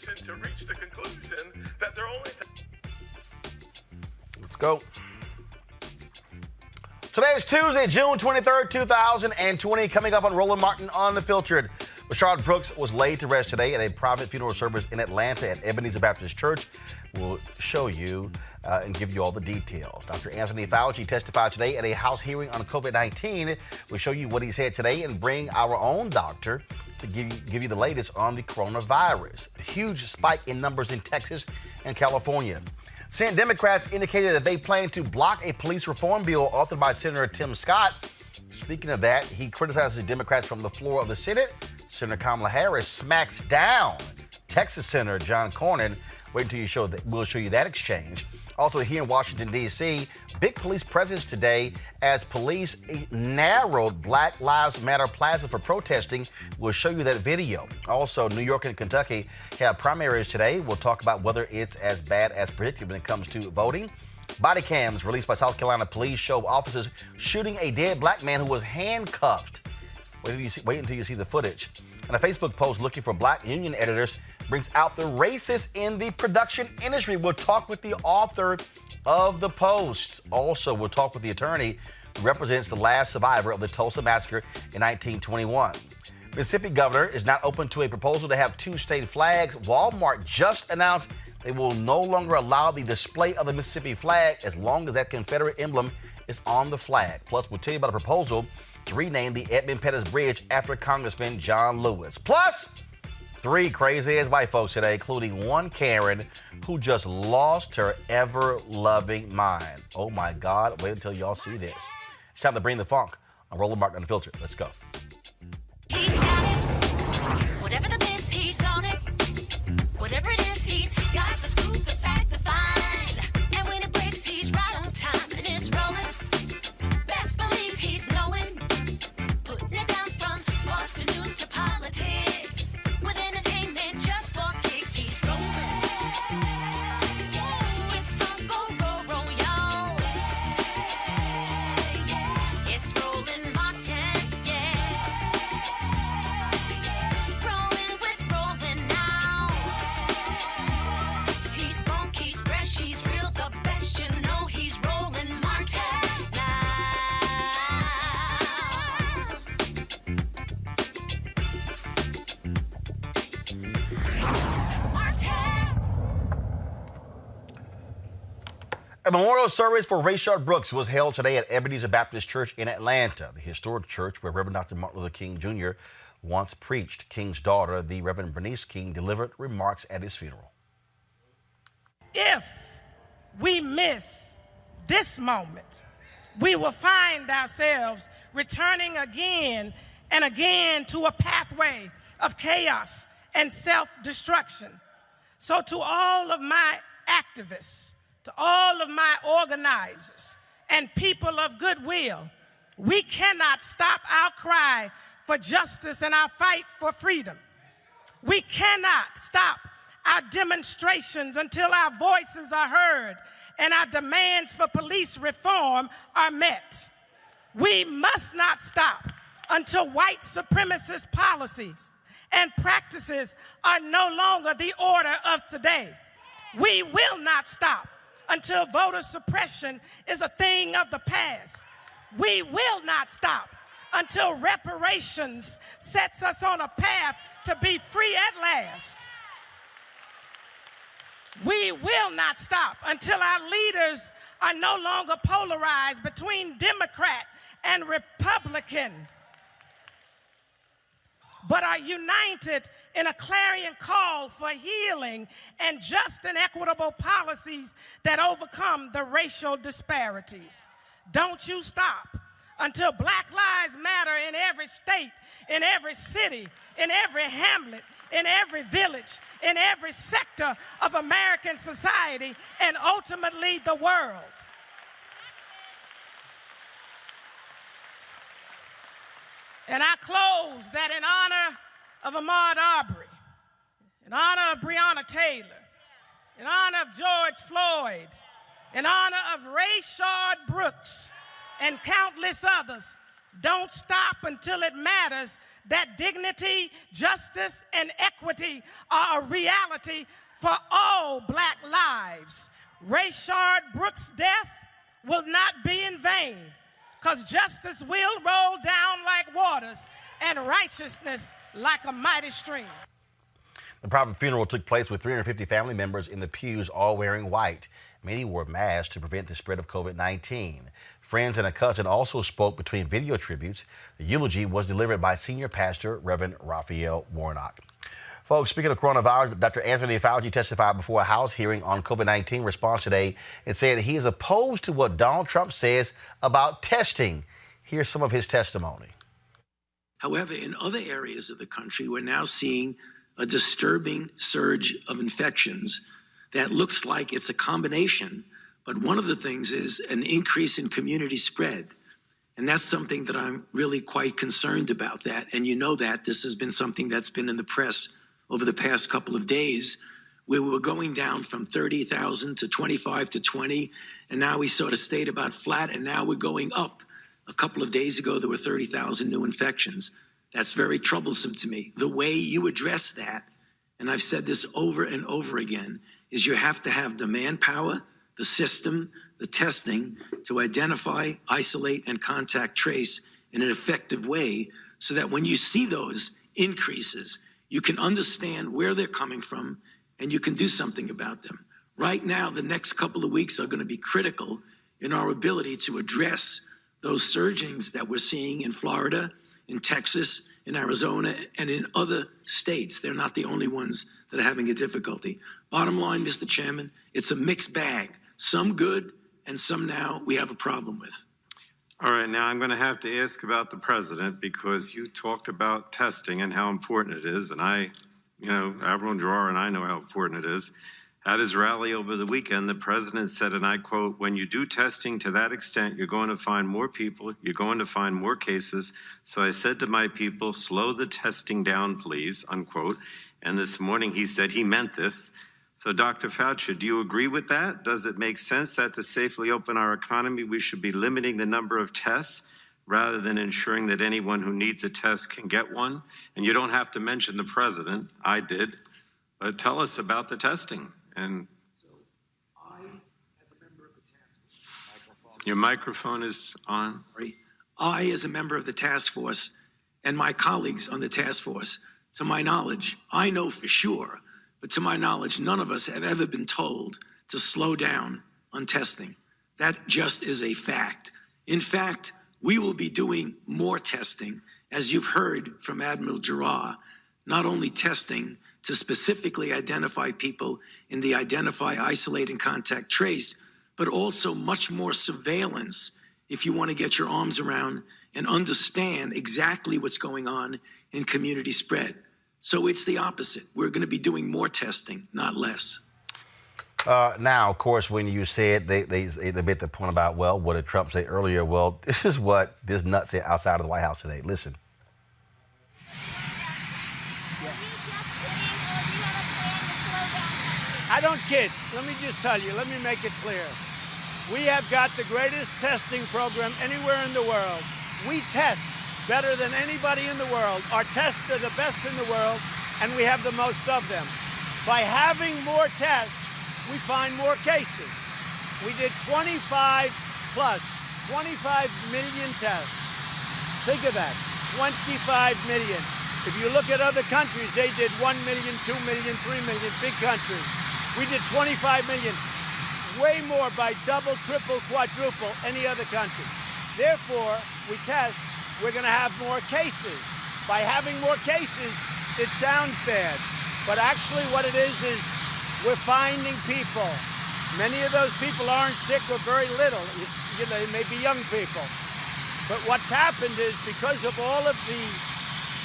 investigation to reach the conclusion that they're only... Let's go. Today is Tuesday, June 23rd, 2020. Coming up on Roland Martin Unfiltered. Rayshard Brooks was laid to rest today at a private funeral service in Atlanta at Ebenezer Baptist Church. We'll show you and give you all the details. Dr. Anthony Fauci testified today at a House hearing on COVID-19. We'll show you what he said today and bring our own doctor to give you the latest on the coronavirus. A huge spike in numbers in Texas and California. Senate Democrats indicated that they plan to block a police reform bill authored by Senator Tim Scott. Speaking of that, he criticizes the Democrats from the floor of the Senate. Senator Kamala Harris smacks down Texas Senator John Cornyn. Wait until we'll show you that exchange. Also here in Washington, D.C., big police presence today as police narrowed Black Lives Matter Plaza for protesting. We'll show you that video. Also, New York and Kentucky have primaries today. We'll talk about whether it's as bad as predicted when it comes to voting. Body cams released by South Carolina police show officers shooting a dead black man who was handcuffed. Wait until you see the footage. And a Facebook post looking for black union editors brings out the racists in the production industry. We'll talk with the author of the post. Also, we'll talk with the attorney who represents the last survivor of the Tulsa Massacre in 1921. Mississippi governor is not open to a proposal to have two state flags. Walmart just announced they will no longer allow the display of the Mississippi flag as long as that Confederate emblem is on the flag. Plus, we'll tell you about a proposal to rename the Edmund Pettis Bridge after Congressman John Lewis. Plus, 3 crazy-ass white folks today, including one Karen who just lost her ever-loving mind. Oh, my God. Wait until y'all see this. It's time to bring the funk on Roland Martin Unfiltered. Let's go. He's got it. Whatever the biz, he's on it. Whatever it is, he's got the scoop, the fact, the find. And when it breaks, he's right on time and it's rolling. Best believe he's knowing. Putting it down from sports to news to politics. With entertainment just for kicks, he's rolling. It's on go, y'all. It's Roland Martin, Rolling with Roland now. He's funk, he's fresh, he's real, the best, you know he's Roland Martin now. A memorial service for Rayshard Brooks was held today at Ebenezer Baptist Church in Atlanta, the historic church where Reverend Dr. Martin Luther King Jr. once preached. King's daughter, the Reverend Bernice King, delivered remarks at his funeral. If we miss this moment, we will find ourselves returning again and again to a pathway of chaos and self-destruction. So to all of my activists, to all of my organizers and people of goodwill, we cannot stop our cry for justice and our fight for freedom. We cannot stop our demonstrations until our voices are heard and our demands for police reform are met. We must not stop until white supremacist policies and practices are no longer the order of today. We will not stop until voter suppression is a thing of the past. We will not stop until reparations sets us on a path to be free at last. We will not stop until our leaders are no longer polarized between Democrat and Republican, but are united in a clarion call for healing and just and equitable policies that overcome the racial disparities. Don't you stop until Black Lives Matter in every state, in every city, in every hamlet, in every village, in every sector of American society, and ultimately the world. And I close that in honor of Ahmaud Arbery, in honor of Breonna Taylor, in honor of George Floyd, in honor of Rayshard Brooks and countless others. Don't stop until it matters that dignity, justice, and equity are a reality for all black lives. Rayshard Brooks' death will not be in vain, because justice will roll down like waters and righteousness like a mighty stream. The private funeral took place with 350 family members in the pews, all wearing white. Many wore masks to prevent the spread of COVID-19. Friends and a cousin also spoke between video tributes. The eulogy was delivered by Senior Pastor Reverend Raphael Warnock. Folks, speaking of coronavirus, Dr. Anthony Fauci testified before a House hearing on COVID-19 response today and said he is opposed to what Donald Trump says about testing. Here's some of his testimony. However, in other areas of the country, we're now seeing a disturbing surge of infections that looks like it's a combination. But one of the things is an increase in community spread. And that's something that I'm really quite concerned about that. And you know that this has been something that's been in the press over the past couple of days, where we were going down from 30,000 to 25 to 20. And now we sort of stayed about flat. And now we're going up. A couple of days ago, there were 30,000 new infections. That's very troublesome to me. The way you address that, and I've said this over and over again, is you have to have the manpower, the system, the testing to identify, isolate, and contact trace in an effective way so that when you see those increases, you can understand where they're coming from and you can do something about them. Right now, the next couple of weeks are going to be critical in our ability to address those surgings that we're seeing in Florida, in Texas, in Arizona, and in other states. They're not the only ones that are having a difficulty. Bottom line, Mr. Chairman, it's a mixed bag. Some good and some now we have a problem with. All right, now I'm going to have to ask about the president because you talked about testing and how important it is. And Admiral Giroir and I know how important it is. At his rally over the weekend, the president said, and I quote, "When you do testing to that extent, you're going to find more people, you're going to find more cases. So I said to my people, slow the testing down, please," unquote. And this morning he said he meant this. So Dr. Fauci, do you agree with that? Does it make sense that to safely open our economy, we should be limiting the number of tests rather than ensuring that anyone who needs a test can get one? And you don't have to mention the president, I did, but tell us about the testing. And So I, as a member of the task force, your microphone is on. I, as a member of the task force, and my colleagues on the task force, to my knowledge, I know for sure, but to my knowledge, none of us have ever been told to slow down on testing. That just is a fact. In fact, we will be doing more testing, as you've heard from Admiral Giroir, not only testing to specifically identify people in the identify, isolate, and contact trace, but also much more surveillance if you want to get your arms around and understand exactly what's going on in community spread. So it's the opposite. We're going to be doing more testing, not less. Now, of course, when you said they made the point about, well, what did Trump say earlier? Well, this is what this nut said outside of the White House today. Listen. I don't kid. Let me just tell you, let me make it clear. We have got the greatest testing program anywhere in the world. We test better than anybody in the world. Our tests are the best in the world, and we have the most of them. By having more tests, we find more cases. We did 25 million tests. Think of that, 25 million. If you look at other countries, they did 1 million, 2 million, 3 million, big countries. We did 25 million, way more by double, triple, quadruple any other country. Therefore, we test, we're gonna have more cases. By having more cases, it sounds bad, but actually what it is we're finding people. Many of those people aren't sick or very little. You know, they may be young people. But what's happened is because of all of the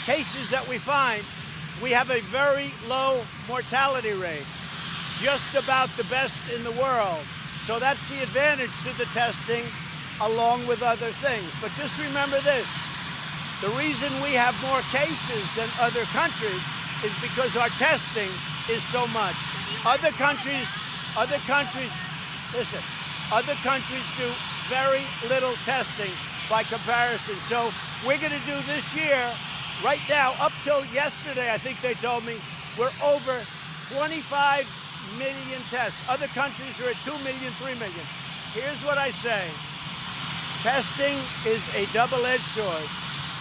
cases that we find, we have a very low mortality rate. Just about the best in the world. So that's the advantage to the testing along with other things. But just remember this, the reason we have more cases than other countries is because our testing is so much. Other countries do very little testing by comparison. So we're gonna do this year Right now, up till yesterday, I think they told me, we're over 25 million tests. Other countries are at 2 million, 3 million. Here's what I say. Testing is a double-edged sword.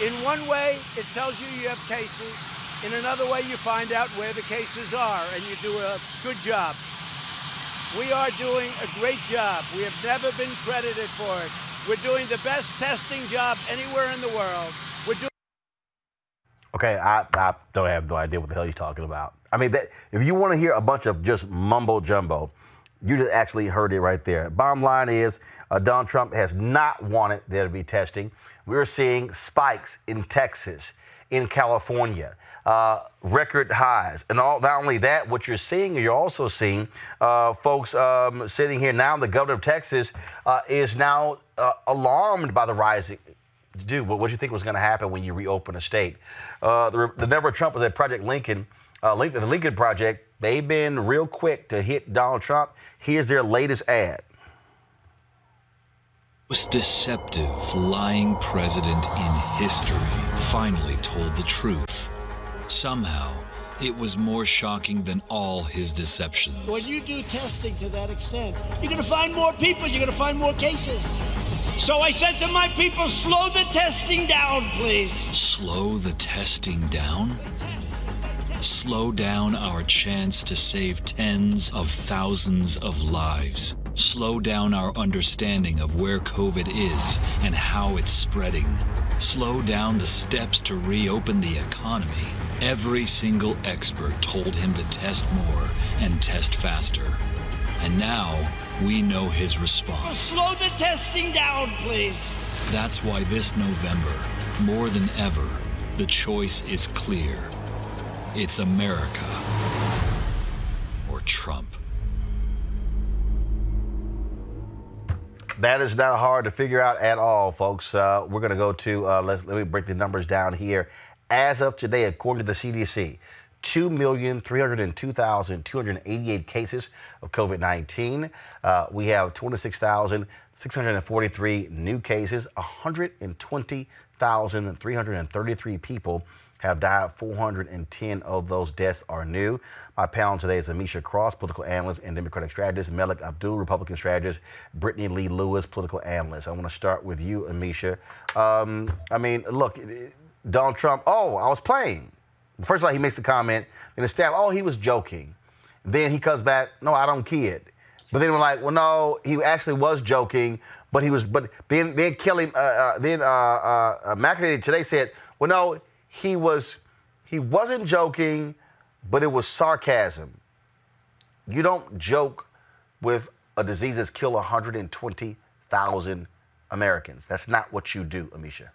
In one way, it tells you you have cases. In another way, you find out where the cases are, and you do a good job. We are doing a great job. We have never been credited for it. We're doing the best testing job anywhere in the world. We're doing. Okay, I don't have no idea what the hell you're talking about. I mean, if you want to hear a bunch of just mumbo jumbo, you just actually heard it right there. Bottom line is, Donald Trump has not wanted there to be testing. We're seeing spikes in Texas, in California, record highs. And not only that, what you're seeing, you're also seeing folks sitting here now. The governor of Texas is now alarmed by the rising. Dude, what do you think was going to happen when you reopen a state? The Never Trump was at Project Lincoln, the Lincoln Project. They've been real quick to hit Donald Trump. Here's their latest ad. Most deceptive, lying president in history finally told the truth. Somehow, it was more shocking than all his deceptions. When you do testing to that extent, you're going to find more people, you're going to find more cases. So I said to my people, slow the testing down, please. Slow the testing down? Slow down our chance to save tens of thousands of lives. Slow down our understanding of where COVID is and how it's spreading. Slow down the steps to reopen the economy. Every single expert told him to test more and test faster. And now we know his response. Slow the testing down, please. That's why this November, more than ever, the choice is clear. It's America or Trump. That is not hard to figure out at all, folks. We're going to go to, let me break the numbers down here. As of today, according to the CDC, 2,302,288 cases of COVID-19. We have 26,643 new cases. 120,333 people have died. 410 of those deaths are new. My panel today is Amisha Cross, political analyst and Democratic strategist, Malik Abdul, Republican strategist, Brittany Lee Lewis, political analyst. I want to start with you, Amisha. I mean, look, Donald Trump, I was playing. First of all, he makes the comment, and the staff, he was joking. Then he comes back, no, I don't kid. But then we're like, well, no, he actually was joking, but then Kelly, McEnany today said, well, no, he wasn't joking, but it was sarcasm. You don't joke with a disease that's killed 120,000 Americans. That's not what you do, Amisha.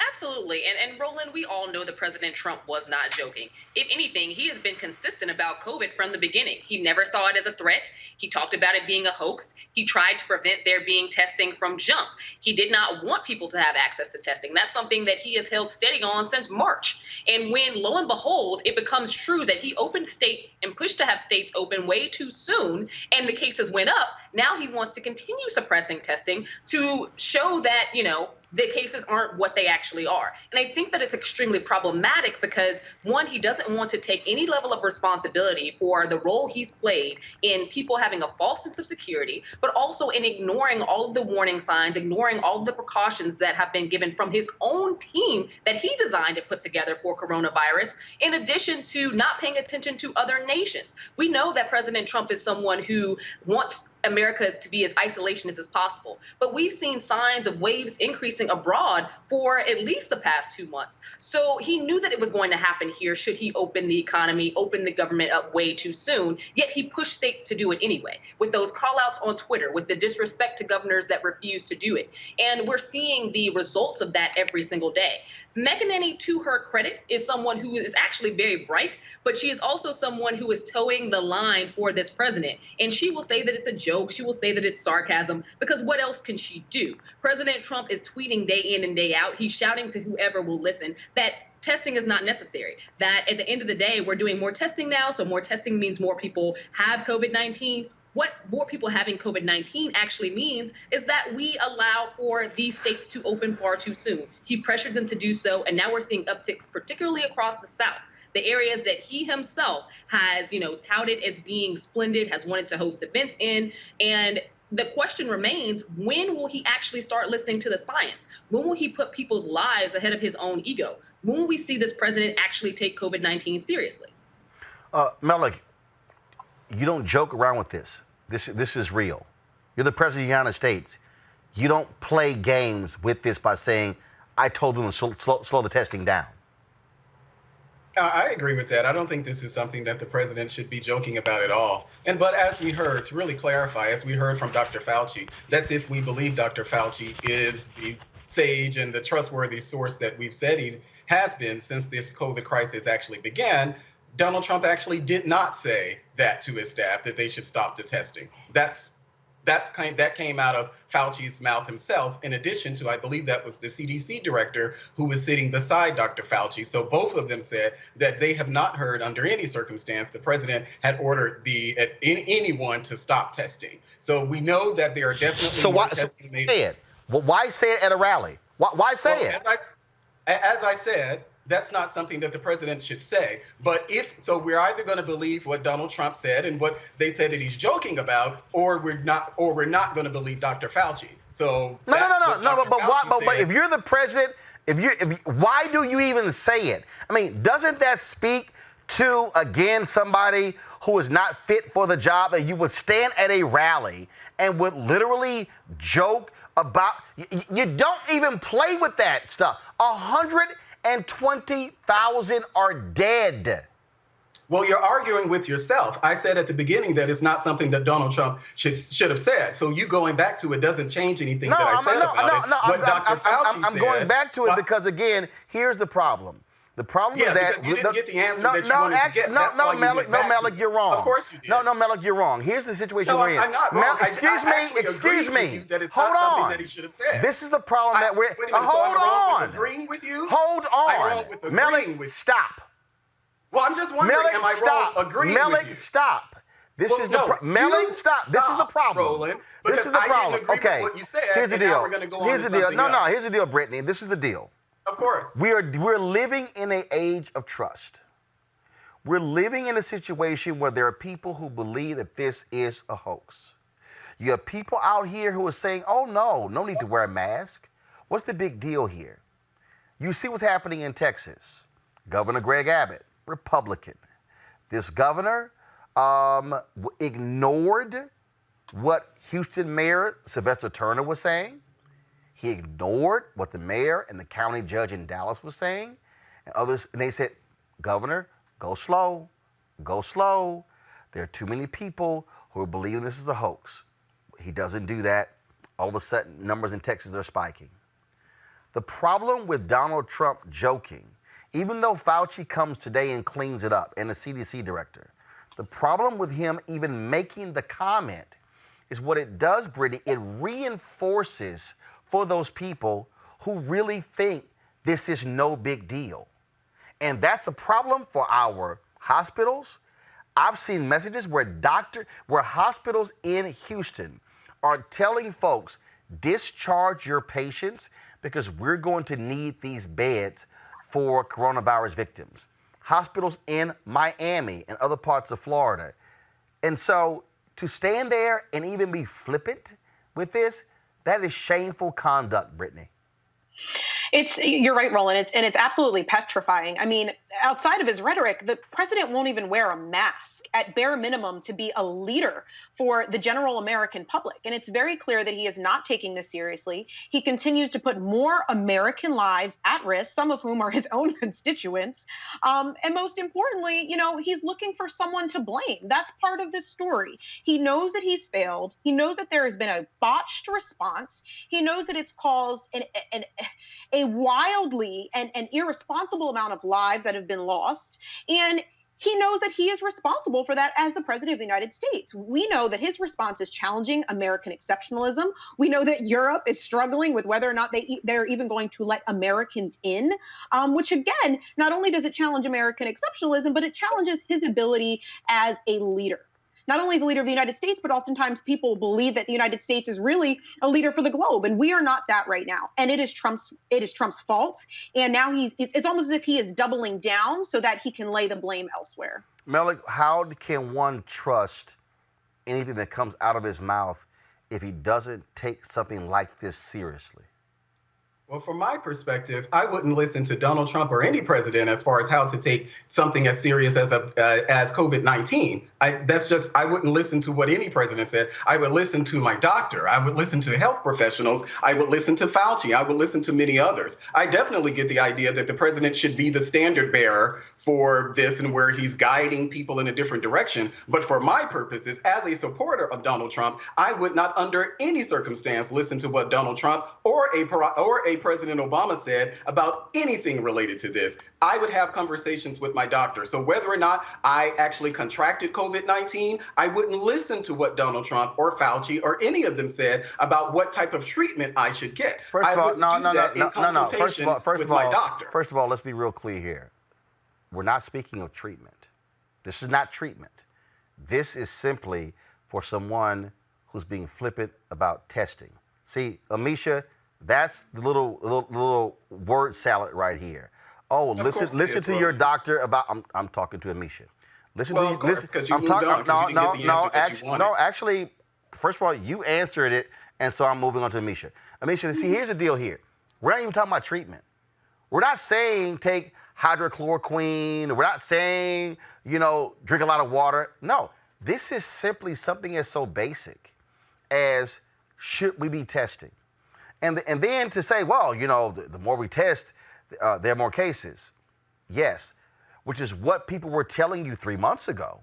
Absolutely. And Roland, we all know that President Trump was not joking. If anything, he has been consistent about COVID from the beginning. He never saw it as a threat. He talked about it being a hoax. He tried to prevent there being testing from jump. He did not want people to have access to testing. That's something that he has held steady on since March. And when, lo and behold, it becomes true that he opened states and pushed to have states open way too soon, and the cases went up, now he wants to continue suppressing testing to show that, the cases aren't what they actually are. And I think that it's extremely problematic because, one, he doesn't want to take any level of responsibility for the role he's played in people having a false sense of security, but also in ignoring all of the warning signs, ignoring all of the precautions that have been given from his own team that he designed and put together for coronavirus, in addition to not paying attention to other nations. We know that President Trump is someone who wants America to be as isolationist as possible. But we've seen signs of waves increasing abroad for at least the past 2 months. So he knew that it was going to happen here should he open the economy, open the government up way too soon. Yet he pushed states to do it anyway, with those call outs on Twitter, with the disrespect to governors that refuse to do it. And we're seeing the results of that every single day. McEnany, to her credit, is someone who is actually very bright, but she is also someone who is towing the line for this president. And she will say that it's a joke. She will say that it's sarcasm, because what else can she do? President Trump is tweeting day in and day out. He's shouting to whoever will listen that testing is not necessary, that at the end of the day, we're doing more testing now. So more testing means more people have COVID-19. what more people having COVID-19 actually means is that we allow for these states to open far too soon. He pressured them to do so, and now we're seeing upticks, particularly across the South. The areas that he himself has, touted as being splendid, has wanted to host events in. And the question remains, when will he actually start listening to the science? When will he put people's lives ahead of his own ego? When will we see this president actually take COVID-19 seriously? Malik, you don't joke around with this. This is real. You're the president of the United States. You don't play games with this by saying, I told them to slow the testing down. I agree with that. I don't think this is something that the president should be joking about at all. But as we heard, to really clarify, as we heard from Dr. Fauci, that's if we believe Dr. Fauci is the sage and the trustworthy source that we've said he has been since this COVID crisis actually began. Donald Trump actually did not say that to his staff, that they should stop the testing. That came out of Fauci's mouth himself, in addition to, I believe that was the CDC director who was sitting beside Dr. Fauci. So both of them said that they have not heard under any circumstance the president had ordered anyone to stop testing. So we know that there are definitely more testing made. Say it. Well, why say it at a rally? Why say it? As I said, that's not something that the president should say. But we're either going to believe what Donald Trump said and what they said that he's joking about, or we're not going to believe Dr. Fauci. So no. But if you're the president, why do you even say it? I mean, doesn't that speak to, again, somebody who is not fit for the job, that you would stand at a rally and would literally joke about? You don't even play with that stuff. 120,000 are dead. Well, you're arguing with yourself. I said at the beginning that it's not something that Donald Trump should have said. So you going back to it doesn't change anything that I said about it. What Dr. Fauci I'm going back to it because, again, here's the problem. The problem is that you didn't get the answer that you wanted to get. Malik, you're wrong. Of course you did. No, Malik, you're wrong. Here's the situation we're in. I'm not wrong. Excuse me. Hold on. That he should have said. This is the problem that we're. Hold on. Agreeing with you? Hold on. Malik, stop. Well, I'm just wondering, am I wrong agreeing with you? Malik, stop. This is the problem. Malik, stop. This is the problem. Roland, this is the problem. Okay. What you said, here's the deal. Here's the deal. Here's the deal, Brittany. This is the deal. Of course. We're living in an age of trust. We're living in a situation where there are people who believe that this is a hoax. You have people out here who are saying, oh, no need to wear a mask. What's the big deal here? You see what's happening in Texas. Governor Greg Abbott, Republican. This governor ignored what Houston Mayor Sylvester Turner was saying. He ignored what the mayor and the county judge in Dallas was saying, and others. And they said, Governor, go slow. There are too many people who are believing this is a hoax. He doesn't do that. All of a sudden, numbers in Texas are spiking. The problem with Donald Trump joking, even though Fauci comes today and cleans it up, and the CDC director, the problem with him even making the comment is what it does, Brittany, it reinforces for those people who really think this is no big deal. And that's a problem for our hospitals. I've seen messages where hospitals in Houston are telling folks, discharge your patients because we're going to need these beds for coronavirus victims. Hospitals in Miami and other parts of Florida. And so to stand there and even be flippant with this, that is shameful conduct, Brittany. You're right, Roland. It's absolutely petrifying. I mean, outside of his rhetoric, the president won't even wear a mask at bare minimum to be a leader for the general American public. And it's very clear that he is not taking this seriously. He continues to put more American lives at risk, some of whom are his own constituents. And most importantly, he's looking for someone to blame. That's part of this story. He knows that he's failed. He knows that there has been a botched response. He knows that it's caused a wildly and irresponsible amount of lives that have been lost. And he knows that he is responsible for that as the president of the United States. We know that his response is challenging American exceptionalism. We know that Europe is struggling with whether or not they're even going to let Americans in, which again, not only does it challenge American exceptionalism, but it challenges his ability as a leader. not only the leader of the United States, but oftentimes people believe that the United States is really a leader for the globe, and we are not that right now. And it is Trump's fault. And now it's almost as if he is doubling down so that he can lay the blame elsewhere. Malik, how can one trust anything that comes out of his mouth if he doesn't take something like this seriously? Well, from my perspective, I wouldn't listen to Donald Trump or any president as far as how to take something as serious as COVID-19. I wouldn't listen to what any president said. I would listen to my doctor. I would listen to health professionals. I would listen to Fauci. I would listen to many others. I definitely get the idea that the president should be the standard bearer for this and where he's guiding people in a different direction. But for my purposes, as a supporter of Donald Trump, I would not under any circumstance listen to what Donald Trump or a President Obama said about anything related to this. I would have conversations with my doctor. So whether or not I actually contracted COVID-19, I wouldn't listen to what Donald Trump or Fauci or any of them said about what type of treatment I should get. First of all, no. First of all, let's be real clear here. We're not speaking of treatment. This is not treatment. This is simply for someone who's being flippant about testing. See, Amisha, that's the little word salad right here. Oh, listen to your doctor about. I'm talking to Amisha. Actually, first of all, you answered it, and so I'm moving on to Amisha. Amisha, see, here's the deal here. We're not even talking about treatment. We're not saying take hydrochloroquine. We're not saying, drink a lot of water. No, this is simply something as so basic as should we be testing? And then to say, well, the more we test, there are more cases. Yes, which is what people were telling you 3 months ago,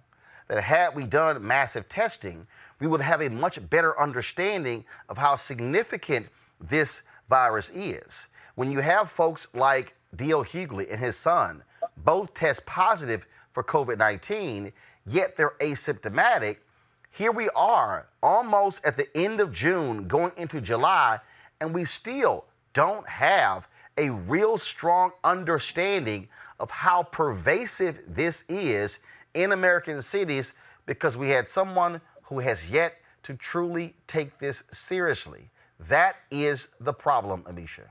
that had we done massive testing, we would have a much better understanding of how significant this virus is. When you have folks like D.L. Hughley and his son both test positive for COVID-19, yet they're asymptomatic, here we are almost at the end of June going into July, and we still don't have a real strong understanding of how pervasive this is in American cities, because we had someone who has yet to truly take this seriously. That is the problem, Amisha.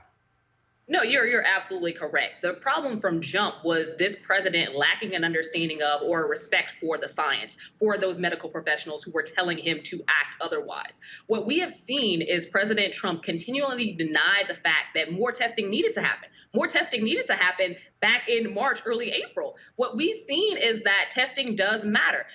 No, you're absolutely correct. The problem from jump was this president lacking an understanding of or respect for the science, for those medical professionals who were telling him to act otherwise. What we have seen is President Trump continually deny the fact that more testing needed to happen. More testing needed to happen back in March, early April. What we've seen is that testing does matter.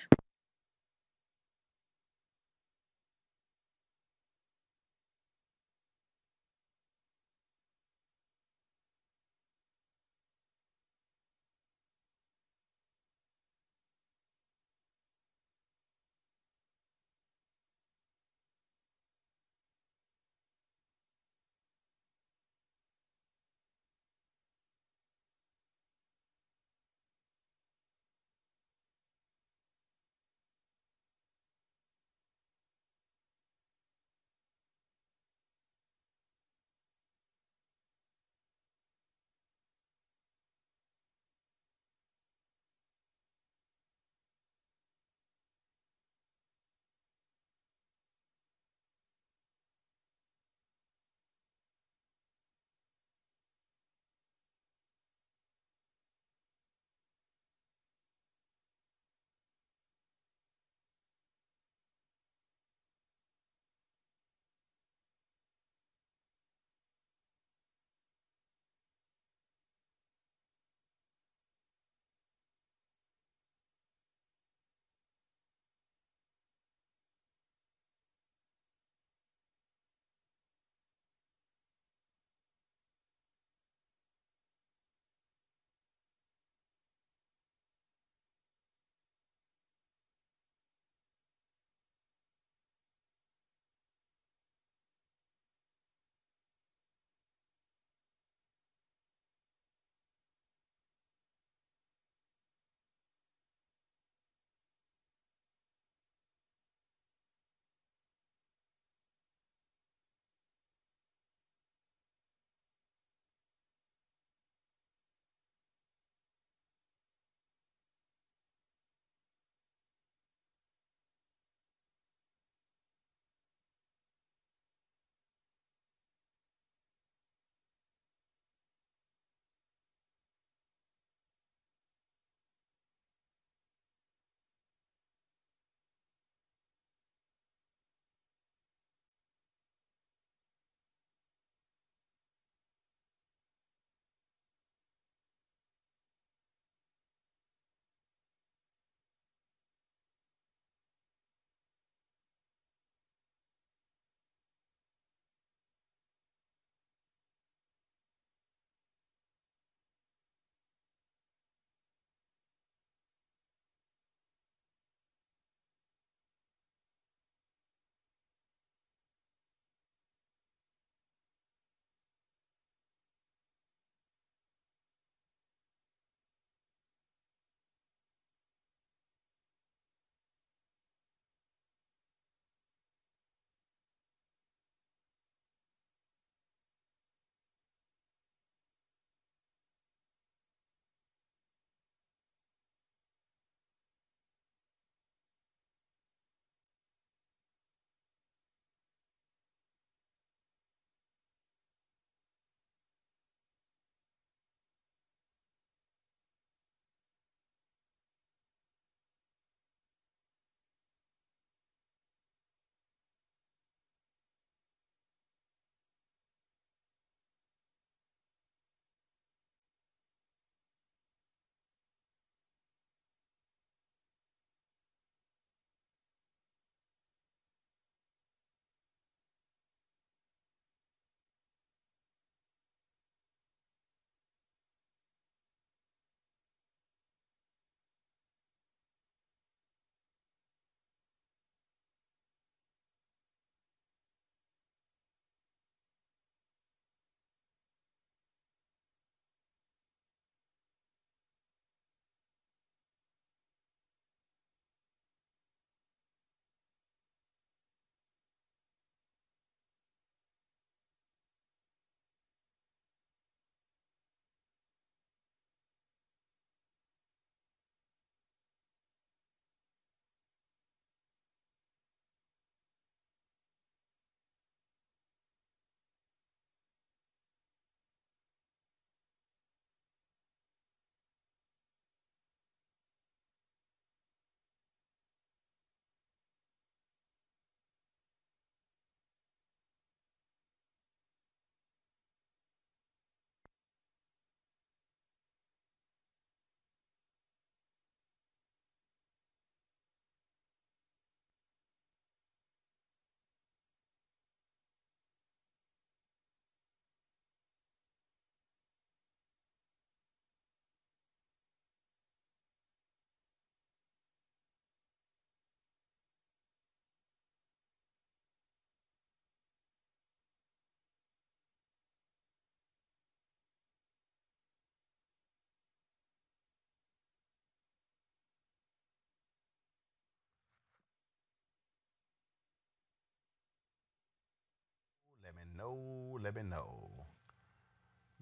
know. Let me know.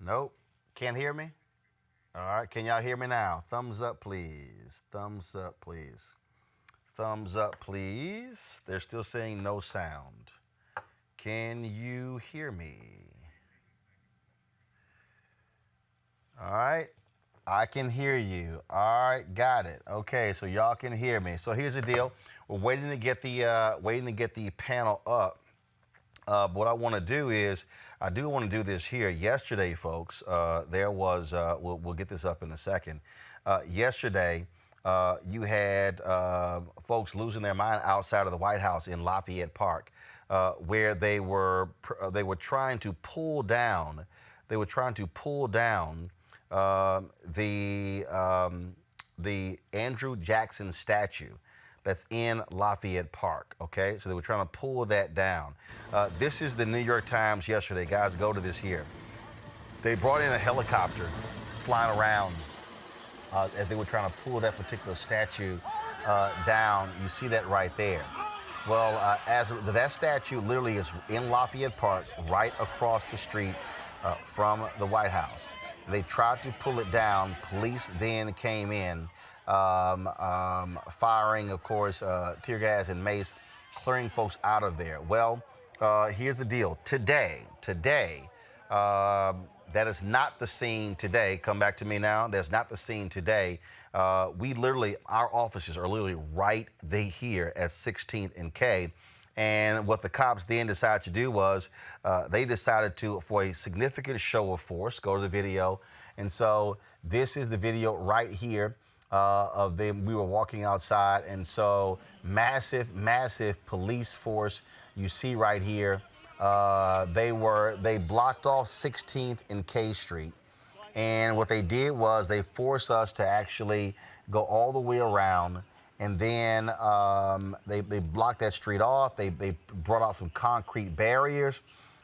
Nope. Can't hear me? All right. Can y'all hear me now? Thumbs up, please. Thumbs up, please. Thumbs up, please. They're still saying no sound. Can you hear me? All right. I can hear you. All right, got it. Okay, so y'all can hear me. So here's the deal. We're waiting to get the panel up. What I want to do is, I do want to do this here. Yesterday, folks, there was, we'll get this up in a second. Yesterday, you had folks losing their mind outside of the White House in Lafayette Park, where they were trying to pull down. They were trying to pull down the Andrew Jackson statue that's in Lafayette Park, okay? So they were trying to pull that down. This is the New York Times yesterday. Guys, go to this here. They brought in a helicopter flying around as they were trying to pull that particular statue down. You see that right there. Well, that statue literally is in Lafayette Park, right across the street from the White House. They tried to pull it down. Police then came in, firing, of course, tear gas and mace, clearing folks out of there. Well, here's the deal. Today, that is not the scene today. Come back to me now. That's not the scene today. We literally, our offices are literally right here at 16th and K. And what the cops then decided to do was they decided to, for a significant show of force, go to the video. And so this is the video right here of them. We were walking outside. And so massive police force you see right here. They blocked off 16th and K Street. And what they did was they forced us to actually go all the way around. And then they blocked that street off. They brought out some concrete barriers.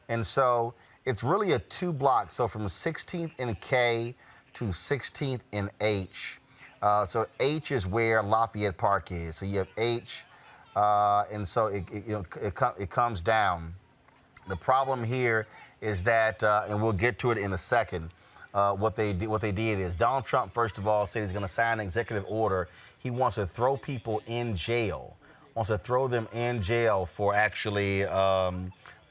And so it's really a 2 block. So from 16th and K to 16th and H. So H is where Lafayette Park is. So you have H, and so it comes down. The problem here is that, and we'll get to it in a second. What they did is Donald Trump, first of all, said he's going to sign an executive order. He wants to throw people in jail, wants to throw them in jail for actually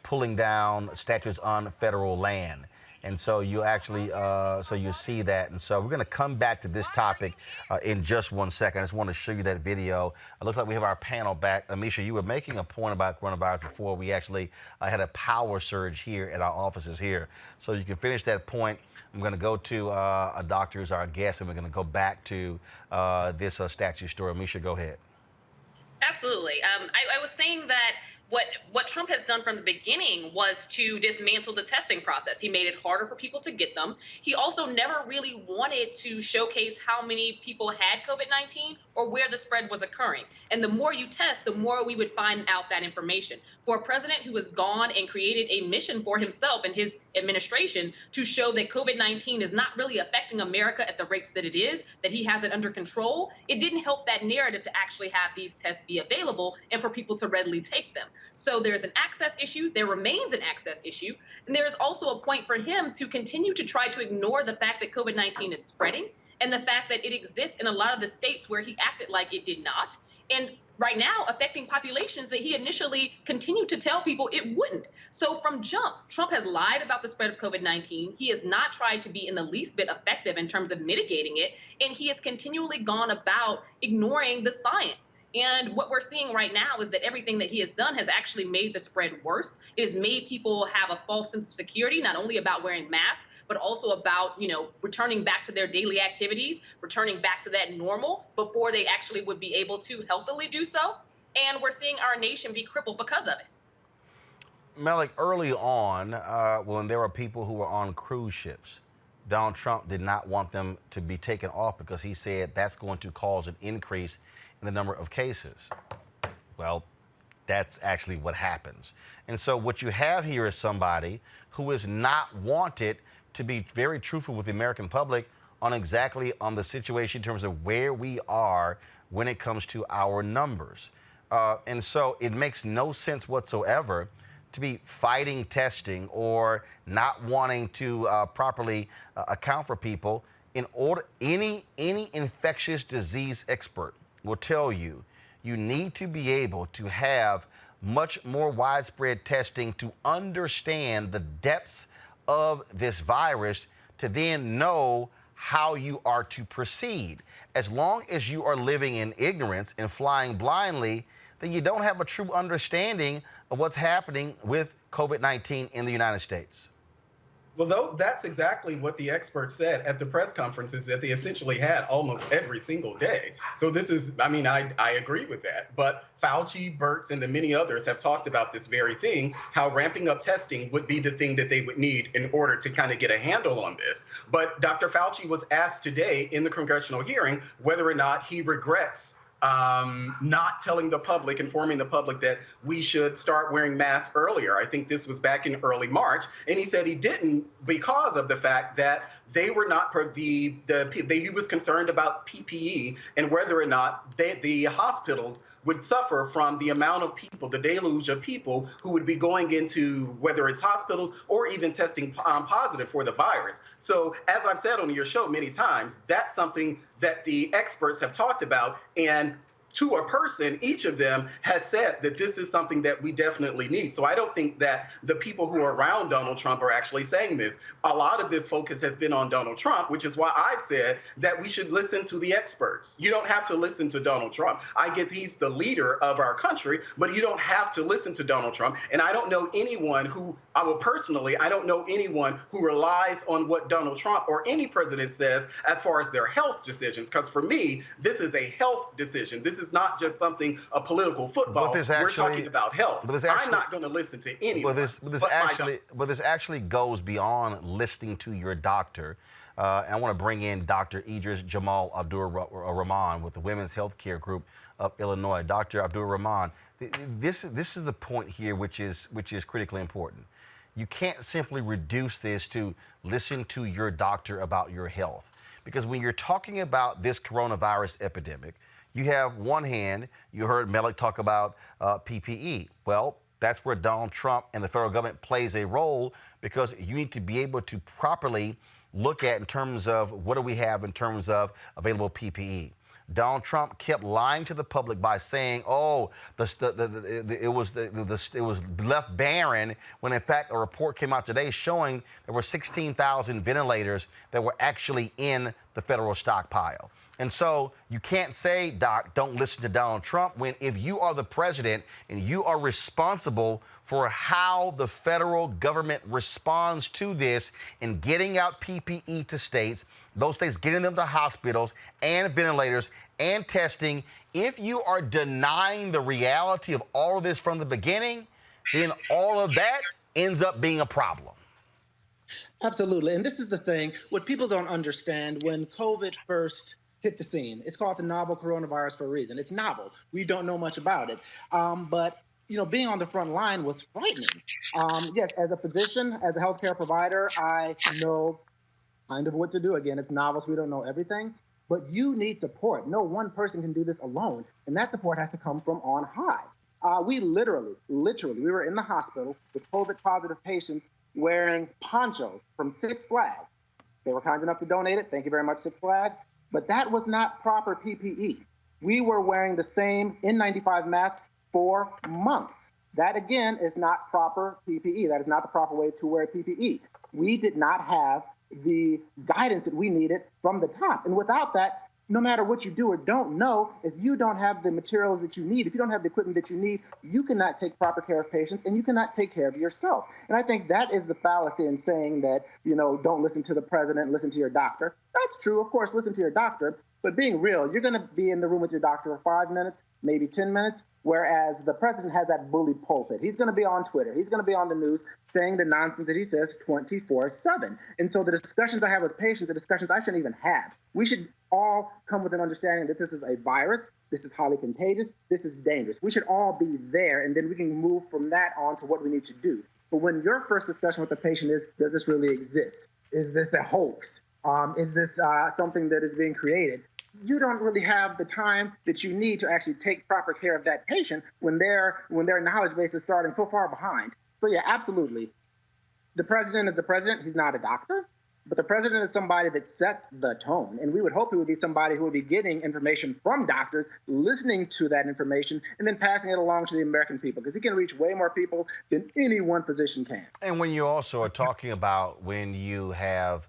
pulling down statues on federal land. And so you actually, so you see that. And so we're going to come back to this topic in just 1 second. I just want to show you that video. It looks like we have our panel back. Amisha, you were making a point about coronavirus before. We actually had a power surge here at our offices here. So you can finish that point. I'm going to go to a doctor who's our guest, and we're going to go back to this statue story. Amisha, go ahead. Absolutely. I was saying that what Trump has done from the beginning was to dismantle the testing process. He made it harder for people to get them. He also never really wanted to showcase how many people had COVID-19 or where the spread was occurring. And the more you test, the more we would find out that information. For a president who has gone and created a mission for himself and his administration to show that COVID-19 is not really affecting America at the rates that it is, that he has it under control, it didn't help that narrative to actually have these tests be available and for people to readily take them. So there's an access issue. There remains an access issue. And there's also a point for him to continue to try to ignore the fact that COVID-19 is spreading and the fact that it exists in a lot of the states where he acted like it did not. And right now, affecting populations that he initially continued to tell people it wouldn't. So from jump, Trump has lied about the spread of COVID-19. He has not tried to be in the least bit effective in terms of mitigating it. And he has continually gone about ignoring the science. And what we're seeing right now is that everything that he has done has actually made the spread worse. It has made people have a false sense of security, not only about wearing masks, but also about, returning back to their daily activities, returning back to that normal before they actually would be able to healthily do so. And we're seeing our nation be crippled because of it. Malik, early on, when there were people who were on cruise ships, Donald Trump did not want them to be taken off because he said that's going to cause an increase in the number of cases. Well, that's actually what happens. And so what you have here is somebody who is not wanted to be very truthful with the American public on the situation in terms of where we are when it comes to our numbers. And so it makes no sense whatsoever to be fighting testing or not wanting to properly account for people. In order, any infectious disease expert will tell you, you need to be able to have much more widespread testing to understand the depths of this virus, to then know how you are to proceed. As long as you are living in ignorance and flying blindly, then you don't have a true understanding of what's happening with COVID-19 in the United States. Well, that's exactly what the experts said at the press conferences that they essentially had almost every single day. So this is, I mean, I agree with that. But Fauci, Birx, and the many others have talked about this very thing, how ramping up testing would be the thing that they would need in order to kind of get a handle on this. But Dr. Fauci was asked today in the congressional hearing whether or not he regrets not telling the public, informing the public that we should start wearing masks earlier. I think this was back in early March. And he said he didn't because of the fact that they were not, he was concerned about PPE and whether or not the hospitals would suffer from the amount of people, the deluge of people who would be going into, whether it's hospitals or even testing positive for the virus. So as I've said on your show many times, that's something that the experts have talked about, and to a person, each of them has said that this is something that we definitely need. So I don't think that the people who are around Donald Trump are actually saying this. A lot of this focus has been on Donald Trump, which is why I've said that we should listen to the experts. You don't have to listen to Donald Trump. I get he's the leader of our country, but you don't have to listen to Donald Trump. And I don't know anyone who, I don't know anyone who relies on what Donald Trump or any president says as far as their health decisions. Because for me, this is a health decision. This is not just something, a political football. We're talking about health. I'm not going to listen to anyone. But this actually goes beyond listening to your doctor. And I want to bring in Dr. Idris Jamal Abdur-Rahman with the Women's Healthcare Group of Illinois. Dr. Abdur-Rahman, this is the point here, which is critically important. You can't simply reduce this to listen to your doctor about your health. Because when you're talking about this coronavirus epidemic, you have one hand, you heard Melick talk about PPE. Well, that's where Donald Trump and the federal government plays a role, because you need to be able to properly look at in terms of what do we have in terms of available PPE. Donald Trump kept lying to the public by saying, "Oh, it was left barren," when in fact a report came out today showing there were 16,000 ventilators that were actually in the federal stockpile. And so you can't say, Doc, don't listen to Donald Trump, when if you are the president and you are responsible for how the federal government responds to this and getting out PPE to states, those states getting them to hospitals and ventilators and testing, if you are denying the reality of all of this from the beginning, then all of that ends up being a problem. Absolutely. And this is the thing, what people don't understand, when COVID first hit the scene, it's called the novel coronavirus for a reason. It's novel. We don't know much about it. But you know, being on the front line was frightening. Yes, as a physician, as a healthcare provider, I know kind of what to do. Again, it's novel, so we don't know everything. But you need support. No one person can do this alone. And that support has to come from on high. We literally, we were in the hospital with COVID-positive patients wearing ponchos from Six Flags. They were kind enough to donate it. Thank you very much, Six Flags. But that was not proper PPE. We were wearing the same N95 masks for months. That, again, is not proper PPE. That is not the proper way to wear PPE. We did not have the guidance that we needed from the top. And without that, no matter what you do or don't know, if you don't have the materials that you need, if you don't have the equipment that you need, you cannot take proper care of patients and you cannot take care of yourself. And I think that is the fallacy in saying that, you know, don't listen to the president, listen to your doctor. That's true, of course, listen to your doctor. But being real, you're going to be in the room with your doctor for 5 minutes, maybe 10 minutes, whereas the president has that bully pulpit. He's going to be on Twitter. He's going to be on the news saying the nonsense that he says 24/7. And so the discussions I have with patients are discussions I shouldn't even have. We should all come with an understanding that this is a virus, this is highly contagious, this is dangerous. We should all be there, and then we can move from that on to what we need to do. But when your first discussion with the patient is, does this really exist? Is this a hoax? Is this something that is being created? You don't really have the time that you need to actually take proper care of that patient when their knowledge base is starting so far behind. So yeah, absolutely. The president is a president. He's not a doctor. But the president is somebody that sets the tone. And we would hope he would be somebody who would be getting information from doctors, listening to that information, and then passing it along to the American people, because he can reach way more people than any one physician can. And when you also are talking about when you have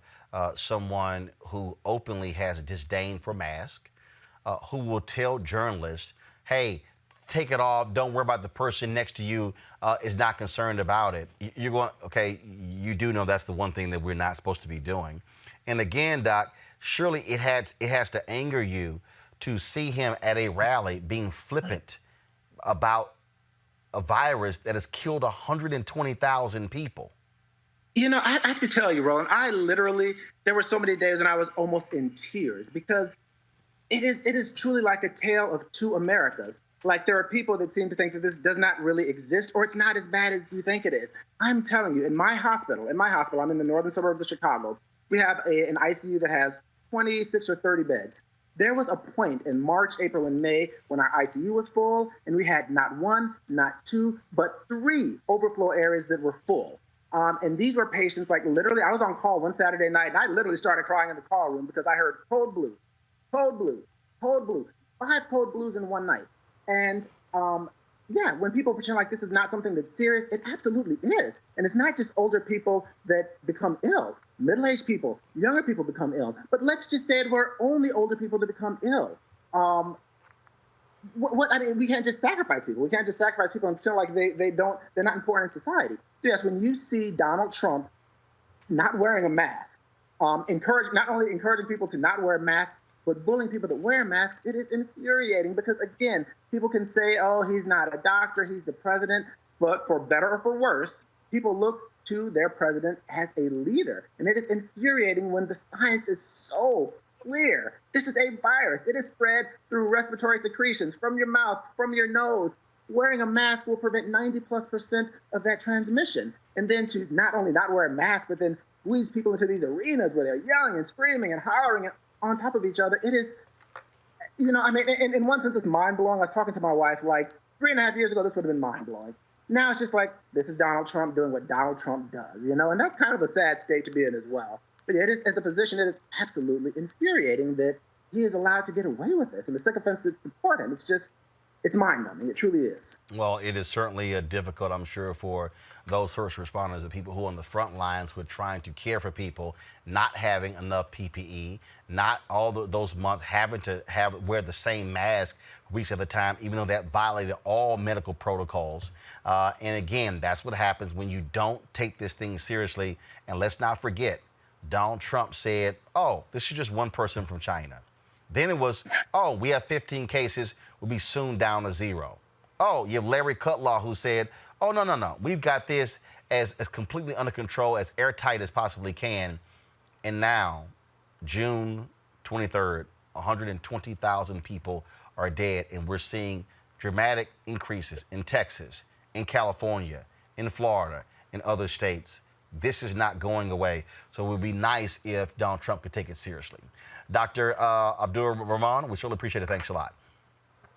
someone who openly has disdain for masks, who will tell journalists, hey, take it off, don't worry about the person next to you is not concerned about it. You're going, okay, you do know that's the one thing that we're not supposed to be doing. And again, Doc, surely it has to anger you to see him at a rally being flippant about a virus that has killed 120,000 people. You know, I have to tell you, Roland, there were so many days when I was almost in tears, because it is truly like a tale of two Americas. Like, there are people that seem to think that this does not really exist, or it's not as bad as you think it is. I'm telling you, in my hospital, I'm in the northern suburbs of Chicago, we have an ICU that has 26 or 30 beds. There was a point in March, April, and May when our ICU was full, and we had not one, not two, but 3 overflow areas that were full. And these were patients, like, literally, I was on call one Saturday night, and I literally started crying in the call room because I heard code blue, code blue, code blue, 5 code blues in one night. And yeah, when people pretend like this is not something that's serious, it absolutely is. And it's not just older people that become ill. Middle-aged people, younger people become ill. But let's just say it were only older people that become ill. I mean, we can't just sacrifice people. We can't just sacrifice people and pretend like they're not important in society. So yes, when you see Donald Trump not wearing a mask, not only encouraging people to not wear masks, but bullying people that wear masks, it is infuriating, because, again, people can say, oh, he's not a doctor, he's the president, but for better or for worse, people look to their president as a leader. And it is infuriating when the science is so clear. This is a virus. It is spread through respiratory secretions, from your mouth, from your nose. Wearing a mask will prevent 90+% of that transmission. And then to not only not wear a mask, but then squeeze people into these arenas where they're yelling and screaming and hollering on top of each other. It is, you know, I mean, in one sense, it's mind-blowing. I was talking to my wife, like, 3.5 years ago, this would have been mind-blowing. Now it's just like, this is Donald Trump doing what Donald Trump does, you know, and that's kind of a sad state to be in as well. But yeah, it is, as a physician, it is absolutely infuriating that he is allowed to get away with this, and the sycophants that support him. It's mind-numbing. It truly is. Well, it is certainly difficult, I'm sure, for those first responders, the people who are on the front lines who are trying to care for people, not having enough PPE, not all those months having to wear the same mask weeks at a time, even though that violated all medical protocols. And again, that's what happens when you don't take this thing seriously. And let's not forget, Donald Trump said, oh, this is just one person from China. Then it was, oh, we have 15 cases, we'll be soon down to 0. Oh, you have Larry Kudlow, who said, oh, no, we've got this as completely under control, as airtight as possibly can. And now, June 23rd, 120,000 people are dead, and we're seeing dramatic increases in Texas, in California, in Florida, in other states. This is not going away. So it would be nice if Donald Trump could take it seriously. Dr. Abdul Rahman, we certainly appreciate it. Thanks a lot.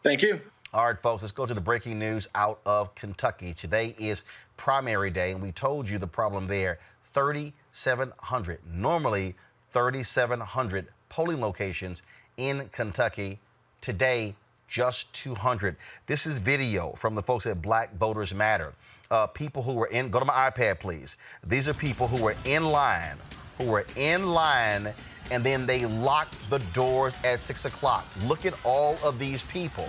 Thank you. All right, folks, let's go to the breaking news out of Kentucky. Today is primary day, and we told you the problem there. 3,700, normally 3,700 polling locations in Kentucky. Today, just 200. This is video from the folks at Black Voters Matter. People who were in, go to my iPad, please. These are people who were in line, and then they locked the doors at 6 o'clock. Look at all of these people.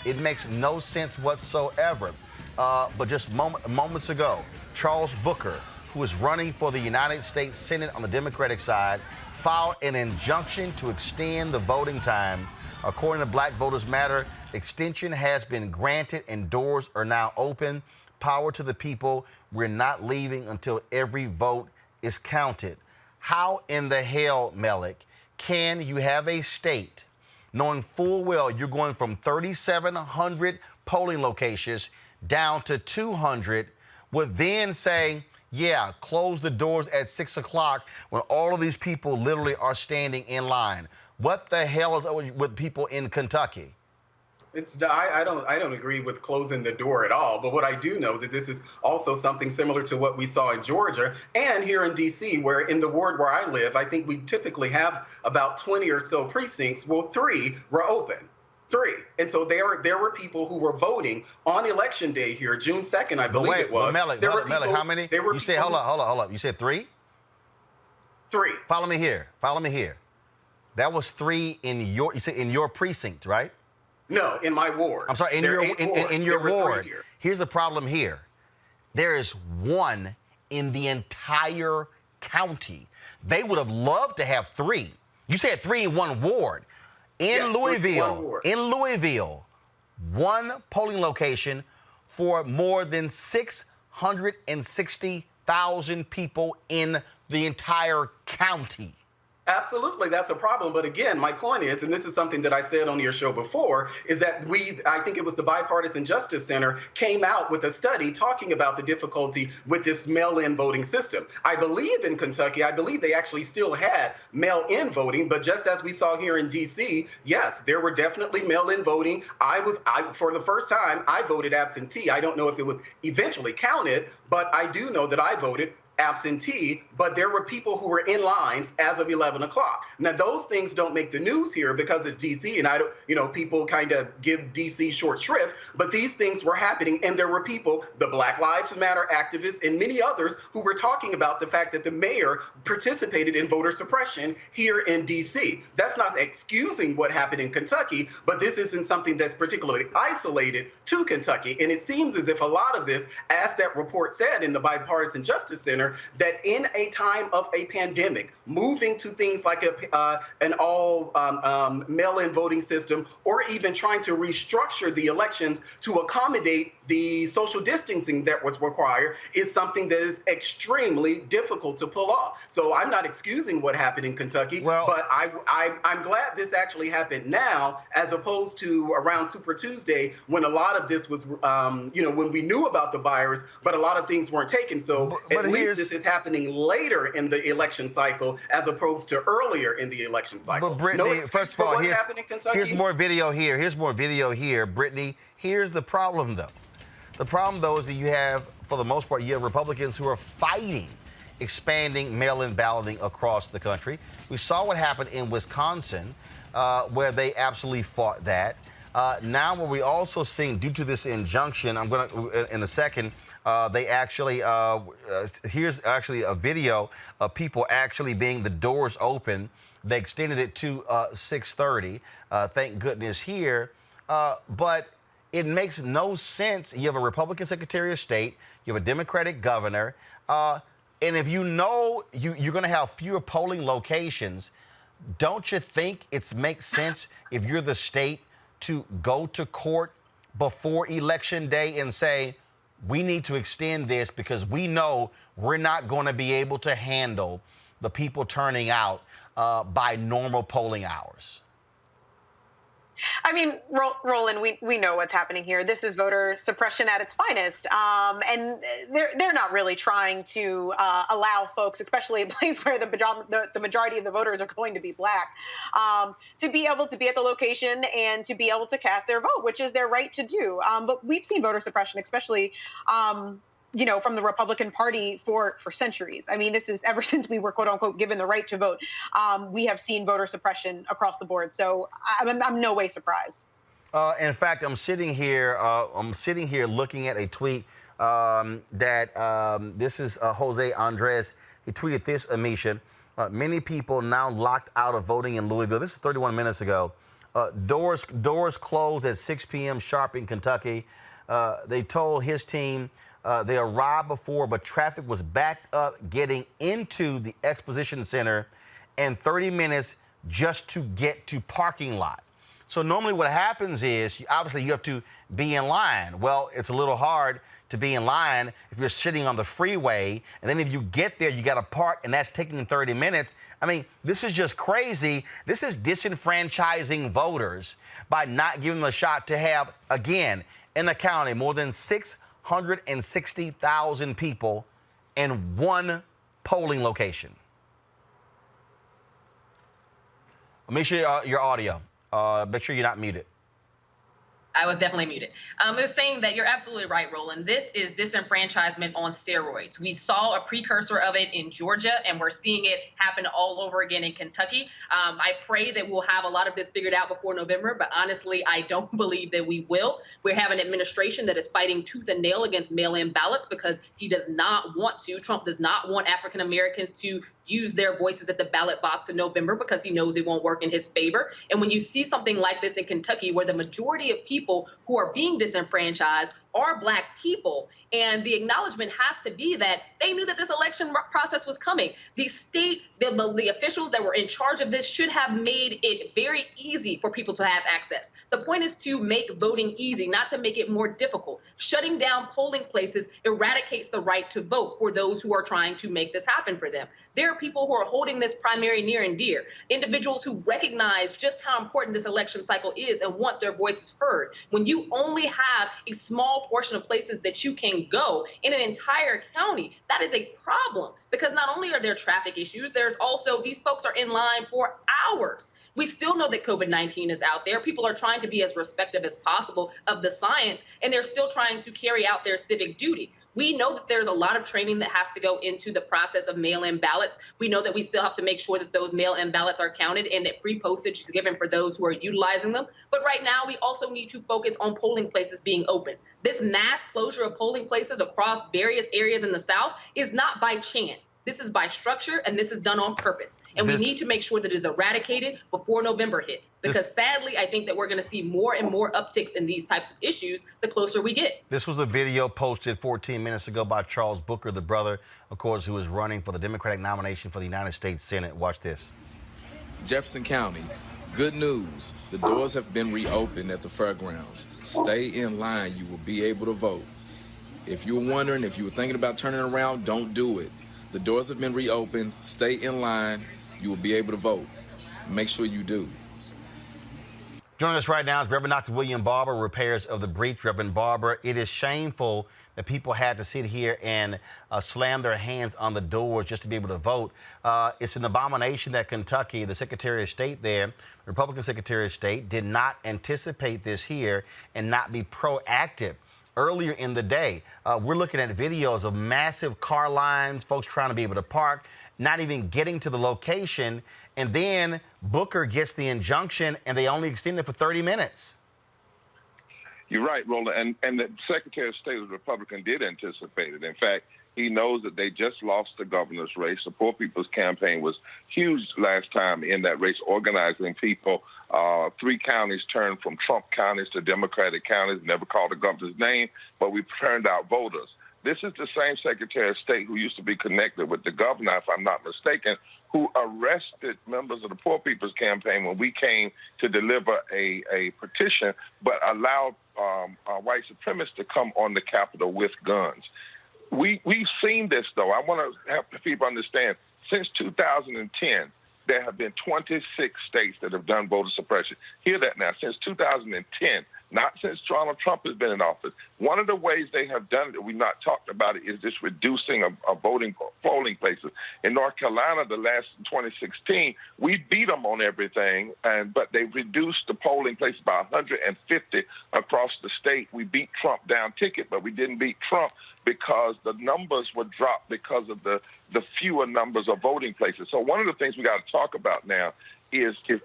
It makes no sense whatsoever. But just moments ago, Charles Booker, who is running for the United States Senate on the Democratic side, filed an injunction to extend the voting time. According to Black Voters Matter, extension has been granted and doors are now open. Power to the people. We're not leaving until every vote is counted. How in the hell, Melik, can you have a state knowing full well you're going from 3,700 polling locations down to 200, would then say, yeah, close the doors at 6 o'clock when all of these people literally are standing in line? What the hell is with people in Kentucky? I don't agree with closing the door at all. But what I do know that this is also something similar to what we saw in Georgia and here in D.C., where in the ward where I live, I think we typically have about 20 or so precincts. Well, 3 were open. 3. And so there were people who were voting on election day here, June 2nd, I believe it was. But Melik, how many? You said, hold up. You said 3? 3. Follow me here. That was 3 in your precinct, right? No, in my ward. I'm sorry, in your ward. Here's the problem here. There is 1 in the entire county. They would have loved to have 3. You said 3 in 1 ward. In Louisville, 1 polling location for more than 660,000 people in the entire county. Absolutely, that's a problem. But again, my point is, and this is something that I said on your show before, is that I think it was the Bipartisan Justice Center came out with a study talking about the difficulty with this mail-in voting system. I believe in Kentucky, they actually still had mail-in voting, but just as we saw here in D.C., yes, there were definitely mail-in voting. For the first time, I voted absentee. I don't know if it was eventually counted, but I do know that I voted absentee, but there were people who were in lines as of 11 o'clock. Now, those things don't make the news here because it's D.C. and people kind of give D.C. short shrift, but these things were happening and there were people, the Black Lives Matter activists and many others who were talking about the fact that the mayor participated in voter suppression here in D.C. That's not excusing what happened in Kentucky, but this isn't something that's particularly isolated to Kentucky. And it seems as if a lot of this, as that report said in the Bipartisan Justice Center, that in a time of a pandemic, moving to things like an all mail-in voting system, or even trying to restructure the elections to accommodate the social distancing that was required, is something that is extremely difficult to pull off. So I'm not excusing what happened in Kentucky, but I'm glad this actually happened now, as opposed to around Super Tuesday, when a lot of this was, when we knew about the virus, but a lot of things weren't taken. So at least this is happening later in the election cycle as opposed to earlier in the election cycle. But Brittany, first of all, here's more video here. Brittany, here's the problem, though. The problem, though, is that you have, for the most part, you have Republicans who are fighting expanding mail-in balloting across the country. We saw what happened in Wisconsin, where they absolutely fought that. Now, what we also seeing, due to this injunction, I'm going to, in a second, they actually, here's actually a video of people actually being the doors open. They extended it to 6:30. Thank goodness here. But it makes no sense. You have a Republican Secretary of State. You have a Democratic governor. And if you know you're going to have fewer polling locations, don't you think it makes sense if you're the state to go to court before Election Day and say, we need to extend this because we know we're not going to be able to handle the people turning out by normal polling hours? I mean, Roland, we know what's happening here. This is voter suppression at its finest. And they're not really trying to allow folks, especially a place where the majority of the voters are going to be Black, to be able to be at the location and to be able to cast their vote, which is their right to do. But we've seen voter suppression, especially from the Republican Party for centuries. I mean, this is ever since we were, quote unquote, given the right to vote. We have seen voter suppression across the board. So I'm no way surprised. In fact, I'm sitting here looking at a tweet that this is Jose Andres. He tweeted this, Amisha. Many people now locked out of voting in Louisville. This is 31 minutes ago. Doors closed at 6 p.m. sharp in Kentucky. They told his team they arrived before, but traffic was backed up getting into the exposition center, and 30 minutes just to get to parking lot. So normally what happens is, obviously you have to be in line. Well, it's a little hard to be in line if you're sitting on the freeway, and then if you get there, you got to park, and that's taking 30 minutes. I mean, this is just crazy. This is disenfranchising voters by not giving them a shot to have, again, in the county, more than 660,000 people in one polling location. Make sure your audio. Make sure you're not muted. I was definitely muted. It was saying that you're absolutely right, Roland. This is disenfranchisement on steroids. We saw a precursor of it in Georgia, and we're seeing it happen all over again in Kentucky. I pray that we'll have a lot of this figured out before November, but honestly, I don't believe that we will. We have an administration that is fighting tooth and nail against mail-in ballots because Trump does not want African Americans to use their voices at the ballot box in November because he knows it won't work in his favor. And when you see something like this in Kentucky, where the majority of people who are being disenfranchised are Black people, and the acknowledgement has to be that they knew that this election process was coming. The state, the officials that were in charge of this should have made it very easy for people to have access. The point is to make voting easy, not to make it more difficult. Shutting down polling places eradicates the right to vote for those who are trying to make this happen for them. There are people who are holding this primary near and dear, individuals who recognize just how important this election cycle is and want their voices heard. When you only have a small portion of places that you can go in an entire county, that is a problem, because not only are there traffic issues, there's also these folks are in line for hours. We still know that COVID-19 is out there. People are trying to be as respectful as possible of the science, and they're still trying to carry out their civic duty. We know that there's a lot of training that has to go into the process of mail-in ballots. We know that we still have to make sure that those mail-in ballots are counted and that free postage is given for those who are utilizing them. But right now, we also need to focus on polling places being open. This mass closure of polling places across various areas in the South is not by chance. This is by structure, and this is done on purpose. And we need to make sure that it is eradicated before November hits. Because sadly, I think that we're going to see more and more upticks in these types of issues the closer we get. This was a video posted 14 minutes ago by Charles Booker, the brother, of course, who is running for the Democratic nomination for the United States Senate. Watch this. Jefferson County, good news. The doors have been reopened at the fairgrounds. Stay in line. You will be able to vote. If you're wondering, if you were thinking about turning around, don't do it. The doors have been reopened. Stay in line. You will be able to vote. Make sure you do. Joining us right now is Reverend Dr. William Barber, repairs of the breach. Reverend Barber, it is shameful that people had to sit here and slam their hands on the doors just to be able to vote. It's an abomination that Kentucky, the Secretary of State there, Republican Secretary of State, did not anticipate this here and not be proactive. Earlier in the day, we're looking at videos of massive car lines, folks trying to be able to park, not even getting to the location, and then Booker gets the injunction, and they only extend it for 30 minutes. You're right, Roland, and the Secretary of State, the Republican, did anticipate it. In fact, he knows that they just lost the governor's race. The Poor People's Campaign was huge last time in that race, organizing people. 3 counties turned from Trump counties to Democratic counties, never called the governor's name, but we turned out voters. This is the same Secretary of State who used to be connected with the governor, if I'm not mistaken, who arrested members of the Poor People's Campaign when we came to deliver a petition, but allowed white supremacists to come on the Capitol with guns. We've seen this, though. I want to have people understand, since 2010, there have been 26 states that have done voter suppression. Hear that now. Since 2010, not since Donald Trump has been in office. One of the ways they have done it that we've not talked about it is this reducing of polling places. In North Carolina, the last 2016, we beat them on everything, but they reduced the polling places by 150 across the state. We beat Trump down ticket, but we didn't beat Trump because the numbers were dropped because of the fewer numbers of voting places. So one of the things we got to talk about now is if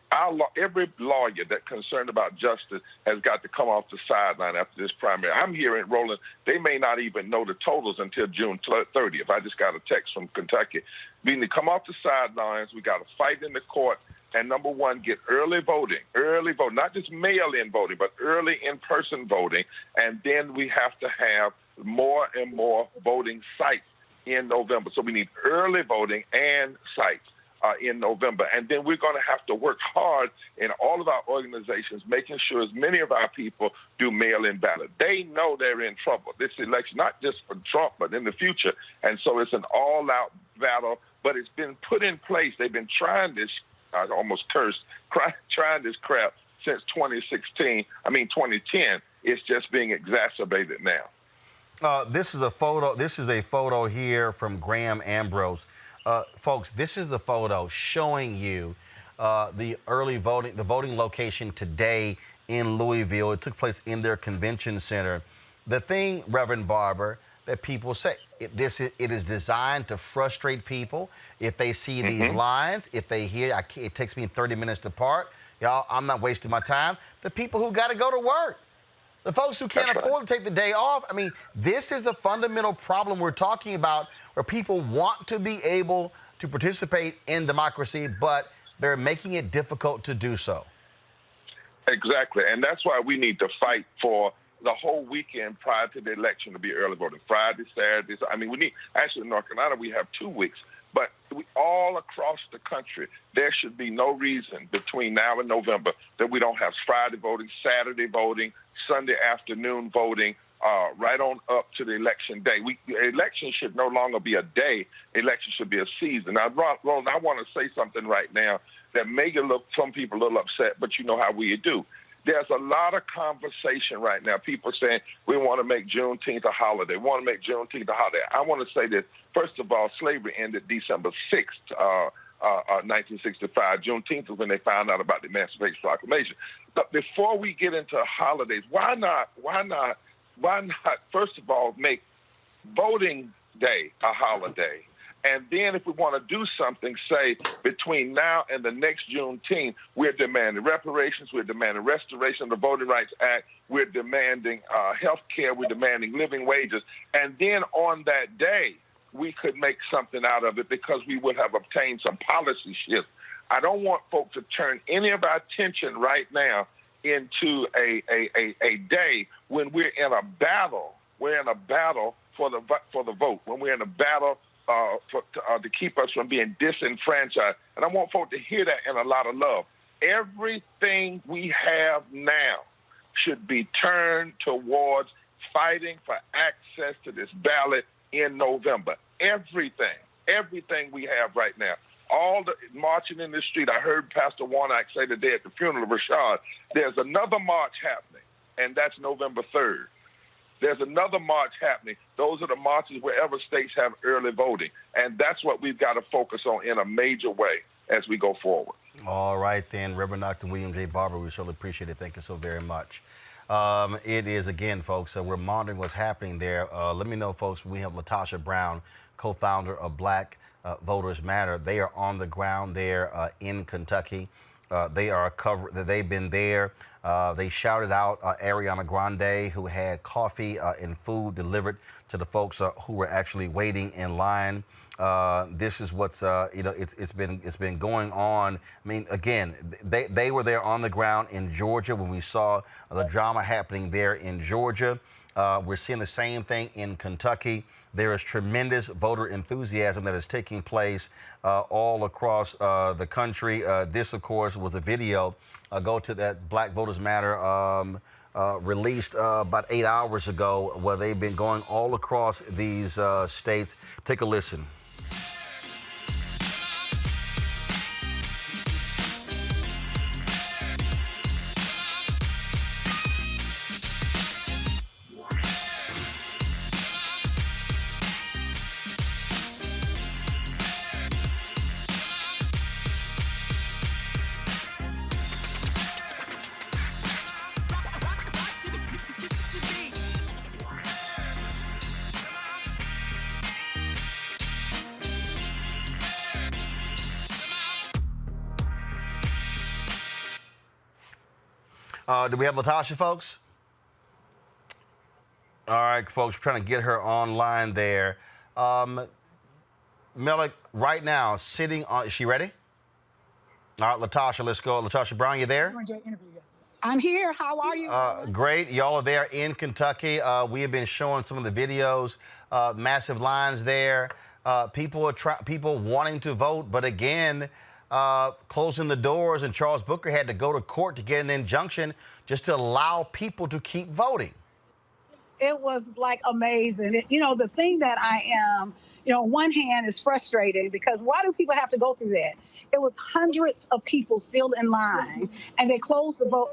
every lawyer that's concerned about justice has got to come off the sideline after this primary. I'm hearing, Roland, they may not even know the totals until June 30th. I just got a text from Kentucky. We need to come off the sidelines. We got to fight in the court. And number one, get early voting, not just mail-in voting, but early in-person voting. And then we have to have more and more voting sites in November. So we need early voting and sites in November. And then we're going to have to work hard in all of our organizations, making sure as many of our people do mail-in ballot. They know they're in trouble. This election, not just for Trump, but in the future. And so it's an all-out battle, but it's been put in place. They've been trying this, I almost cursed, trying this crap since 2010. It's just being exacerbated now. This is a photo. This is a photo here from Graham Ambrose. Folks, this is the photo showing you the early voting, the voting location today in Louisville. It took place in their convention center. The thing, Reverend Barber, that people say, it is designed to frustrate people. If they see these lines, if they hear, it takes me 30 minutes to park. Y'all, I'm not wasting my time. The people who got to go to work, the folks who can't afford to take the day off. I mean, this is the fundamental problem we're talking about, where people want to be able to participate in democracy, but they're making it difficult to do so. Exactly, and that's why we need to fight for the whole weekend prior to the election to be early voting. Friday, Saturday. I mean, we need, actually in North Carolina, we have 2 weeks. But all across the country, there should be no reason between now and November that we don't have Friday voting, Saturday voting, Sunday afternoon voting, right on up to the election day. Election should no longer be a day. Election should be a season. Now, Roland, I want to say something right now that may look some people a little upset, but you know how we do. There's a lot of conversation right now. People saying we want to make Juneteenth a holiday. We want to make Juneteenth a holiday. I want to say this. First of all, slavery ended December 6th, 1965. Juneteenth was when they found out about the Emancipation Proclamation. But before we get into holidays, why not, first of all, make voting day a holiday? And then if we want to do something, say, between now and the next Juneteenth, we're demanding reparations, we're demanding restoration of the Voting Rights Act, we're demanding health care, we're demanding living wages. And then on that day, we could make something out of it because we would have obtained some policy shifts. I don't want folks to turn any of our attention right now into a day when we're in a battle. We're in a battle for the vote, when we're in a battle to keep us from being disenfranchised. And I want folks to hear that in a lot of love. Everything we have now should be turned towards fighting for access to this ballot in November. Everything we have right now. All the marching in the street. I heard Pastor Warnock say today at the funeral of Rashad, there's another march happening, and that's November 3rd. There's another march happening. Those are the marches wherever states have early voting. And that's what we've got to focus on in a major way as we go forward. All right, then, Reverend Dr. William J. Barber, we certainly appreciate it. Thank you so very much. It is, again, folks, we're monitoring what's happening there. Let me know, folks, we have Latasha Brown, co-founder of Black Voters Matter. They are on the ground there in Kentucky. They've been there. They shouted out Ariana Grande, who had coffee and food delivered to the folks who were actually waiting in line. This is what's it's been going on. I mean, again, they were there on the ground in Georgia when we saw the drama happening there in Georgia. We're seeing the same thing in Kentucky. There is tremendous voter enthusiasm that is taking place all across the country. This, of course, was a video. Go to that Black Voters Matter released about 8 hours ago, where they've been going all across these states. Take a listen. Do we have Latasha, folks? All right, folks, we're trying to get her online there. Melik, right now, sitting on, is she ready? All right, Latasha, let's go. Latasha Brown, you there? I'm here. How are you? Great. Y'all are there in Kentucky. We have been showing some of the videos, massive lines there. People wanting to vote, but again, closing the doors, and Charles Booker had to go to court to get an injunction just to allow people to keep voting. It was like amazing. The thing that I am, on one hand is frustrating because why do people have to go through that? It was hundreds of people still in line, and they closed the vote.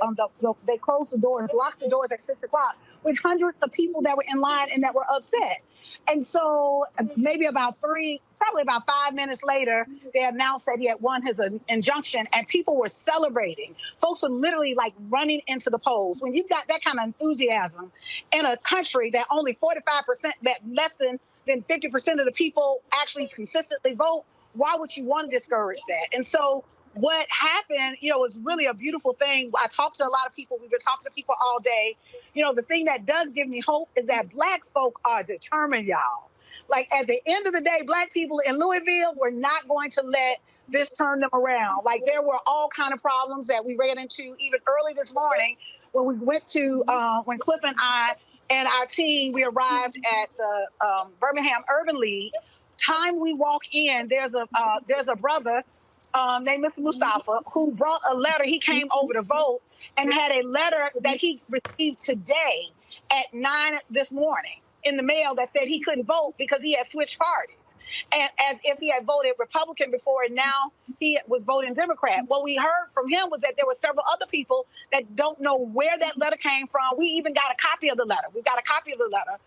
They closed the doors, locked the doors at 6 o'clock with hundreds of people that were in line and that were upset. And so maybe probably about 5 minutes later, they announced that he had won his injunction, and people were celebrating. Folks were literally like running into the polls. When you've got that kind of enthusiasm in a country that only 45%, that less than 50% of the people actually consistently vote, why would you want to discourage that? And so what happened, was really a beautiful thing. I talked to a lot of people. We've been talking to people all day. The thing that does give me hope is that Black folk are determined, y'all. Like, at the end of the day, Black people in Louisville were not going to let this turn them around. Like, there were all kind of problems that we ran into even early this morning when we went to, when Cliff and I and our team, we arrived at the Birmingham Urban League. Time we walk in, there's a brother named Mr. Mustafa, who brought a letter. He came over to vote and had a letter that he received today at 9 this morning in the mail that said he couldn't vote because he had switched parties. And as if he had voted Republican before and now he was voting Democrat. What we heard from him was that there were several other people that don't know where that letter came from. We even got a copy of the letter. We got a copy of the letter.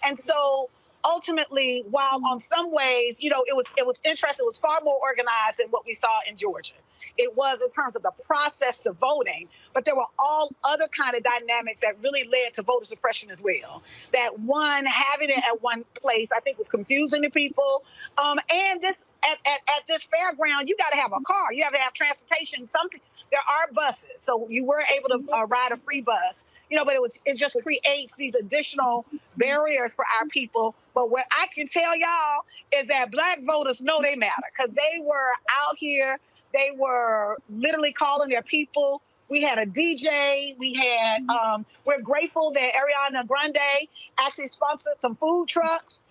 And so ultimately, while on some ways, it was interesting, it was far more organized than what we saw in Georgia. It was in terms of the process to voting, but there were all other kind of dynamics that really led to voter suppression as well. That one, having it at one place, I think was confusing to people. And this at this fairground, you got to have a car. You have to have transportation. There are buses, so you were able to ride a free bus. But it just creates these additional barriers for our people. But what I can tell y'all is that Black voters know they matter, because they were out here. They were literally calling their people. We had a DJ. We had. We're grateful that Ariana Grande actually sponsored some food trucks.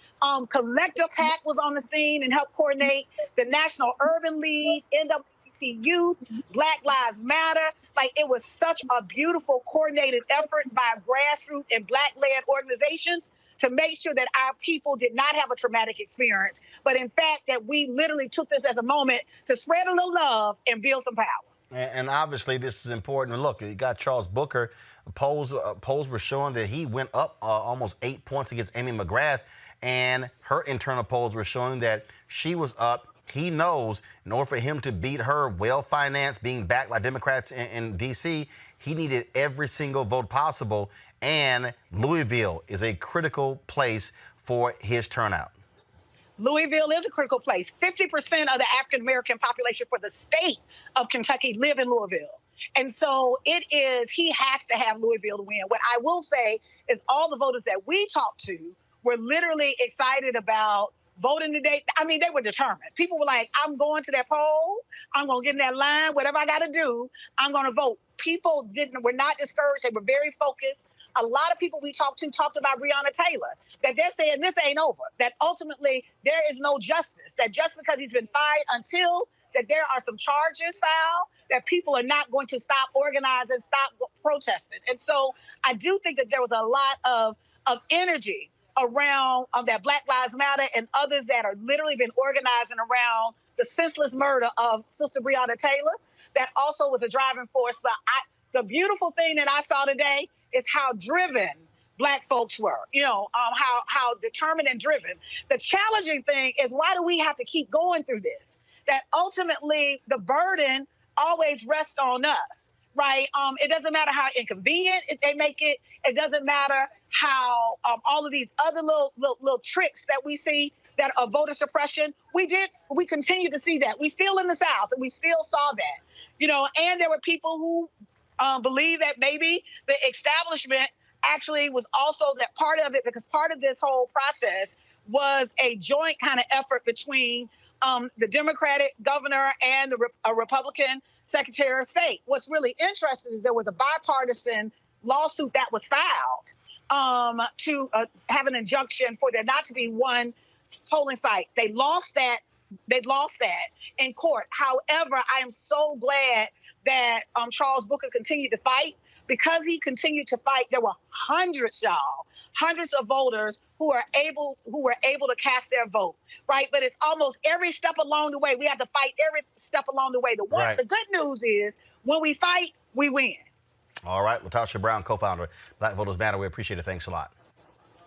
Collector Pack was on the scene and helped coordinate. The National Urban League, NAACP Youth, Black Lives Matter. Like, it was such a beautiful coordinated effort by grassroots and Black-led organizations to make sure that our people did not have a traumatic experience, but in fact that we literally took this as a moment to spread a little love and build some power. And obviously this is important. Look, you got Charles Booker. Polls were showing that he went up almost 8 points against Amy McGrath, and her internal polls were showing that she was up. He knows in order for him to beat her, well-financed, being backed by Democrats in D.C., he needed every single vote possible, and Louisville is a critical place for his turnout. Louisville is a critical place. 50% of the African-American population for the state of Kentucky live in Louisville. And so he has to have Louisville to win. What I will say is all the voters that we talked to were literally excited about voting today. I mean, they were determined. People were like, I'm going to that poll. I'm going to get in that line. Whatever I got to do, I'm going to vote. People were not discouraged. They were very focused. A lot of people we talked to talked about Breonna Taylor, that they're saying this ain't over, that ultimately there is no justice, that just because he's been fired until that there are some charges filed, that people are not going to stop organizing, stop protesting. And so I do think that there was a lot of energy around that Black Lives Matter and others that are literally been organizing around the senseless murder of Sister Breonna Taylor. That also was a driving force. But the beautiful thing that I saw today is how driven Black folks were, how determined and driven. The challenging thing is, why do we have to keep going through this? That ultimately the burden always rests on us, right? It doesn't matter how inconvenient they make it. It doesn't matter how all of these other little tricks that we see that are voter suppression. We continue to see that. We still in the South, and we still saw that, and there were people who believe that maybe the establishment actually was also that part of it, because part of this whole process was a joint kind of effort between the Democratic governor and a Republican Secretary of State. What's really interesting is there was a bipartisan lawsuit that was filed to have an injunction for there not to be one polling site. They lost that in court. However, I am so glad that Charles Booker continued to fight. Because he continued to fight, there were hundreds of voters who were able to cast their vote, right? But it's almost every step along the way. We have to fight every step along the way. The good news is when we fight, we win. All right, Latasha Brown, co-founder, Black Voters Matter. We appreciate it. Thanks a lot.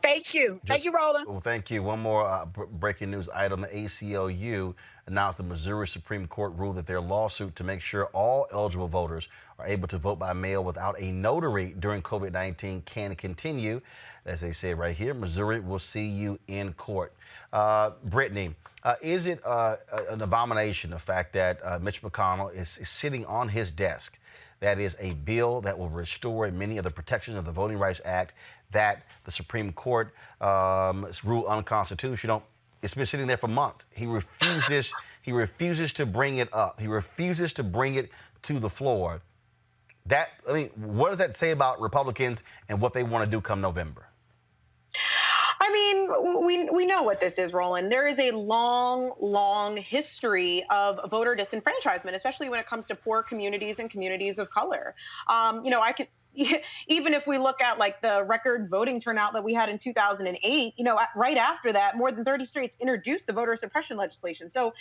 Thank you. Thank you, Roland. Well, thank you. One more breaking news item. The ACLU announced the Missouri Supreme Court ruled that their lawsuit to make sure all eligible voters are able to vote by mail without a notary during COVID-19 can continue. As they say right here, Missouri will see you in court. Brittany, is it an abomination, the fact that Mitch McConnell is sitting on his desk? That is a bill that will restore many of the protections of the Voting Rights Act that the Supreme Court ruled unconstitutional. It's been sitting there for months. He refuses to bring it up. He refuses to bring it to the floor. What does that say about Republicans and what they want to do come November? I mean, we know what this is, Roland. There is a long history of voter disenfranchisement, especially when it comes to poor communities and communities of color. Even if we look at like the record voting turnout that we had in 2008, right after that, more than 30 states introduced the voter suppression legislation. So,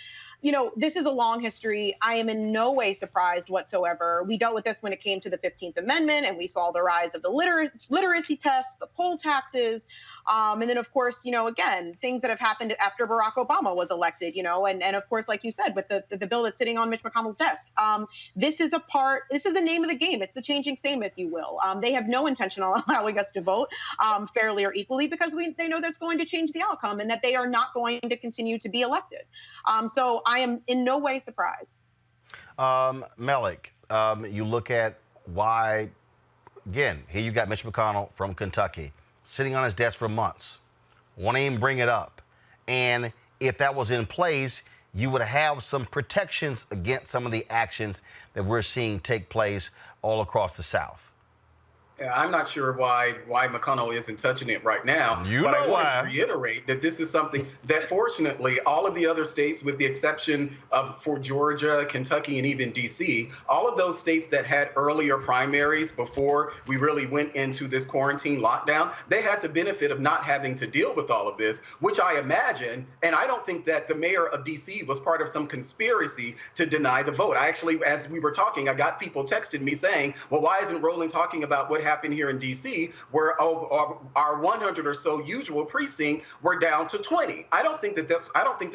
this is a long history. I am in no way surprised whatsoever. We dealt with this when it came to the 15th Amendment, and we saw the rise of the literacy tests, the poll taxes. And then, of course, again, things that have happened after Barack Obama was elected, and of course, like you said, with the bill that's sitting on Mitch McConnell's desk. This is the name of the game. It's the changing same, if you will. They have no intention on allowing us to vote fairly or equally because they know that's going to change the outcome and that they are not going to continue to be elected. So I am in no way surprised. Melik, you look at why, again, here you got Mitch McConnell from Kentucky sitting on his desk for months, won't even bring it up. And if that was in place, you would have some protections against some of the actions that we're seeing take place all across the South. I'm not sure why McConnell isn't touching it right now. But I want to reiterate that this is something that, fortunately, all of the other states, with the exception of for Georgia, Kentucky, and even D.C., all of those states that had earlier primaries before we really went into this quarantine lockdown, they had the benefit of not having to deal with all of this, which I imagine, and I don't think that the mayor of D.C. was part of some conspiracy to deny the vote. I actually, as we were talking, I got people texting me saying, well, why isn't Roland talking about what happened here in D.C., where our 100 or so usual precinct were down to 20. I don't think that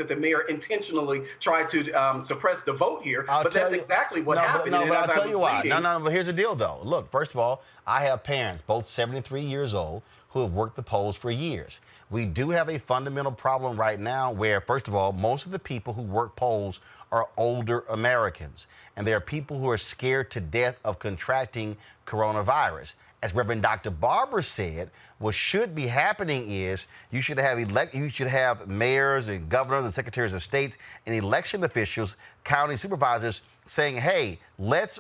the mayor intentionally tried to suppress the vote here, but that's exactly what happened. But I'll tell you why. But here's the deal, though. Look, first of all, I have parents, both 73 years old, who have worked the polls for years. We do have a fundamental problem right now where, first of all, most of the people who work polls are older Americans, and there are people who are scared to death of contracting coronavirus. As Reverend Dr. Barber said, what should be happening is you should have mayors and governors and secretaries of states and election officials, county supervisors saying, hey, let's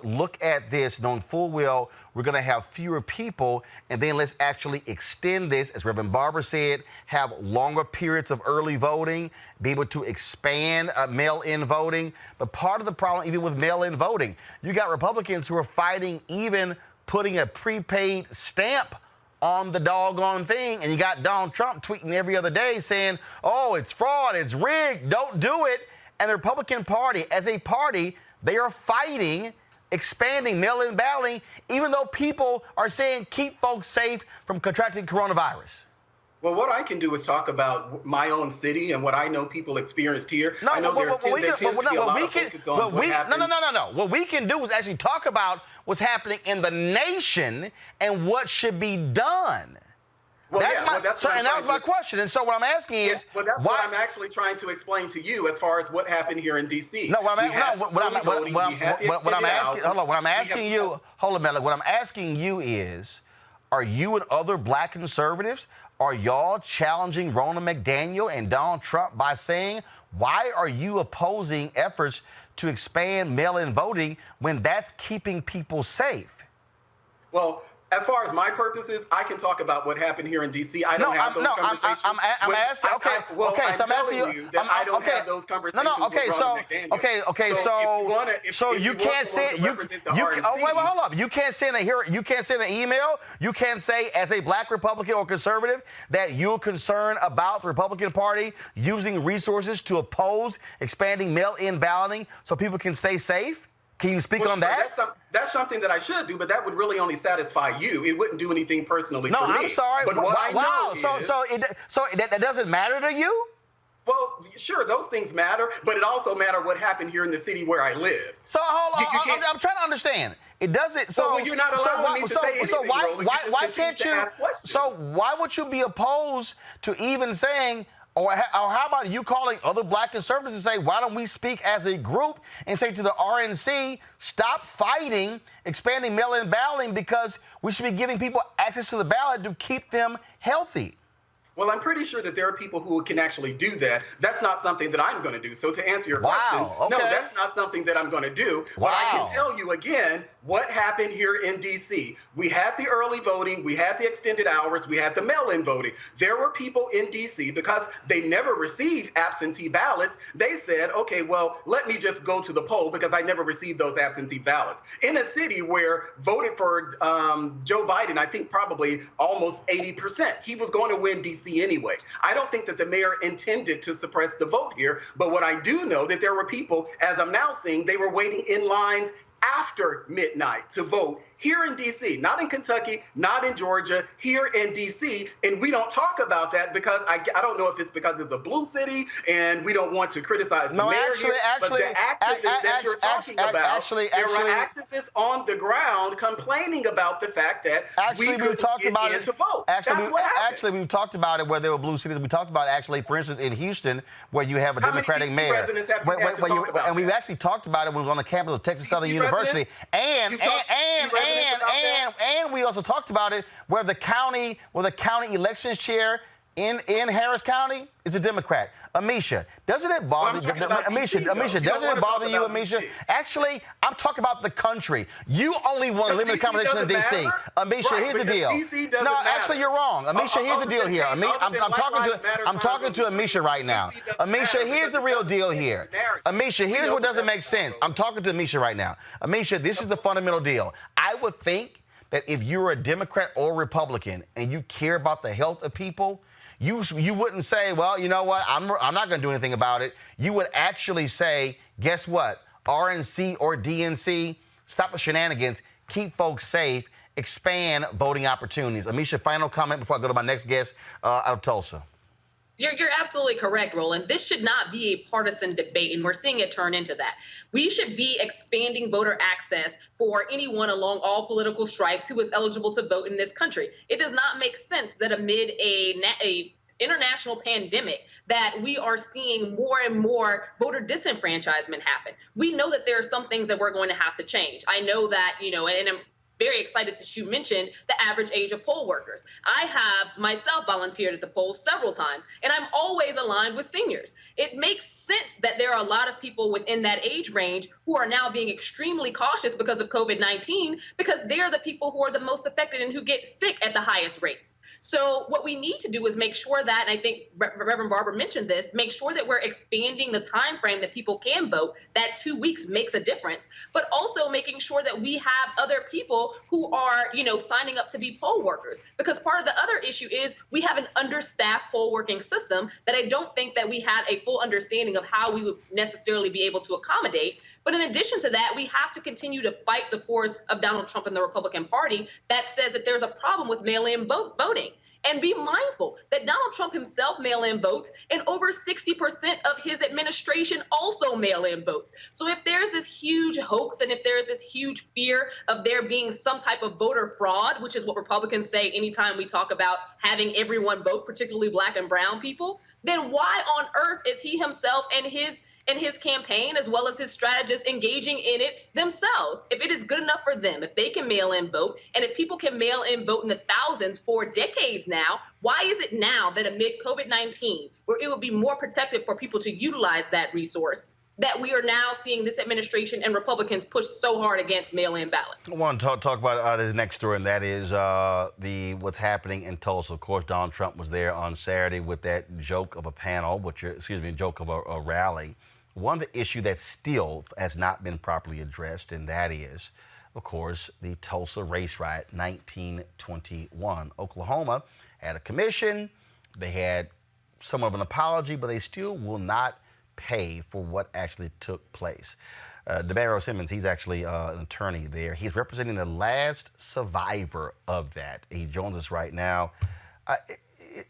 look at this, knowing full well we're going to have fewer people, and then let's actually extend this, as Reverend Barber said, have longer periods of early voting, be able to expand mail-in voting. But part of the problem, even with mail-in voting, you got Republicans who are fighting even putting a prepaid stamp on the doggone thing, and you got Donald Trump tweeting every other day saying, oh, it's fraud, it's rigged, don't do it. And the Republican Party, as a party, they are fighting expanding mail-in balloting, even though people are saying keep folks safe from contracting coronavirus. Well, what I can do is talk about my own city and what I know people experienced here. I know there tends to be a lot of focus on what happens. No. What we can do is actually talk about what's happening in the nation and what should be done. Well, that was my question. And so what I'm asking is, what I'm actually trying to explain to you as far as what happened here in D.C. No, what I'm asking you is, are you and other black conservatives, are y'all challenging Roland McDaniel and Donald Trump by saying, why are you opposing efforts to expand mail-in voting when that's keeping people safe? Well, as far as my purposes, I can talk about what happened here in D.C. I don't have those conversations. I'm asking. I don't have those conversations. So you can't say hold up. You can't send an email. You can't say, as a black Republican or conservative, that you're concerned about the Republican Party using resources to oppose expanding mail-in balloting so people can stay safe. Can you speak on sure, that? That's something that I should do, but that would really only satisfy you. It wouldn't do anything personally for me. No, I'm sorry. But what I know so that doesn't matter to you? Well, sure, those things matter, but it also matters what happened here in the city where I live. So hold on, I'm trying to understand. It doesn't. So well, you're not allowing me to say anything, so Roland. why can't you? So why would you be opposed to even saying? Or how about you calling other black conservatives and say, why don't we speak as a group and say to the RNC, stop fighting expanding mail-in balloting because we should be giving people access to the ballot to keep them healthy? Well, I'm pretty sure that there are people who can actually do that. That's not something that I'm going to do. So to answer your question, no, that's not something that I'm going to do. Wow. But I can tell you again what happened here in D.C. We had the early voting. We had the extended hours. We had the mail-in voting. There were people in D.C. because they never received absentee ballots. They said, okay, well, let me just go to the poll because I never received those absentee ballots. In a city where voted for Joe Biden, I think probably almost 80%. He was going to win D.C. anyway. I don't think that the mayor intended to suppress the vote here, but what I do know that there were people, as I'm now seeing, they were waiting in lines after midnight to vote here in D.C., not in Kentucky, not in Georgia, here in D.C., and we don't talk about that because I don't know if it's because it's a blue city and we don't want to criticize the mayor here, but the activists that you're talking about, there were activists on the ground complaining about the fact that we couldn't get in to vote. Actually, we've talked about it where there were blue cities. We talked about it actually, for instance, in Houston, where you have a Democratic mayor. And we've actually talked about it when it was on the campus of Texas Southern University. And we also talked about it where the county elections chair in Harris County is a Democrat. Amisha, doesn't it bother you? Amisha, doesn't it bother you, Amisha? Actually, I'm talking about the country. You only want to limit the conversation in D.C. Amisha, here's the deal. No, actually, you're wrong. Amisha, here's the deal here. I'm talking to Amisha right now. Amisha, here's the real deal here. Amisha, here's what doesn't make sense. I'm talking to Amisha right now. Amisha, this is the fundamental deal. I would think that if you're a Democrat or Republican and you care about the health of people, you wouldn't say, well, you know what, I'm not going to do anything about it. You would actually say, guess what, RNC or DNC, stop the shenanigans, keep folks safe, expand voting opportunities. Amisha, final comment before I go to my next guest out of Tulsa. You're absolutely correct, Roland. This should not be a partisan debate, and we're seeing it turn into that. We should be expanding voter access for anyone along all political stripes who is eligible to vote in this country. It does not make sense that amid a international pandemic that we are seeing more and more voter disenfranchisement happen. We know that there are some things that we're going to have to change. I know that, and I'm very excited that you mentioned the average age of poll workers. I have myself volunteered at the polls several times, and I'm always aligned with seniors. It makes sense that there are a lot of people within that age range who are now being extremely cautious because of COVID-19, because they're the people who are the most affected and who get sick at the highest rates. So what we need to do is make sure that, and I think Reverend Barber mentioned this, make sure that we're expanding the time frame that people can vote. That 2 weeks makes a difference, but also making sure that we have other people who are, signing up to be poll workers. Because part of the other issue is we have an understaffed poll working system that I don't think that we had a full understanding of how we would necessarily be able to accommodate. But in addition to that, we have to continue to fight the force of Donald Trump and the Republican Party that says that there's a problem with mail-in voting. And be mindful that Donald Trump himself mail-in votes, and over 60% of his administration also mail-in votes. So if there's this huge hoax and if there's this huge fear of there being some type of voter fraud, which is what Republicans say anytime we talk about having everyone vote, particularly black and brown people, then why on earth is he himself and his campaign, as well as his strategists, engaging in it themselves? If it is good enough for them, if they can mail in vote, and if people can mail in vote in the thousands for decades now, why is it now that amid COVID-19, where it would be more protective for people to utilize that resource, that we are now seeing this administration and Republicans push so hard against mail-in ballots? I want to talk about this next story, and that is what's happening in Tulsa. Of course, Donald Trump was there on Saturday with that joke of a panel, joke of a rally. One of the issues that still has not been properly addressed, and that is, of course, the Tulsa race riot 1921. Oklahoma had a commission. They had somewhat of an apology, but they still will not pay for what actually took place. DeMario Simmons, he's actually an attorney there. He's representing the last survivor of that. He joins us right now.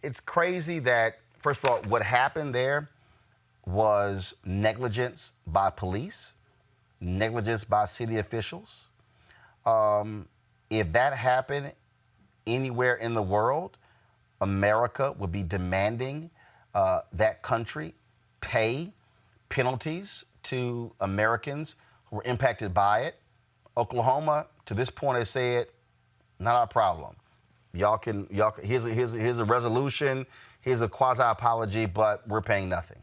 It's crazy that, first of all, what happened there was negligence by police, negligence by city officials. If that happened anywhere in the world, America would be demanding that country pay penalties to Americans who were impacted by it. Oklahoma, to this point, has said, not our problem. Here's a resolution, here's a quasi-apology, but we're paying nothing.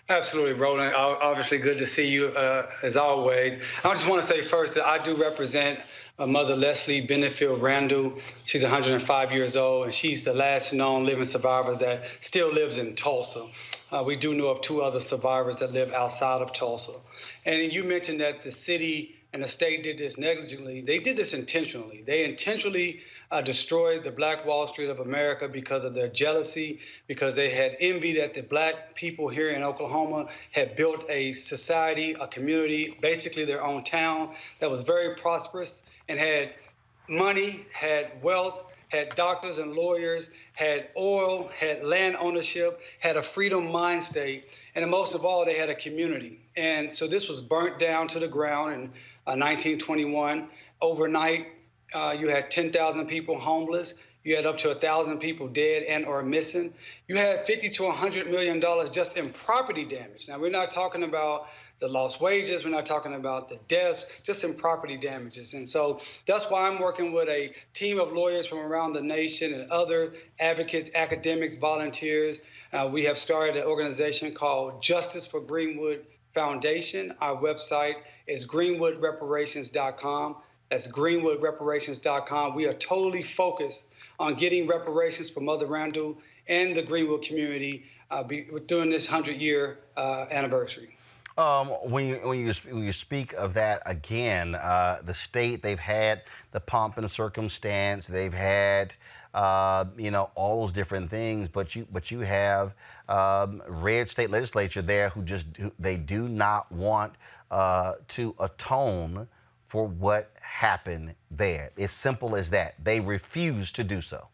Absolutely, Roland. Obviously, good to see you as always. I just want to say first that I do represent Mother Leslie Benefield Randall. She's 105 years old, and she's the last known living survivor that still lives in Tulsa. We do know of 2 other survivors that live outside of Tulsa. And you mentioned that the city and the state did this negligently. They did this intentionally. They intentionally destroyed the Black Wall Street of America because of their jealousy, because they had envy that the Black people here in Oklahoma had built a society, a community, basically their own town that was very prosperous and had money, had wealth, had doctors and lawyers, had oil, had land ownership, had a freedom mind state, and most of all, they had a community. And so this was burnt down to the ground in 1921. Overnight, you had 10,000 people homeless. You had up to 1,000 people dead and or missing. You had $50 to $100 million just in property damage. Now, we're not talking about the lost wages. We're not talking about the deaths, just in property damages. And so that's why I'm working with a team of lawyers from around the nation and other advocates, academics, volunteers. We have started an organization called Justice for Greenwood Foundation. Our website is greenwoodreparations.com. That's greenwoodreparations.com. We are totally focused on getting reparations for Mother Randall and the Greenwood community during this 100-year anniversary. When you speak of that again, the state, they've had the pomp and circumstance, they've had all those different things, but you have red state legislature there who they do not want to atone for what happened there. It's simple as that. They refuse to do so.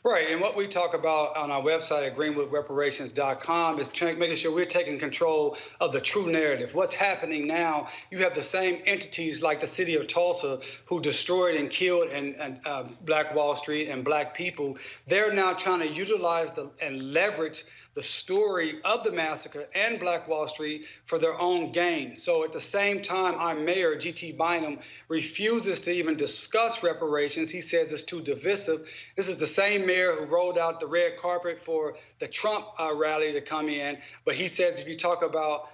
Right, and what we talk about on our website at greenwoodreparations.com is making sure we're taking control of the true narrative. What's happening now, you have the same entities like the city of Tulsa who destroyed and killed Black Wall Street and Black people. They're now trying to utilize and leverage the story of the massacre and Black Wall Street for their own gain. So at the same time, our mayor, G.T. Bynum, refuses to even discuss reparations. He says it's too divisive. This is the same mayor who rolled out the red carpet for the Trump rally to come in. But he says if you talk about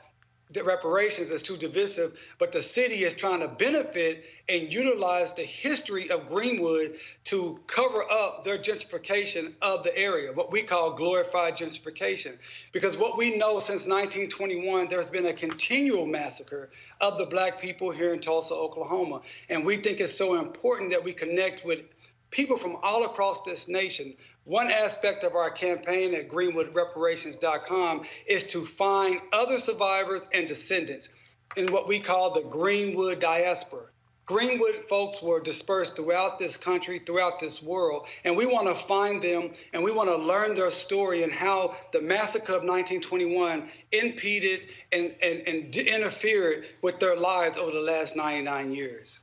the reparations, it's too divisive. But the city is trying to benefit and utilize the history of Greenwood to cover up their gentrification of the area, what we call glorified gentrification. Because what we know since 1921, there's been a continual massacre of the Black people here in Tulsa, Oklahoma. And we think it's so important that we connect with people from all across this nation. One aspect of our campaign at greenwoodreparations.com is to find other survivors and descendants in what we call the Greenwood diaspora. Greenwood folks were dispersed throughout this country, throughout this world, and we want to find them and we want to learn their story and how the massacre of 1921 impeded and interfered with their lives over the last 99 years.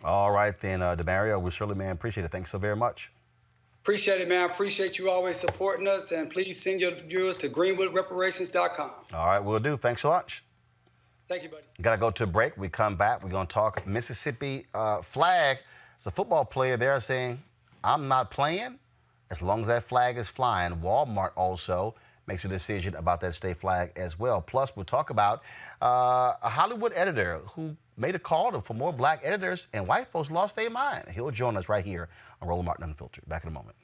All right, then, DeMario, we surely, man, appreciate it. Thanks so very much. Appreciate it, man. I appreciate you always supporting us, and please send your viewers to greenwoodreparations.com. All right, we'll do. Thanks so much. Thank you, buddy. Got to go to a break. We come back. We're going to talk Mississippi flag. It's a football player there saying, I'm not playing as long as that flag is flying. Walmart also makes a decision about that state flag as well. Plus, we'll talk about a Hollywood editor who made a call for more Black editors, and white folks lost their mind. He'll join us right here on Roland Martin Unfiltered. Back in a moment.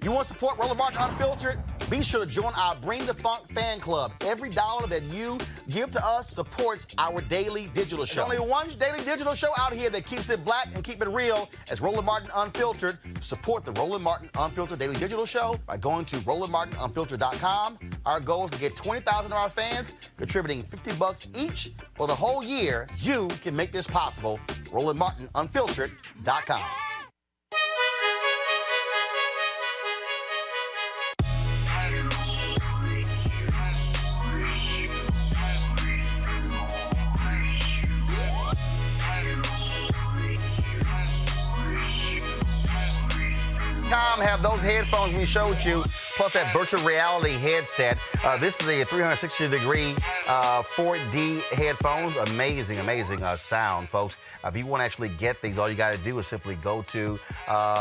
You want to support Roland Martin Unfiltered? Be sure to join our Bring the Funk fan club. Every dollar that you give to us supports our daily digital show. There's only one daily digital show out here that keeps it black and keep it real as Roland Martin Unfiltered. Support the Roland Martin Unfiltered daily digital show by going to RolandMartinUnfiltered.com. Our goal is to get 20,000 of our fans contributing $50 each for the whole year. You can make this possible. RolandMartinUnfiltered.com. Have those headphones we showed you, plus that virtual reality headset. This is a 360-degree 4D headphones. Amazing sound, folks. If you want to actually get these, all you got to do is simply go to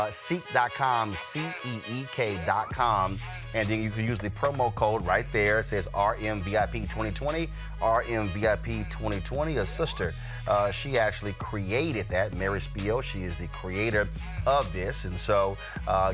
Ceek.com, Ceek.com, and then you can use the promo code right there. It says RMVIP2020, RMVIP2020. A sister, she actually created that, Mary Spiel. She is the creator of this, and so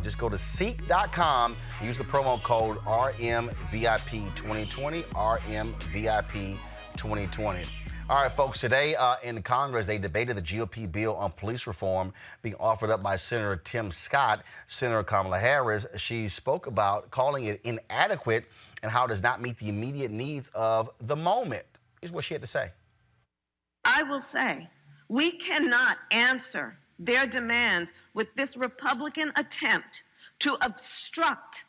just go to Ceek.com, use the promo code RMVIP2020, RMVIP2020. All right, folks, today in Congress, they debated the GOP bill on police reform being offered up by Senator Tim Scott. Senator Kamala Harris, she spoke about calling it inadequate and how it does not meet the immediate needs of the moment. Here's what she had to say. I will say, we cannot answer their demands with this Republican attempt to obstruct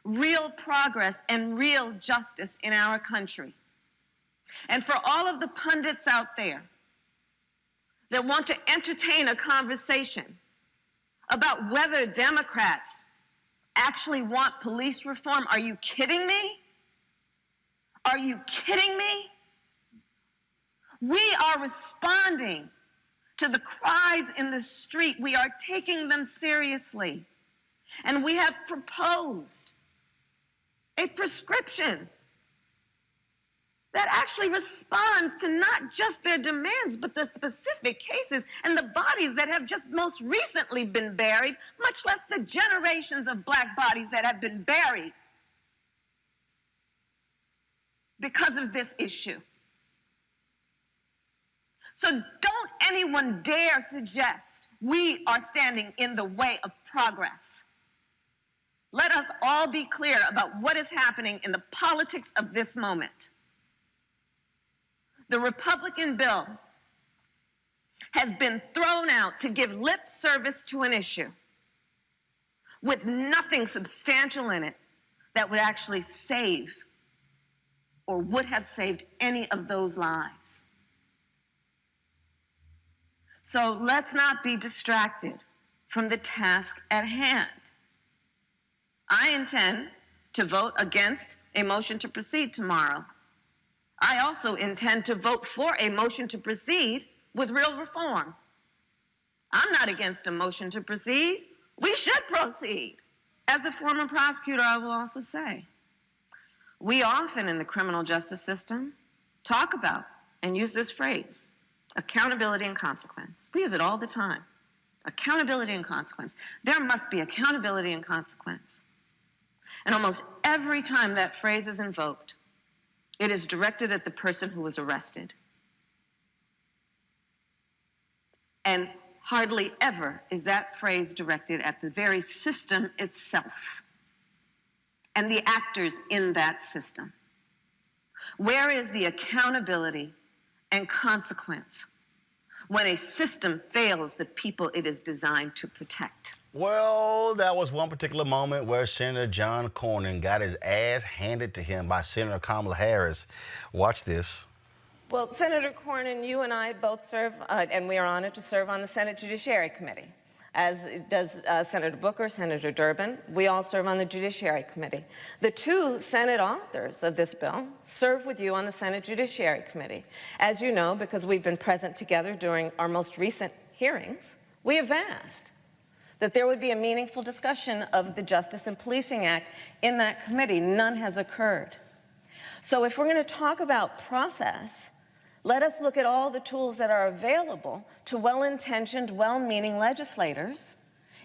real progress and real justice in our country. And for all of the pundits out there that want to entertain a conversation about whether Democrats actually want police reform, are you kidding me? Are you kidding me? We are responding to the cries in the street. We are taking them seriously. And we have proposed a prescription that actually responds to not just their demands, but the specific cases and the bodies that have just most recently been buried, much less the generations of black bodies that have been buried because of this issue. So don't anyone dare suggest we are standing in the way of progress. Let us all be clear about what is happening in the politics of this moment. The Republican bill has been thrown out to give lip service to an issue with nothing substantial in it that would actually save or would have saved any of those lives. So let's not be distracted from the task at hand. I intend to vote against a motion to proceed tomorrow. I also intend to vote for a motion to proceed with real reform. I'm not against a motion to proceed. We should proceed. As a former prosecutor, I will also say, we often in the criminal justice system talk about and use this phrase, accountability and consequence. We use it all the time. Accountability and consequence. There must be accountability and consequence. And almost every time that phrase is invoked, it is directed at the person who was arrested. And hardly ever is that phrase directed at the very system itself and the actors in that system. Where is the accountability and consequence when a system fails the people it is designed to protect? Well, that was one particular moment where Senator John Cornyn got his ass handed to him by Senator Kamala Harris. Watch this. Well, Senator Cornyn, you and I both serve, and we are honored to serve on the Senate Judiciary Committee, as does Senator Booker, Senator Durbin. We all serve on the Judiciary Committee. The two Senate authors of this bill serve with you on the Senate Judiciary Committee. As you know, because we've been present together during our most recent hearings, we have asked that there would be a meaningful discussion of the Justice and Policing Act in that committee. None has occurred. So if we're going to talk about process, let us look at all the tools that are available to well-intentioned, well-meaning legislators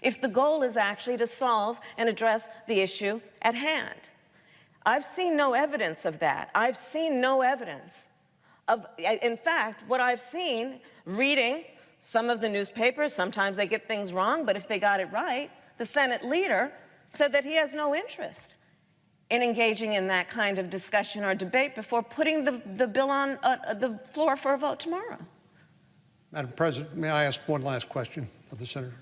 if the goal is actually to solve and address the issue at hand. I've seen no evidence of that. I've seen no evidence of, in fact, what I've seen reading some of the newspapers, sometimes they get things wrong, but if they got it right, the Senate leader said that he has no interest in engaging in that kind of discussion or debate before putting the bill on the floor for a vote tomorrow. Madam President, may I ask one last question of the Senator?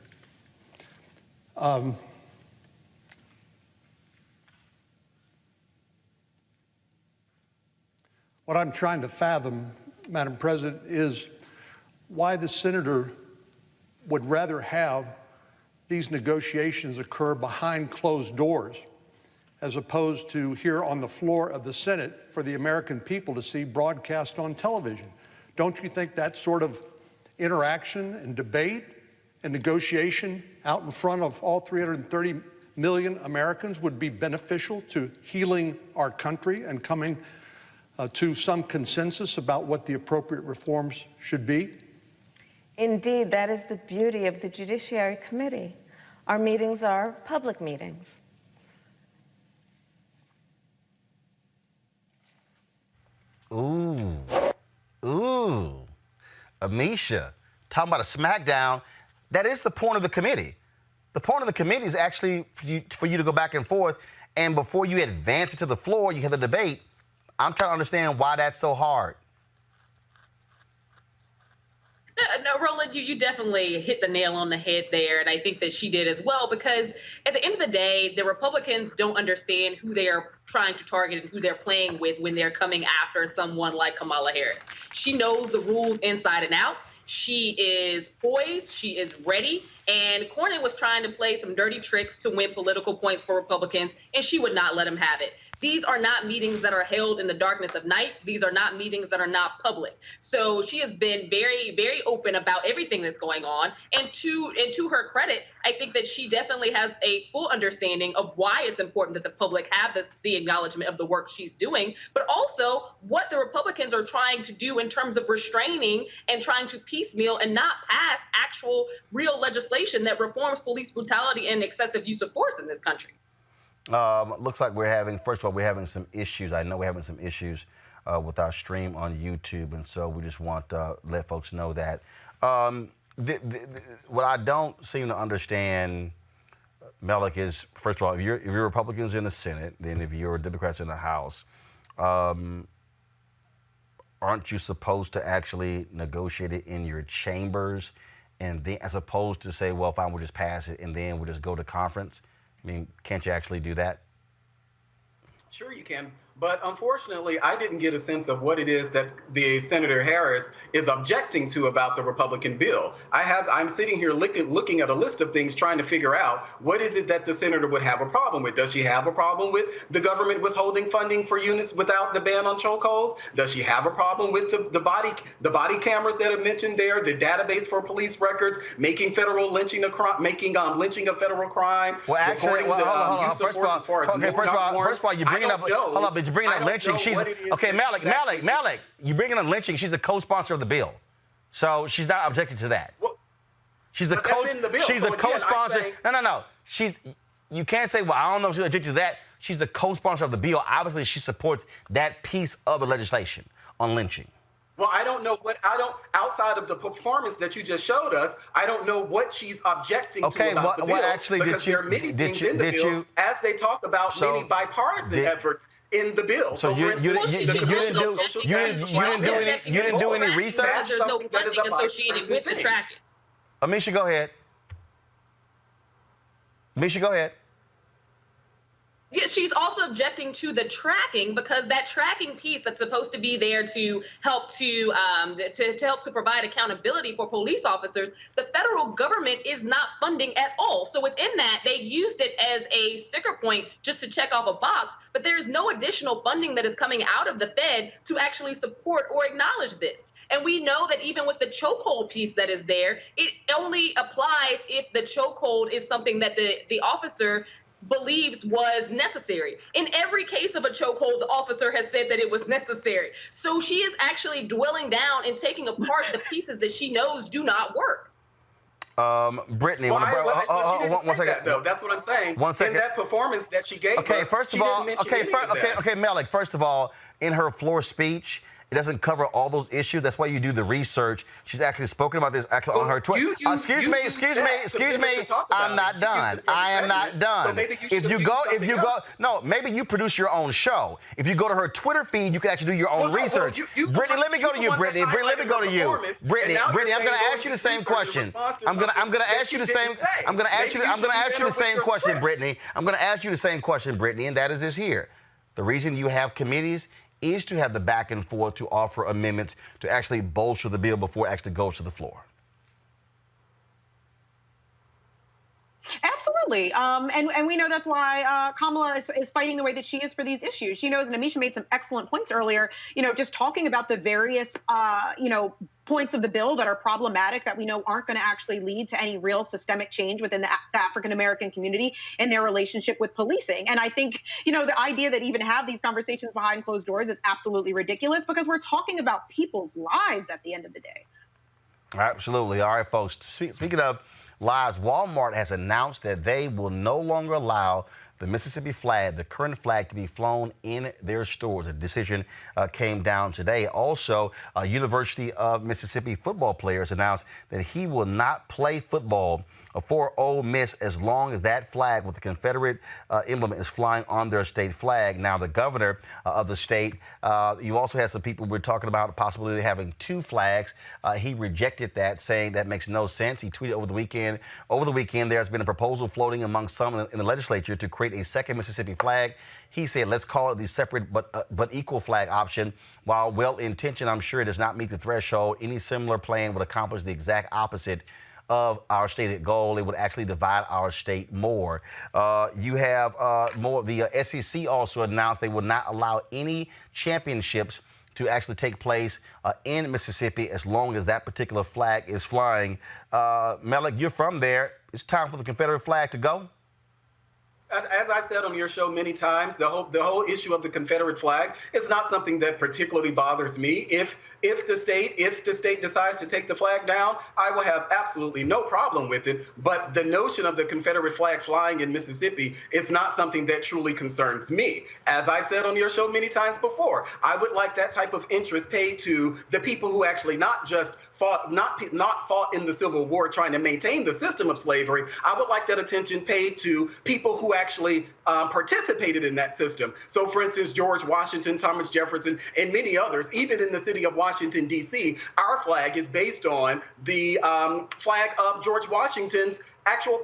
What I'm trying to fathom, Madam President, is why the Senator would rather have these negotiations occur behind closed doors as opposed to here on the floor of the Senate for the American people to see broadcast on television. Don't you think that sort of interaction and debate and negotiation out in front of all 330 million Americans would be beneficial to healing our country and coming to some consensus about what the appropriate reforms should be? Indeed, that is the beauty of the Judiciary Committee. Our meetings are public meetings. Ooh. Amisha, talking about a smackdown, that is the point of the committee. The point of the committee is actually for you to go back and forth, and before you advance it to the floor, you have the debate. I'm trying to understand why that's so hard. No, Roland, you definitely hit the nail on the head there, and I think that she did as well, because at the end of the day, the Republicans don't understand who they are trying to target and who they're playing with when they're coming after someone like Kamala Harris. She knows the rules inside and out. She is poised, she is ready, and Cornyn was trying to play some dirty tricks to win political points for Republicans, and she would not let him have it. These are not meetings that are held in the darkness of night. These are not meetings that are not public. So she has been very, very open about everything that's going on. And to her credit, I think that she definitely has a full understanding of why it's important that the public have the acknowledgement of the work she's doing, but also what the Republicans are trying to do in terms of restraining and trying to piecemeal and not pass actual real legislation that reforms police brutality and excessive use of force in this country. Looks like we're having some issues. I know we're having some issues with our stream on YouTube, and so we just want to let folks know that. What I don't seem to understand, Malik, is, first of all, if you're Republicans in the Senate, then if you're Democrats in the House, aren't you supposed to actually negotiate it in your chambers, and then, as opposed to say, well, fine, we'll just pass it, and then we'll just go to conference? I mean, can't you actually do that? Sure you can. But unfortunately, I didn't get a sense of what it is that the Senator Harris is objecting to about the Republican bill. I'm sitting here looking at a list of things, trying to figure out what is it that the senator would have a problem with. Does she have a problem with the government withholding funding for units without the ban on chokeholds? Does she have a problem with the body cameras that are mentioned there, the database for police records, making federal lynching a crime, making lynching a federal crime? Well, actually, hold on. First of all, you're bringing up. Hold on, but you're bringing up lynching. Malik. You bringing up lynching. She's a co-sponsor of the bill, so she's not objecting to that. Well, she's a co-sponsor. No. You can't say, well, I don't know if she's objecting to that. She's the co-sponsor of the bill. Obviously, she supports that piece of the legislation on lynching. Well, outside of the performance that you just showed us, I don't know what she's objecting to about the bill. Because there are many things in the bill, as they talk about many bipartisan efforts in the bill. So you didn't do any research? There's no funding associated with the tracking. Amisha, go ahead. Yeah, she's also objecting to the tracking, because that tracking piece that's supposed to be there to help to provide accountability for police officers, the federal government is not funding at all. So within that, they used it as a sticker point just to check off a box, but there is no additional funding that is coming out of the Fed to actually support or acknowledge this. And we know that even with the chokehold piece that is there, it only applies if the chokehold is something that the officer believes was necessary. In every case of a chokehold, the officer has said that it was necessary. So she is actually dwelling down and taking apart the pieces that she knows do not work. Brittany, Well, one second. Though. That's what I'm saying. 1 second. In that performance that she gave Okay, us, first of she all, didn't mention any of that. Malik, first of all, in her floor speech, it doesn't cover all those issues. That's why you do the research. She's actually spoken about this on her Twitter. Excuse me. I'm not done. I am not done. No, maybe you produce your own show. If you go to her Twitter feed, you can actually do your own research. Brittany, let me go to you, Brittany. Brittany, let me go to you. Brittany, I'm going to ask you the same question. I'm going to ask you the same. I'm going to ask you the same question, Brittany. I'm going to ask you the same question, Brittany, and that is this here. The reason you have committees is to have the back and forth to offer amendments to actually bolster the bill before it actually goes to the floor. Absolutely. And we know that's why Kamala is fighting the way that she is for these issues. She knows, and Amisha made some excellent points earlier, just talking about the various, points of the bill that are problematic that we know aren't going to actually lead to any real systemic change within the African-American community and their relationship with policing. And I think, the idea that even have these conversations behind closed doors is absolutely ridiculous because we're talking about people's lives at the end of the day. Absolutely. All right, folks. Speaking of lives, Walmart has announced that they will no longer allow the Mississippi flag, the current flag, to be flown in their stores. A decision came down today. Also, University of Mississippi football players announced that he will not play football for Ole Miss as long as that flag with the Confederate emblem is flying on their state flag. Now, the governor of the state, you also had some people we're talking about possibly having two flags. He rejected that, saying that makes no sense. He tweeted over the weekend. Over the weekend, there has been a proposal floating among some in the legislature to create a second Mississippi flag. He said, let's call it the separate but equal flag option. While well-intentioned, I'm sure it does not meet the threshold. Any similar plan would accomplish the exact opposite of our stated goal. It would actually divide our state more. You have more. The SEC also announced they will not allow any championships to actually take place in Mississippi as long as that particular flag is flying. Malik, you're from there. It's time for the Confederate flag to go. As I've said on your show many times, the whole issue of the Confederate flag is not something that particularly bothers me. If the state decides to take the flag down, I will have absolutely no problem with it. But the notion of the Confederate flag flying in Mississippi is not something that truly concerns me. As I've said on your show many times before, I would like that type of interest paid to the people who actually not fought in the Civil War trying to maintain the system of slavery. I would like that attention paid to people who actually participated in that system. So, for instance, George Washington, Thomas Jefferson, and many others, even in the city of Washington, D.C., our flag is based on the flag of George Washington's actual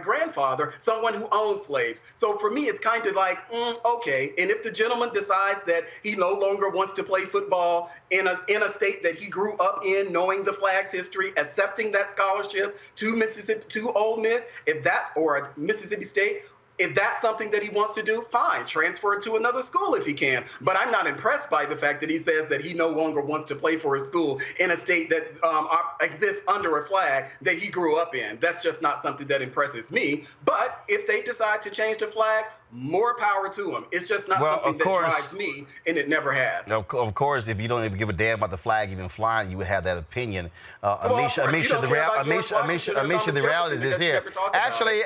grandfather, someone who owned slaves. So for me, it's kind of like, okay. And if the gentleman decides that he no longer wants to play football in a state that he grew up in, knowing the flag's history, accepting that scholarship to Mississippi, to Ole Miss, or a Mississippi State, if that's something that he wants to do, fine, transfer it to another school if he can. But I'm not impressed by the fact that he says that he no longer wants to play for a school in a state that exists under a flag that he grew up in. That's just not something that impresses me. But if they decide to change the flag, more power to them. It's just not something that drives me, and it never has. Of course, if you don't even give a damn about the flag even flying, you would have that opinion. Amisha, the reality is here. Actually,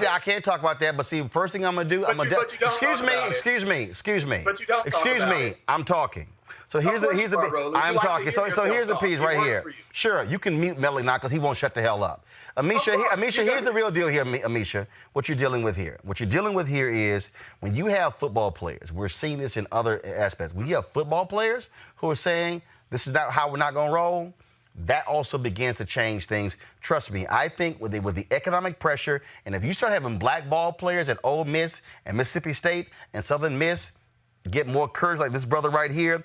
I can't talk about that. But see, first thing I'm gonna do, excuse me. I'm talking. So here's a piece right here. Sure, you can mute Melly now because he won't shut the hell up. Amisha, here's the real deal here, Amisha. What you're dealing with here. What you're dealing with here is when you have football players, we're seeing this in other aspects. When you have football players who are saying, this is not how we're not going to roll, that also begins to change things. Trust me, I think with the economic pressure, and if you start having black ball players at Ole Miss and Mississippi State and Southern Miss, get more courage like this brother right here,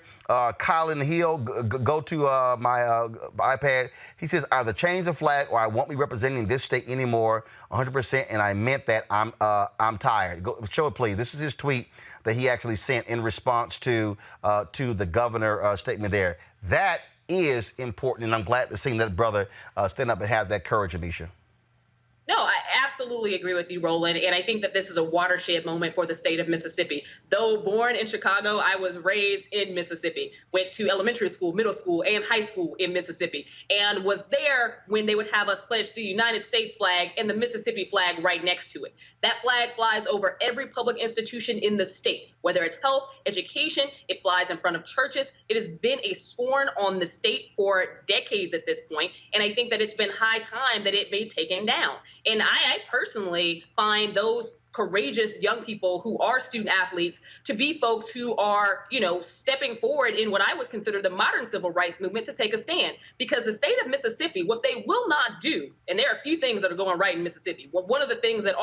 Colin Hill, go to my iPad. He says, either change the flag or I won't be representing this state anymore, 100%, and I meant that. I'm tired. Go, show it, please. This is his tweet that he actually sent in response to the governor statement there. That is important, and I'm glad to see that brother stand up and have that courage, Amisha. No, I absolutely agree with you, Roland. And I think that this is a watershed moment for the state of Mississippi. Though born in Chicago, I was raised in Mississippi, went to elementary school, middle school, and high school in Mississippi, and was there when they would have us pledge the United States flag and the Mississippi flag right next to it. That flag flies over every public institution in the state, whether it's health, education, it flies in front of churches. It has been a scorn on the state for decades at this point, and I think that it's been high time that it be taken down. And I personally find those courageous young people who are student athletes to be folks who are, stepping forward in what I would consider the modern civil rights movement to take a stand. Because the state of Mississippi, what they will not do, and there are a few things that are going right in Mississippi. Well, one of the things that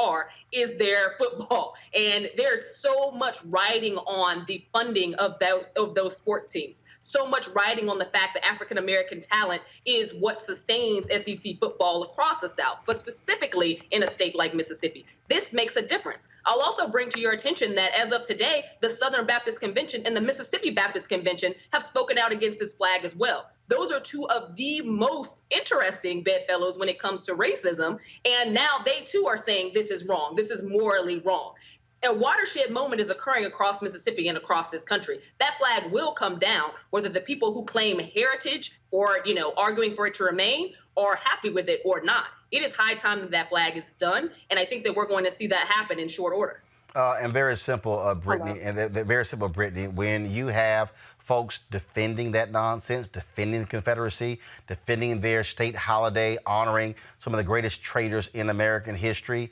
is their football. And there's so much riding on the funding of those sports teams. So much riding on the fact that African-American talent is what sustains SEC football across the South, but specifically in a state like Mississippi. This makes a difference. I'll also bring to your attention that as of today, the Southern Baptist Convention and the Mississippi Baptist Convention have spoken out against this flag as well. Those are two of the most interesting bedfellows when it comes to racism. And now they too are saying this is wrong. This is morally wrong. A watershed moment is occurring across Mississippi and across this country. That flag will come down, whether the people who claim heritage or, arguing for it to remain are happy with it or not. It is high time that that flag is done, and I think that we're going to see that happen in short order. And very simple, Brittany, very simple, Brittany, when you have folks defending that nonsense, defending the Confederacy, defending their state holiday, honoring some of the greatest traitors in American history,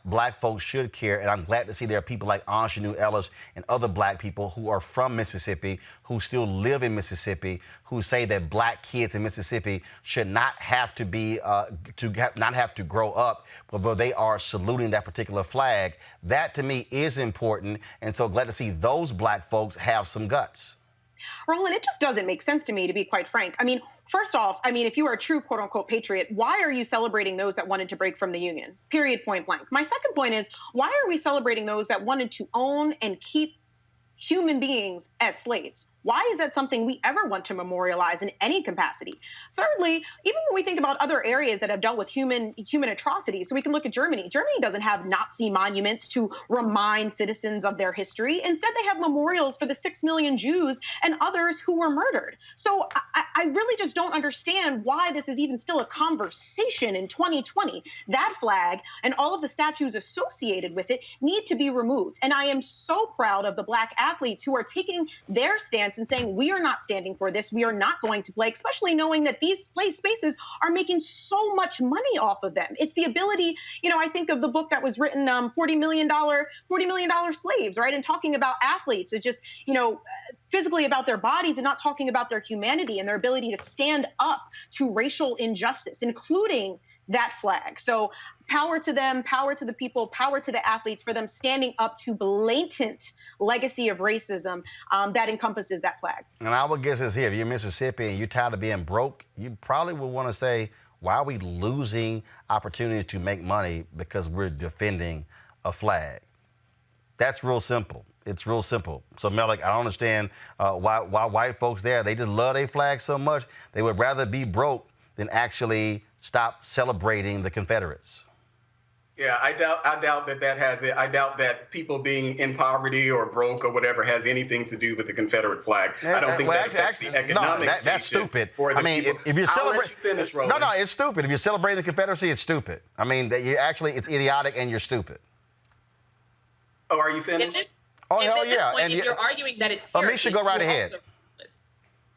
black folks should care, and I'm glad to see there are people like Anjanou Ellis and other black people who are from Mississippi, who still live in Mississippi, who say that black kids in Mississippi should not have to be, not have to grow up, but they are saluting that particular flag. That to me is important, and so glad to see those black folks have some guts. Roland, it just doesn't make sense to me, to be quite frank. I mean, first off, if you are a true quote unquote patriot, why are you celebrating those that wanted to break from the Union? Period, point blank. My second point is, why are we celebrating those that wanted to own and keep human beings as slaves? Why is that something we ever want to memorialize in any capacity? Thirdly, even when we think about other areas that have dealt with human atrocities, so we can look at Germany. Germany doesn't have Nazi monuments to remind citizens of their history. Instead, they have memorials for the 6 million Jews and others who were murdered. So I really just don't understand why this is even still a conversation in 2020. That flag and all of the statues associated with it need to be removed. And I am so proud of the black athletes who are taking their stance and saying, we are not standing for this. We are not going to play, especially knowing that these spaces are making so much money off of them. It's the ability, I think of the book that was written, $40 million Slaves, right? And talking about athletes, it's just, physically about their bodies and not talking about their humanity and their ability to stand up to racial injustice, including that flag. So power to them, power to the people, power to the athletes for them standing up to blatant legacy of racism that encompasses that flag. And I would guess this here, if you're Mississippi and you're tired of being broke, you probably would want to say, why are we losing opportunities to make money because we're defending a flag? That's real simple. It's real simple. So, Melik, I don't understand why white folks there, they just love their flag so much, they would rather be broke than actually stop celebrating the Confederates. Yeah, I doubt that has it. I doubt that people being in poverty or broke or whatever has anything to do with the Confederate flag. I don't think that affects the economics. That's stupid. If you're celebrating, no, it's stupid. If you're celebrating the Confederacy, it's stupid. It's idiotic and you're stupid. Oh, are you finished? At this point, if you're arguing that it's heritage, Alicia, go right ahead.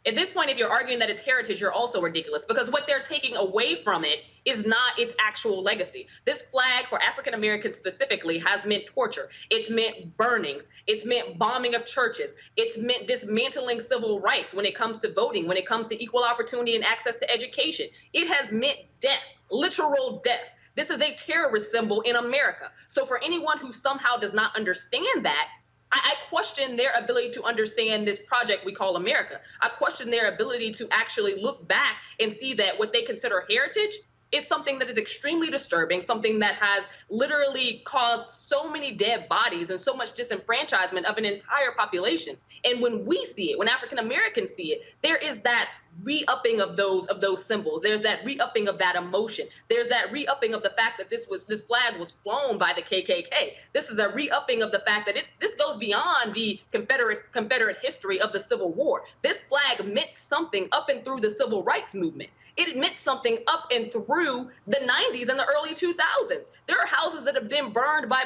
At this point, if you're arguing that it's heritage, you're also ridiculous, because what they're taking away from it is not its actual legacy. This flag for African Americans specifically has meant torture. It's meant burnings. It's meant bombing of churches. It's meant dismantling civil rights when it comes to voting, when it comes to equal opportunity and access to education. It has meant death, literal death. This is a terrorist symbol in America. So for anyone who somehow does not understand that, I question their ability to understand this project we call America. I question their ability to actually look back and see that what they consider heritage is something that is extremely disturbing, something that has literally caused so many dead bodies and so much disenfranchisement of an entire population. And when we see it, when African Americans see it, there is that re-upping of those symbols. There's that re-upping of that emotion. There's that re-upping of the fact that this flag was flown by the KKK. This is a re-upping of the fact that this goes beyond the Confederate history of the Civil War. This flag meant something up and through the Civil Rights Movement. It meant something up and through the 90s and the early 2000s. There are houses that have been burned by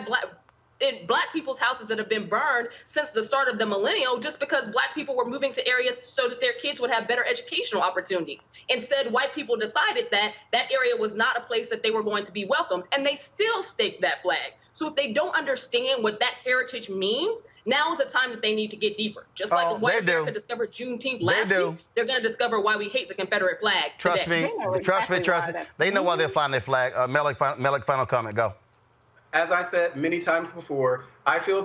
black people's houses that have been burned since the start of the millennium just because black people were moving to areas so that their kids would have better educational opportunities. Instead, white people decided that that area was not a place that they were going to be welcomed, and they still staked that flag. So if they don't understand what that heritage means, now is the time that they need to get deeper. Just like white America discovered Juneteenth last week, they're going to discover why we hate the Confederate flag Trust today. me. Trust me. They know why they're flying their flag. Melik, final comment. Go. As I said many times before, I feel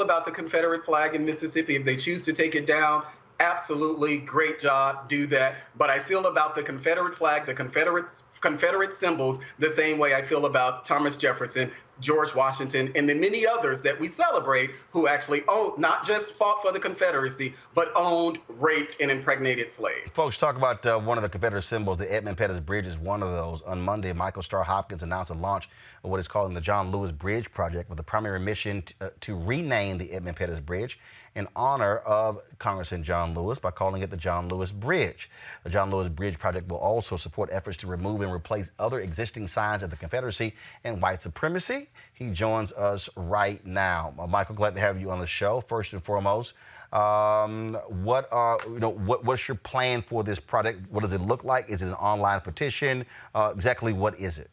about the Confederate flag in Mississippi. If they choose to take it down, absolutely great job, do that. But I feel about the Confederate flag, the Confederate symbols, the same way I feel about Thomas Jefferson, George Washington, and the many others that we celebrate who actually not just fought for the Confederacy, but owned, raped, and impregnated slaves. Folks, talk about one of the Confederate symbols. The Edmund Pettis Bridge is one of those. On Monday, Michael Starr Hopkins announced the launch of what is called the John Lewis Bridge Project, with the primary mission to rename the Edmund Pettis Bridge in honor of Congressman John Lewis by calling it the John Lewis Bridge. The John Lewis Bridge Project will also support efforts to remove and replace other existing signs of the Confederacy and white supremacy. He joins us right now. Michael, glad to have you on the show. First and foremost, what's your plan for this project? What does it look like? Is it an online petition? Exactly what is it?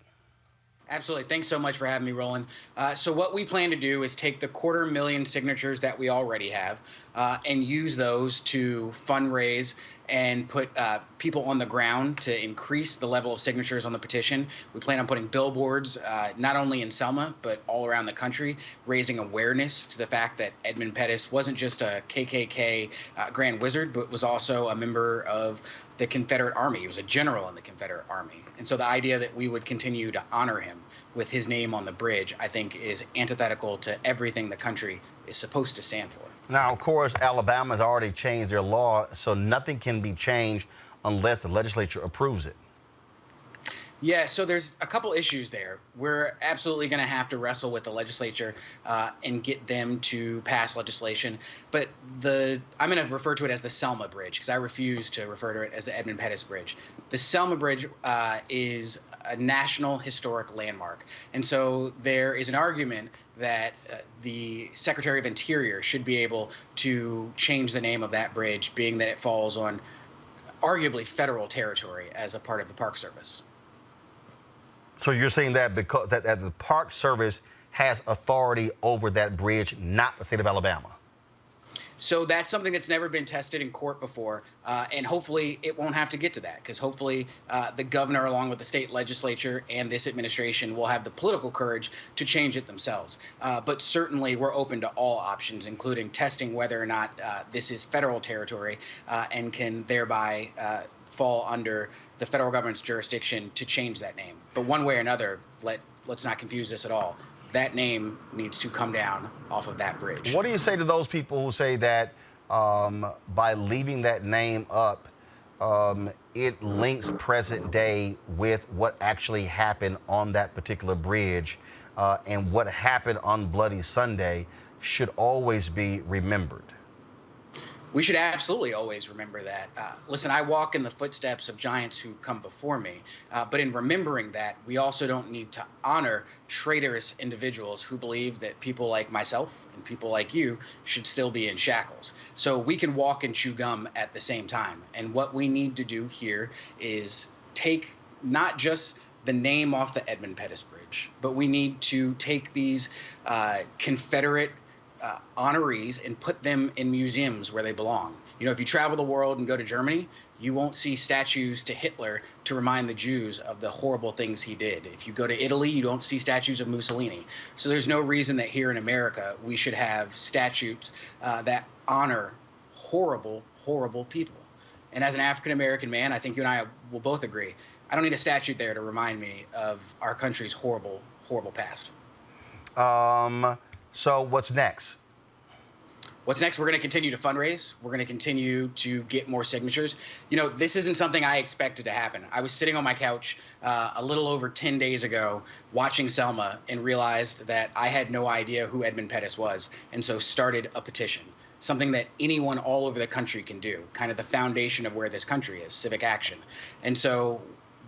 Absolutely. Thanks so much for having me, Roland. So what we plan to do is take the 250,000 signatures that we already have and use those to fundraise and put people on the ground to increase the level of signatures on the petition. We plan on putting billboards not only in Selma, but all around the country, raising awareness to the fact that Edmund Pettis wasn't just a KKK Grand Wizard, but was also a member of the Confederate Army. He was a general in the Confederate Army. And so the idea that we would continue to honor him with his name on the bridge, I think, is antithetical to everything the country is supposed to stand for. Now, of course, Alabama has already changed their law, so nothing can be changed unless the legislature approves it. Yeah, so there's a couple issues there. We're absolutely going to have to wrestle with the legislature and get them to pass legislation. But I'm going to refer to it as the Selma Bridge because I refuse to refer to it as the Edmund Pettis Bridge. The Selma Bridge is a national historic landmark. And so there is an argument that the Secretary of Interior should be able to change the name of that bridge, being that it falls on arguably federal territory as a part of the Park Service. So you're saying that because that the Park Service has authority over that bridge, not the state of Alabama? So that's something that's never been tested in court before, and hopefully it won't have to get to that, because hopefully the governor, along with the state legislature and this administration, will have the political courage to change it themselves. But certainly we're open to all options, including testing whether or not this is federal territory and can thereby fall under the federal government's jurisdiction to change that name. But one way or another, let's not confuse this at all. That name needs to come down off of that bridge. What do you say to those people who say that by leaving that name up, it links present day with what actually happened on that particular bridge, and what happened on Bloody Sunday should always be remembered? We should absolutely always remember that. Listen, I walk in the footsteps of giants who come before me, but in remembering that, we also don't need to honor traitorous individuals who believe that people like myself and people like you should still be in shackles. So we can walk and chew gum at the same time. And what we need to do here is take not just the name off the Edmund Pettis Bridge, but we need to take these Confederate honorees and put them in museums where they belong. You know, if you travel the world and go to Germany, you won't see statues to Hitler to remind the Jews of the horrible things he did. If you go to Italy, you don't see statues of Mussolini. So there's no reason that here in America we should have statues that honor horrible, horrible people. And as an African-American man, I think you and I will both agree, I don't need a statue there to remind me of our country's horrible, horrible past. So what's next? What's next? We're going to continue to fundraise. We're going to continue to get more signatures. You know, this isn't something I expected to happen. I was sitting on my couch a little over 10 days ago watching Selma and realized that I had no idea who Edmund Pettis was, and so started a petition, something that anyone all over the country can do, kind of the foundation of where this country is, civic action. And so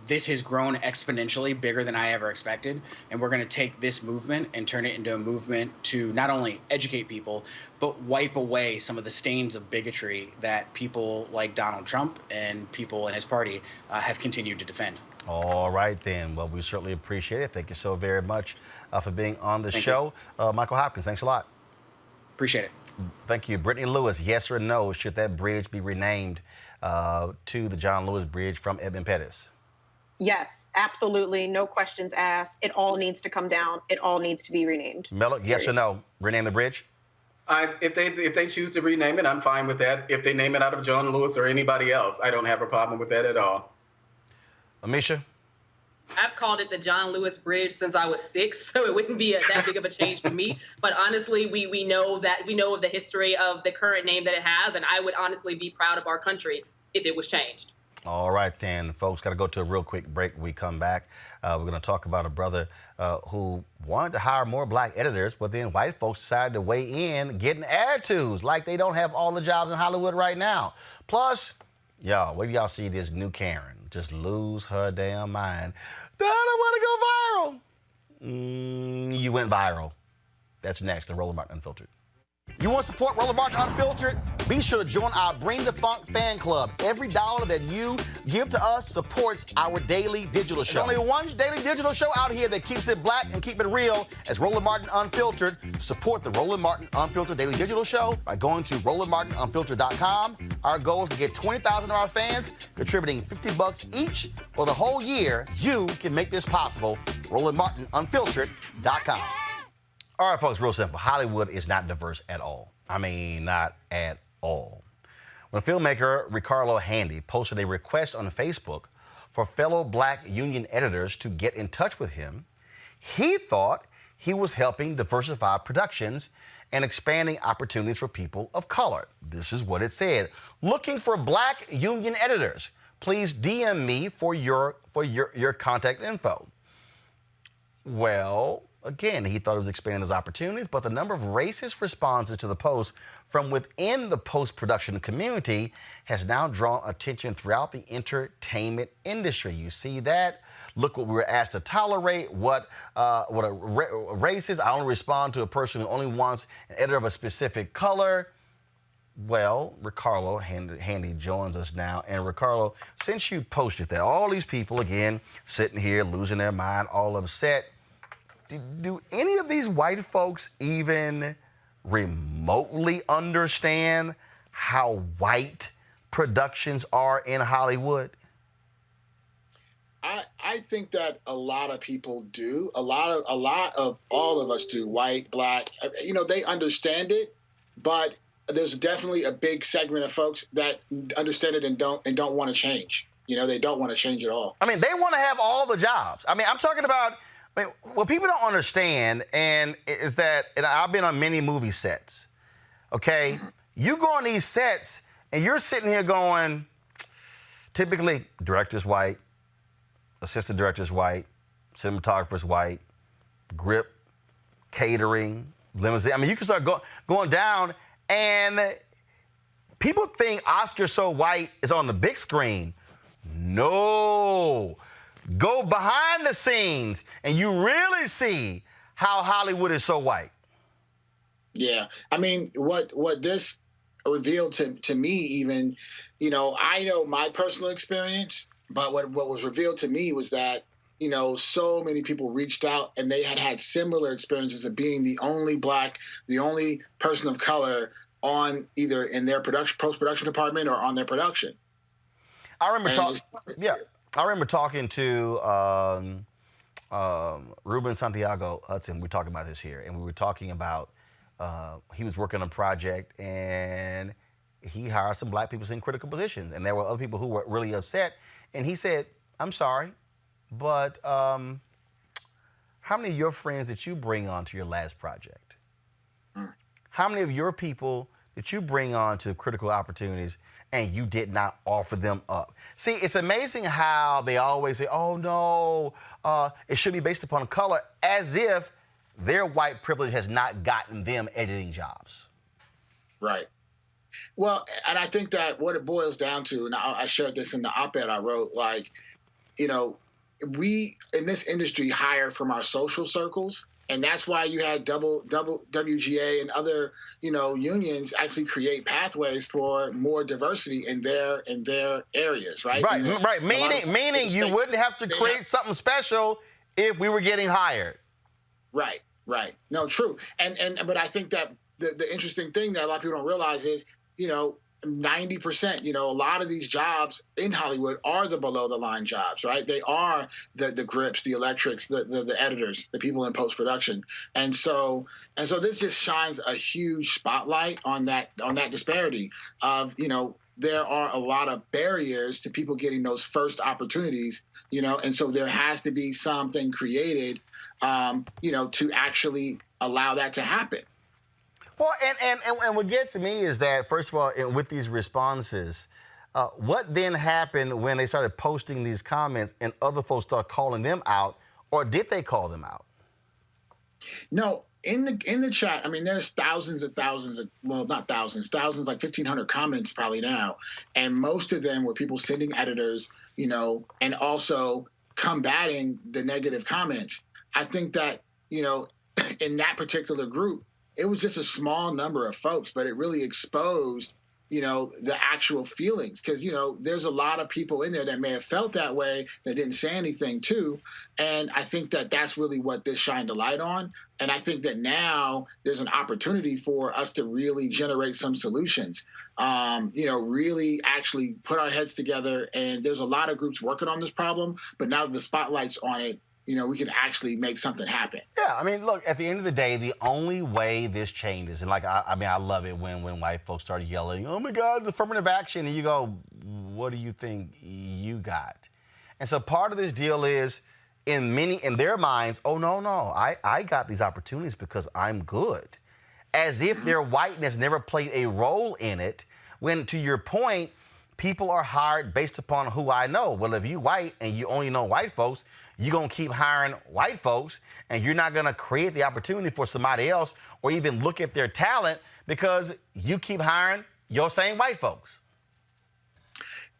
this has grown exponentially, bigger than I ever expected, and we're going to take this movement and turn it into a movement to not only educate people, but wipe away some of the stains of bigotry that people like Donald Trump and people in his party have continued to defend. All right, then. Well, we certainly appreciate it. Thank you so very much for being on the show. Michael Hopkins, thanks a lot. Appreciate it. Thank you. Brittany Lewis, yes or no, should that bridge be renamed to the John Lewis Bridge from Edmund Pettis? Yes, absolutely. No questions asked. It all needs to come down. It all needs to be renamed. Mello, yes or no? Rename the bridge? If they choose to rename it, I'm fine with that. If they name it out of John Lewis or anybody else, I don't have a problem with that at all. Amisha? I've called it the John Lewis Bridge since I was 6, so it wouldn't be that big of a change for me. But honestly, we know of the history of the current name that it has, and I would honestly be proud of our country if it was changed. All right, then, folks, got to go to a real quick break. When we come back, we're going to talk about a brother who wanted to hire more black editors, but then white folks decided to weigh in, getting attitudes like they don't have all the jobs in Hollywood right now. Plus, y'all, where do y'all see this new Karen just lose her damn mind? I don't want to go viral. You went viral. That's next on Roland Martin Unfiltered. You want to support Roland Martin Unfiltered? Be sure to join our Bring the Funk fan club. Every dollar that you give to us supports our daily digital show. There's only one daily digital show out here that keeps it black and keep it real as Roland Martin Unfiltered. Support the Roland Martin Unfiltered daily digital show by going to RolandMartinUnfiltered.com. Our goal is to get 20,000 of our fans contributing $50 each for the whole year. You can make this possible. RolandMartinUnfiltered.com. All right, folks, real simple. Hollywood is not diverse at all. I mean, not at all. When filmmaker Ricardo Handy posted a request on Facebook for fellow black union editors to get in touch with him, he thought he was helping diversify productions and expanding opportunities for people of color. This is what it said. Looking for black union editors. Please DM me for your contact info. Well, again, he thought it was expanding those opportunities, but the number of racist responses to the post from within the post-production community has now drawn attention throughout the entertainment industry. You see that? Look what we were asked to tolerate, what a race is. I only respond to a person who only wants an editor of a specific color. Well, Ricardo Handy joins us now. And Ricardo, since you posted that, all these people, again, sitting here losing their mind, all upset, do any of these white folks even remotely understand how white productions are in Hollywood? I think that a lot of people do. A lot of all of us do. White, black, they understand it, but there's definitely a big segment of folks that understand it and don't want to change. They don't want to change at all. I mean, they want to have all the jobs. I mean, I'm talking about. What people don't understand is that, and I've been on many movie sets, okay? You go on these sets, and you're sitting here going, typically, director's white, assistant director's white, cinematographer's white, grip, catering, limousine. I mean, you can start going down, and people think Oscar So White is on the big screen. No. Go behind the scenes, and you really see how Hollywood is so white. Yeah. I mean, what this revealed to me even, I know my personal experience, but what was revealed to me was that, so many people reached out and they had similar experiences of being the only black, the only person of color on either in their post-production department or on their production. I remember talking to Ruben Santiago Hudson. We talked about this here, and we were talking about he was working on a project, and he hired some black people in critical positions, and there were other people who were really upset. And he said, "I'm sorry, but how many of your friends did you bring on to your last project? How many of your people that you bring on to critical opportunities and you did not offer them up? See, it's amazing how they always say, oh, no, it should be based upon color, as if their white privilege has not gotten them editing jobs. Right. Well, and I think that what it boils down to, and I shared this in the op-ed I wrote, like, you know, we in this industry hire from our social circles. And that's why you had double WGA and other, you know, unions actually create pathways for more diversity in their areas, right? Right. Meaning you wouldn't have to create something special if we were getting hired. Right. No, true. But I think that the interesting thing that a lot of people don't realize is, you know, 90%, you know, a lot of these jobs in Hollywood are the below the line jobs, right? They are the grips, the electrics, the editors, the people in post-production. And so this just shines a huge spotlight on that disparity of, you know, there are a lot of barriers to people getting those first opportunities, you know, and so there has to be something created, you know, to actually allow that to happen. Well, and what gets me is that, first of all, with these responses, what then happened when they started posting these comments and other folks started calling them out, or did they call them out? No, in the chat, I mean, there's thousands, well, not thousands, like 1,500 comments probably now, and most of them were people sending editors, you know, and also combating the negative comments. I think that, you know, in that particular group, it was just a small number of folks, but it really exposed, you know, the actual feelings. Because, you know, there's a lot of people in there that may have felt that way that didn't say anything too. And I think that that's really what this shined a light on. And I think that now there's an opportunity for us to really generate some solutions, you know, really actually put our heads together. And there's a lot of groups working on this problem, but now that the spotlight's on it, you know, we can actually make something happen. Yeah, I mean, look, at the end of the day, the only way this changes, and like, I mean, I love it when white folks started yelling, oh my God, it's affirmative action, and you go, what do you think you got? And so part of this deal is, in their minds, oh no, I got these opportunities because I'm good. As if their whiteness never played a role in it, when, to your point, people are hired based upon who I know. Well, if you white and you only know white folks, you're going to keep hiring white folks, and you're not going to create the opportunity for somebody else or even look at their talent because you keep hiring your same white folks.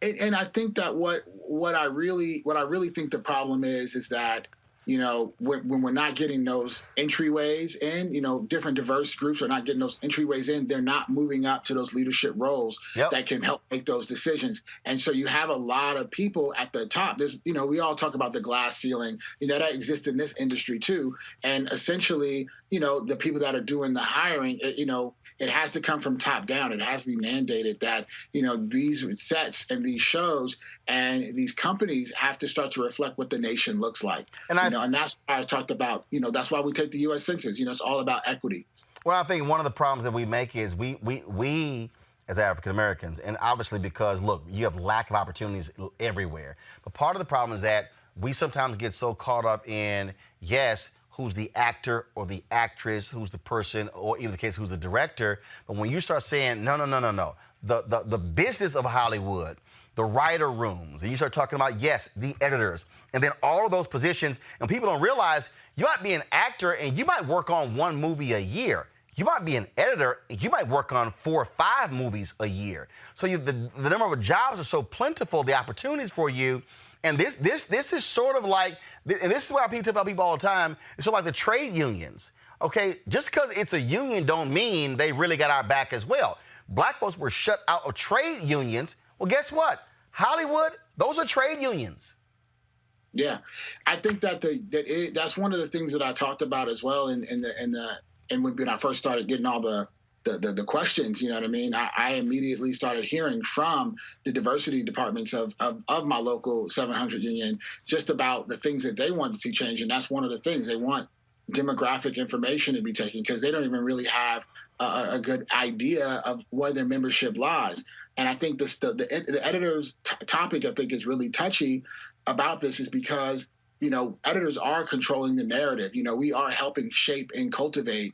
And I think that what I really think the problem is that, you know, when we're not getting those entryways in, you know, different diverse groups are not getting those entryways in, they're not moving up to those leadership roles that can help make those decisions. And so you have a lot of people at the top. There's, you know, we all talk about the glass ceiling, you know, that exists in this industry too. And essentially, you know, the people that are doing the hiring, you know, it has to come from top down. It has to be mandated that, you know, these sets and these shows and these companies have to start to reflect what the nation looks like. And that's why I talked about, you know, that's why we take the U.S. Census. You know, it's all about equity. Well, I think one of the problems that we make is we as African Americans, and obviously because, look, you have lack of opportunities everywhere. But part of the problem is that we sometimes get so caught up in, yes, who's the actor or the actress, who's the person, or even the case, who's the director. But when you start saying, no, the business of Hollywood, the writer rooms, and you start talking about, yes, the editors, and then all of those positions, and people don't realize you might be an actor and you might work on one movie a year. You might be an editor and you might work on 4 or 5 movies a year. So the number of jobs are so plentiful, the opportunities for you. And this is sort of like, and this is why people tell people all the time, it's sort of like the trade unions. Okay, just because it's a union don't mean they really got our back as well. Black folks were shut out of trade unions. Well, guess what? Hollywood, those are trade unions. Yeah, I think that that's one of the things that I talked about as well. And when I first started getting all the questions, you know what I mean? I immediately started hearing from the diversity departments of my local 700 union just about the things that they want to see change. And that's one of the things they want demographic information to be taken because they don't even really have a good idea of where their membership lies. And I think the editor's topic, I think, is really touchy about this is because, you know, editors are controlling the narrative. You know, we are helping shape and cultivate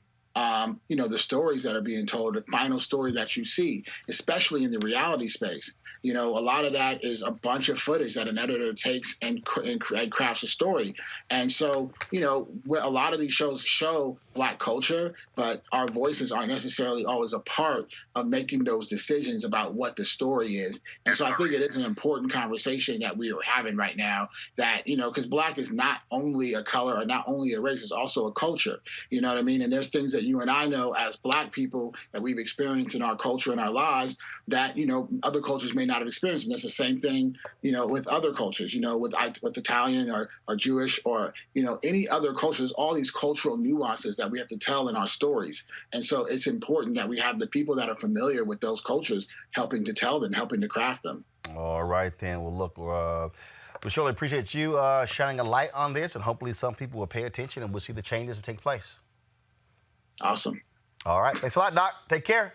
the stories that are being told, the final story that you see, especially in the reality space. A lot of that is a bunch of footage that an editor takes and crafts a story. And so, a lot of these shows show Black culture, but our voices aren't necessarily always a part of making those decisions about what the story is. And so I think it is an important conversation that we are having right now, that, because Black is not only a color or not only a race, it's also a culture. You know what I mean? And there's things that you and I know as Black people that we've experienced in our culture and our lives that, other cultures may not have experienced. And that's the same thing, with other cultures, with Italian or Jewish or, any other cultures, all these cultural nuances that we have to tell in our stories. And so it's important that we have the people that are familiar with those cultures helping to tell them, helping to craft them. All right, then. Well, look, we surely appreciate you shining a light on this, and hopefully some people will pay attention and we'll see the changes that take place. Awesome. All right. Thanks a lot, Doc. Take care.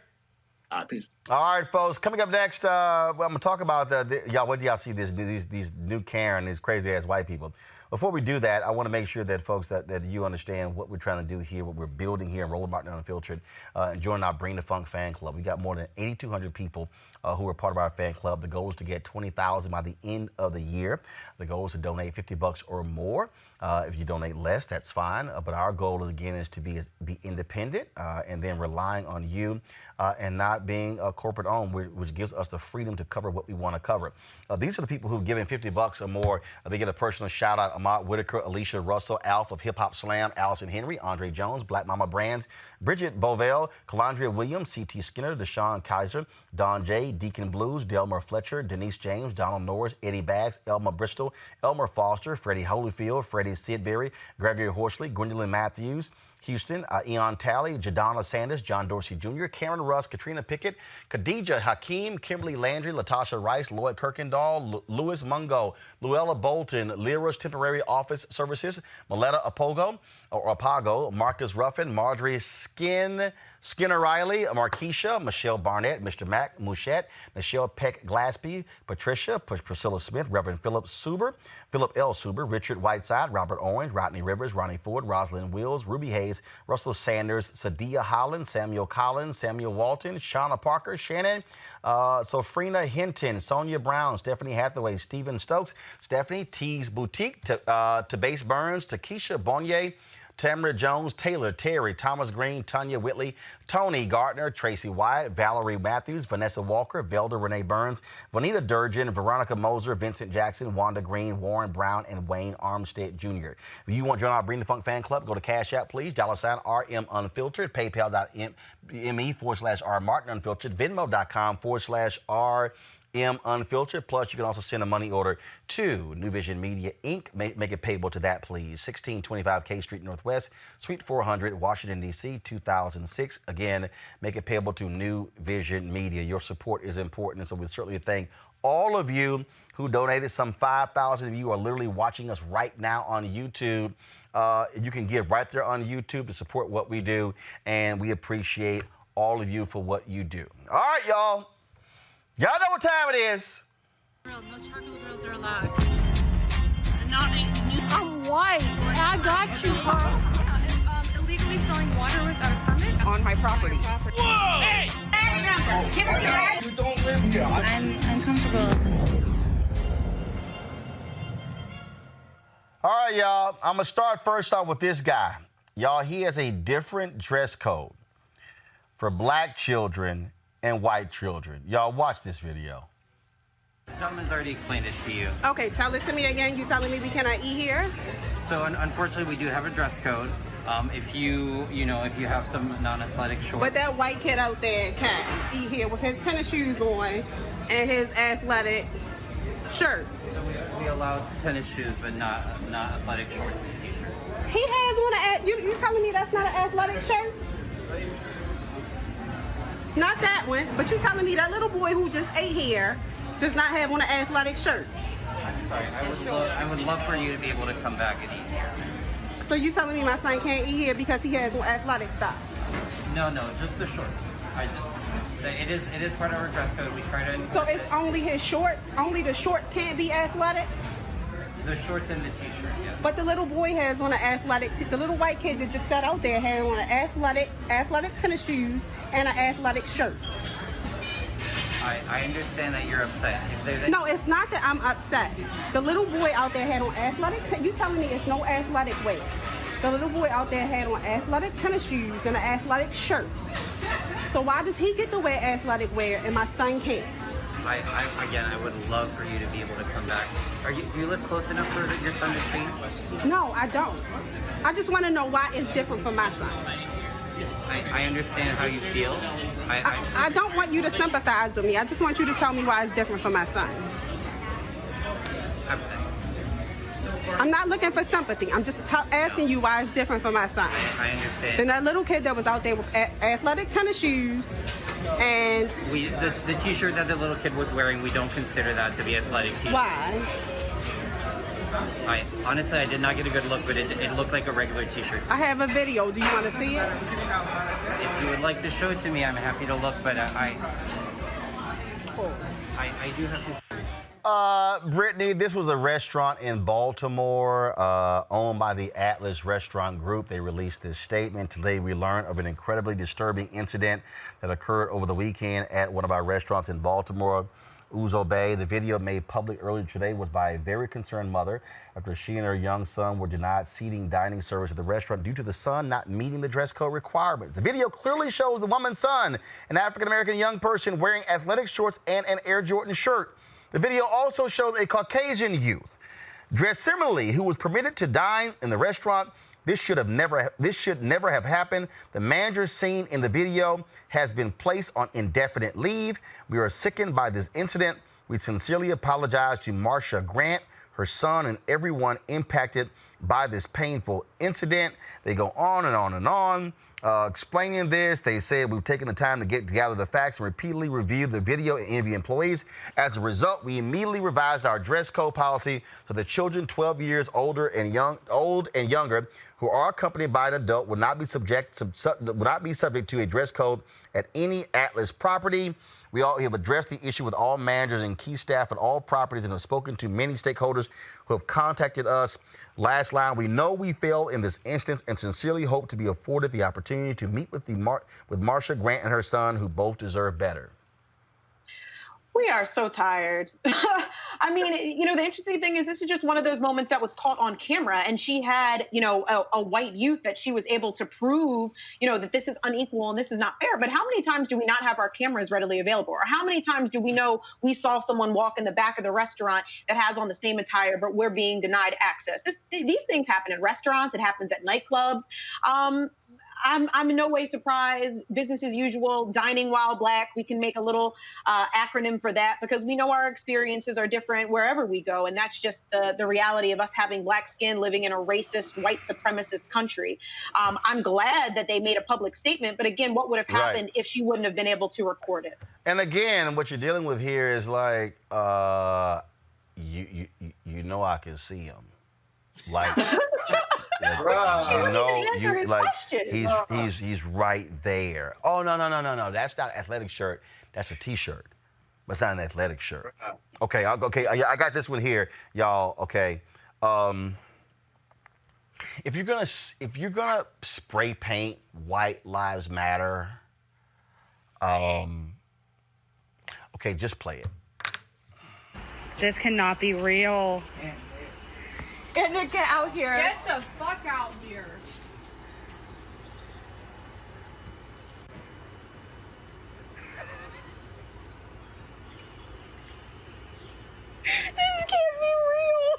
All right, peace. All right, folks. Coming up next, I'm going to talk about y'all. What do y'all see these new Karen, these crazy-ass white people? Before we do that, I want to make sure that, folks, that you understand what we're trying to do here, what we're building here in Roland Martin Unfiltered, and join our Bring the Funk fan club. We got more than 8,200 people who are part of our fan club. The goal is to get 20,000 by the end of the year. The goal is to donate $50 or more. If you donate less, that's fine. But our goal, again, is to be independent and then relying on you and not being corporate owned, which gives us the freedom to cover what we want to cover. These are the people who've given $50 or more. They get a personal shout out: Ahmad Whitaker, Alicia Russell, Alf of Hip Hop Slam, Allison Henry, Andre Jones, Black Mama Brands, Bridget Bovell, Calandria Williams, C.T. Skinner, Deshaun Kaiser, Don J, Deacon Blues, Delmer Fletcher, Denise James, Donald Norris, Eddie Baggs, Elma Bristol, Elmer Foster, Freddie Holyfield, Freddie Sidbury, Gregory Horsley, Gwendolyn Matthews, Houston, Eon Talley, Jadonna Sanders, John Dorsey Jr., Karen Russ, Katrina Pickett, Khadija Hakeem, Kimberly Landry, Latasha Rice, Lloyd Kirkendall, Louis Mungo, Luella Bolton, Lyra's Temporary Office Services, Maletta Apago, Marcus Ruffin, Marjorie Skinner Riley, Markeisha, Michelle Barnett, Mr. Mac Mouchette, Michelle Peck Glaspie, Patricia, Priscilla Smith, Reverend Philip L. Suber, Richard Whiteside, Robert Orange, Rodney Rivers, Ronnie Ford, Rosalind Wills, Ruby Hayes, Russell Sanders, Sadia Holland, Samuel Collins, Samuel Walton, Shauna Parker, Shannon, Sofrina Hinton, Sonia Brown, Stephanie Hathaway, Stephen Stokes, Stephanie T's Boutique, Base Burns, Takesha Bonnier, Tamara Jones, Taylor, Terry, Thomas Green, Tanya Whitley, Tony Gardner, Tracy Wyatt, Valerie Matthews, Vanessa Walker, Velda Renee Burns, Vanita Durgin, Veronica Moser, Vincent Jackson, Wanda Green, Warren Brown, and Wayne Armstead Jr. If you want to join our Bring the Funk fan club, go to Cash App, please. $RM Unfiltered, PayPal.me/R Martin Unfiltered, Venmo.com/R Unfiltered. Plus, you can also send a money order to New Vision Media, Inc. Make it payable to that, please. 1625 K Street Northwest, Suite 400, Washington, D.C., 2006. Again, make it payable to New Vision Media. Your support is important, and so we certainly thank all of you who donated. Some 5,000 of you are literally watching us right now on YouTube. You can give right there on YouTube to support what we do, and we appreciate all of you for what you do. All right, y'all. Y'all know what time it is. No charcoal grills are allowed. I'm white. I got you, Carl. Yeah, illegally selling water without a permit on my property. Whoa! Hey! You don't live here. I'm uncomfortable. All right, y'all. I'm going to start first off with this guy. Y'all, he has a different dress code for black children and white children. Y'all watch this video. The gentleman's already explained it to you. Okay, tell it to me again. You telling me we cannot eat here? So unfortunately, we do have a dress code. If you have some non-athletic shorts. But that white kid out there can't eat here with his tennis shoes on and his athletic shirt. So we allow tennis shoes, but not athletic shorts and t-shirts. He has one. You telling me that's not an athletic shirt? Not that one, but you telling me that little boy who just ate here does not have on an athletic shirt. I'm sorry. I would love for you to be able to come back and eat here. So you telling me my son can't eat here because he has on athletic stuff? No, just the shorts. It is part of our dress code. We try to enforce So it's only his shorts? Only the shorts can't be athletic? The shorts and the t-shirt, yes. But the little boy has on an athletic, the little white kid that just sat out there had on an athletic tennis shoes and an athletic shirt. I understand that you're upset. If there's No, it's not that I'm upset. The little boy out there had on athletic, you telling me it's no athletic wear. The little boy out there had on athletic tennis shoes and an athletic shirt. So why does he get to wear athletic wear and my son can't? Again, I would love for you to be able to come back. Do you live close enough for your son to change? No, I don't. I just want to know why it's different for my son. I understand how you feel. I don't want you to sympathize with me. I just want you to tell me why it's different for my son. I'm not looking for sympathy. I'm just asking you why it's different for my son. I understand. Then that little kid that was out there with athletic tennis shoes and... The t-shirt that the little kid was wearing, we don't consider that to be athletic t-shirt. Why? Honestly, I did not get a good look, but it looked like a regular t-shirt. I have a video. Do you want to see it? If you would like to show it to me, I'm happy to look, but I do have to... Brittany, this was a restaurant in Baltimore owned by the Atlas Restaurant Group. They released this statement. Today we learned of an incredibly disturbing incident that occurred over the weekend at one of our restaurants in Baltimore, Ouzo Bay. The video made public earlier today was by a very concerned mother after she and her young son were denied seating dining service at the restaurant due to the son not meeting the dress code requirements. The video clearly shows the woman's son, an African-American young person wearing athletic shorts and an Air Jordan shirt. The video also shows a Caucasian youth dressed similarly who was permitted to dine in the restaurant. This should never have happened. The manager seen in the video has been placed on indefinite leave. We are sickened by this incident. We sincerely apologize to Marsha Grant, her son, and everyone impacted by this painful incident. They go on and on and on. Explaining this, they said we've taken the time to gather the facts and repeatedly review the video and interview employees. As a result, we immediately revised our dress code policy so that children 12 years old and younger who are accompanied by an adult will not be subject to a dress code at any Atlas property. We have addressed the issue with all managers and key staff at all properties and have spoken to many stakeholders who have contacted us. Last line, we know we failed in this instance and sincerely hope to be afforded the opportunity to meet with Marsha Grant and her son, who both deserve better. We are so tired. I mean, you know, the interesting thing is this is just one of those moments that was caught on camera, and she had, you know, a white youth that she was able to prove, you know, that this is unequal and this is not fair. But how many times do we not have our cameras readily available? Or how many times do we know we saw someone walk in the back of the restaurant that has on the same attire, but we're being denied access? These things happen in restaurants. It happens at nightclubs. I'm in no way surprised. Business as usual, dining while black. We can make a little acronym for that because we know our experiences are different wherever we go. And that's just the reality of us having black skin living in a racist, white supremacist country. I'm glad that they made a public statement. But again, what would have happened if she wouldn't have been able to record it? And again, what you're dealing with here is like, you know I can see him. Like... You know, he's right there. Oh, no. That's not an athletic shirt. That's a T-shirt. But it's not an athletic shirt. Okay, I got this one here, y'all. Okay. If you're gonna spray paint White Lives Matter, okay, just play it. This cannot be real. And get out here. Get the fuck out here. This can't be real.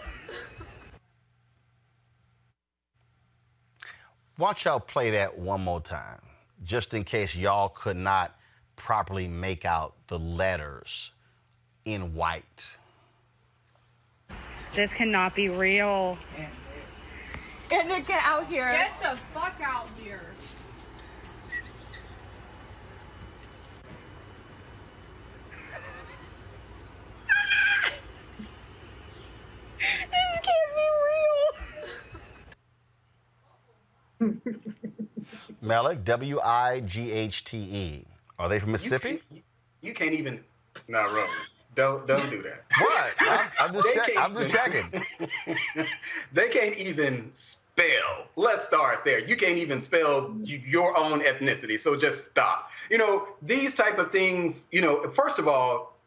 Watch y'all play that one more time, just in case y'all could not properly make out the letters in white. This cannot be real. And get out here. Get the fuck out here. This can't be real. Malik, W-I-G-H-T-E. Are they from Mississippi? You can't even. Not wrong. Don't do that. What? I'm just checking. They can't even spell. Let's start there. You can't even spell your own ethnicity, so just stop. These type of things, first of all,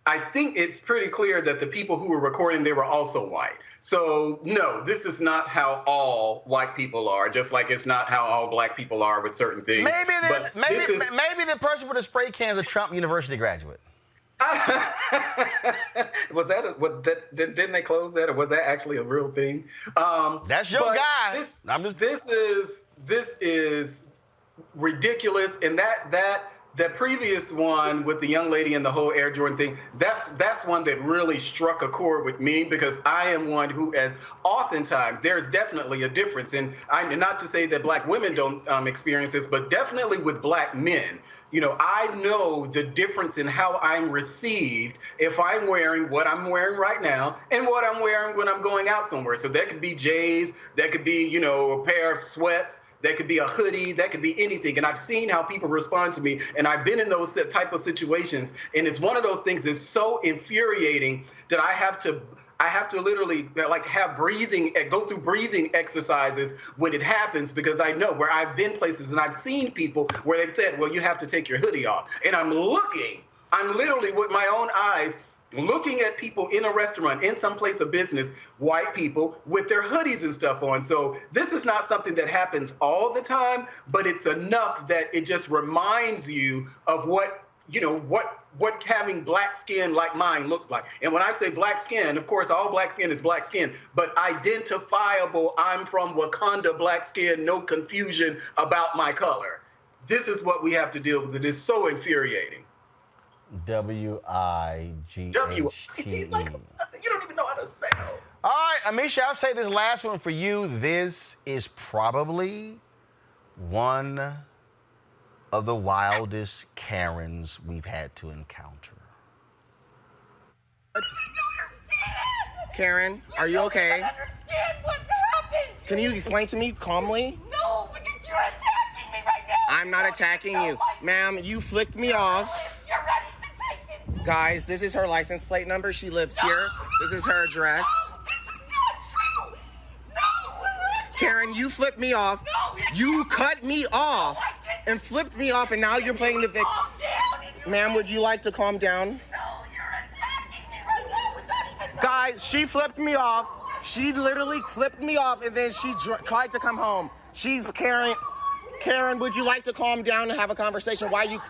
I think it's pretty clear that the people who were recording, they were also white. So, no, this is not how all white people are, just like it's not how all black people are with certain things. Maybe the person with the spray can is a Trump University graduate. Didn't they close that, or was that actually a real thing? That's your guy. This is ridiculous, and that previous one with the young lady and the whole Air Jordan thing, that's one that really struck a chord with me, because I am one who, as oftentimes, there's definitely a difference. And not to say that black women don't experience this, but definitely with black men. I know the difference in how I'm received if I'm wearing what I'm wearing right now and what I'm wearing when I'm going out somewhere. So that could be J's, that could be, a pair of sweats, that could be a hoodie, that could be anything. And I've seen how people respond to me, and I've been in those type of situations. And it's one of those things that's so infuriating that I have to literally go through breathing exercises when it happens, because I know where I've been places and I've seen people where they've said, well, you have to take your hoodie off. And I'm literally with my own eyes looking at people in a restaurant, in some place of business, white people with their hoodies and stuff on. So this is not something that happens all the time, but it's enough that it just reminds you of what having black skin like mine looked like. And when I say black skin, of course, all black skin is black skin, but identifiable, I'm from Wakanda black skin, no confusion about my color. This is what we have to deal with. It is so infuriating. WIGHTE. You don't even know how to spell. All right, Amisha, I'll say this last one for you. This is probably one of the wildest Karens we've had to encounter. Karen, are you okay? I understand what happened. Can you explain to me calmly? No, because you're attacking me right now. I'm not attacking you. Ma'am, you flicked me off. You're ready to take it. Guys, this is her license plate number. She lives here. This is her address. No, this is not true. No. Karen, you flipped me off. No, you cut me off and flipped me off, and now you're playing the victim. Ma'am, would you like to calm down? No, you're attacking me right now without even... Guys, she flipped me off. She literally flipped me off, and then she tried to come home. She's Karen. Karen, would you like to calm down and have a conversation? Why you...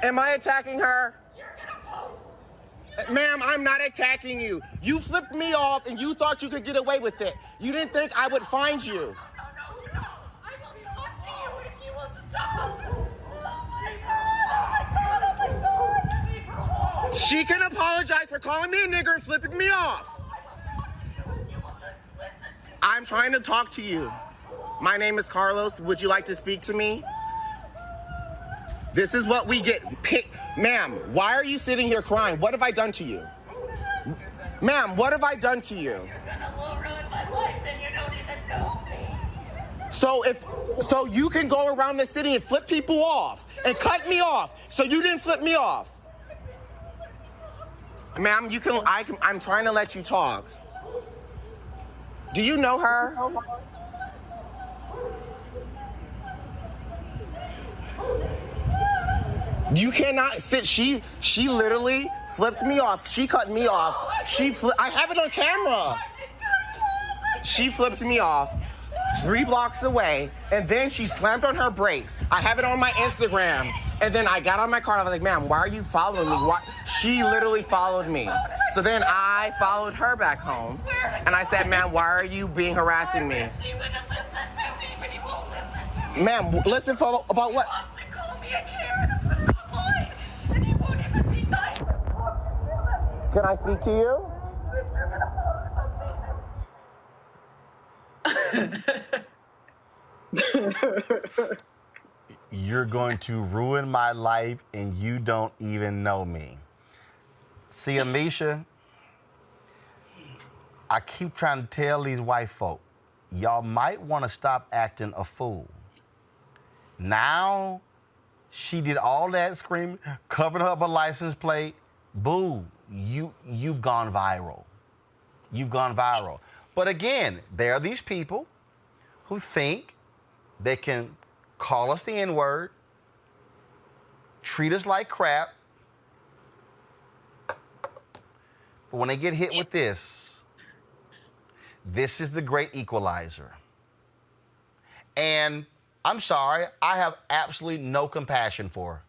Am I attacking her? Ma'am, I'm not attacking you. You flipped me off and you thought you could get away with it. You didn't think I would find you. No. I will talk to you if you will stop. Oh my God. She can apologize for calling me a nigger and flipping me off. I'm trying to talk to you. My name is Carlos. Would you like to speak to me? This is what we get. Ma'am, why are you sitting here crying? What have I done to you? Ma'am, what have I done to you? You're gonna ruin my life and you don't even know me. So you can go around the city and flip people off and cut me off. So you didn't flip me off. Ma'am, I'm trying to let you talk. Do you know her? You cannot sit. She literally flipped me off. She cut me off. I have it on camera. She flipped me off 3 blocks away, and then she slammed on her brakes. I have it on my Instagram. And then I got on my car, and I was like, ma'am, why are you following me? Why? She literally followed me. So then I followed her back home, and I said, ma'am, why are you harassing me? Ma'am, listen for about what? Can I speak to you? You're going to ruin my life and you don't even know me. See, Amisha, I keep trying to tell these white folk, y'all might want to stop acting a fool. Now, She did all that screaming, covered up a license plate. Boo, you've gone viral. You've gone viral. But again, there are these people who think they can call us the N-word, treat us like crap, but when they get hit with this is the great equalizer. And I'm sorry, I have absolutely no compassion for her.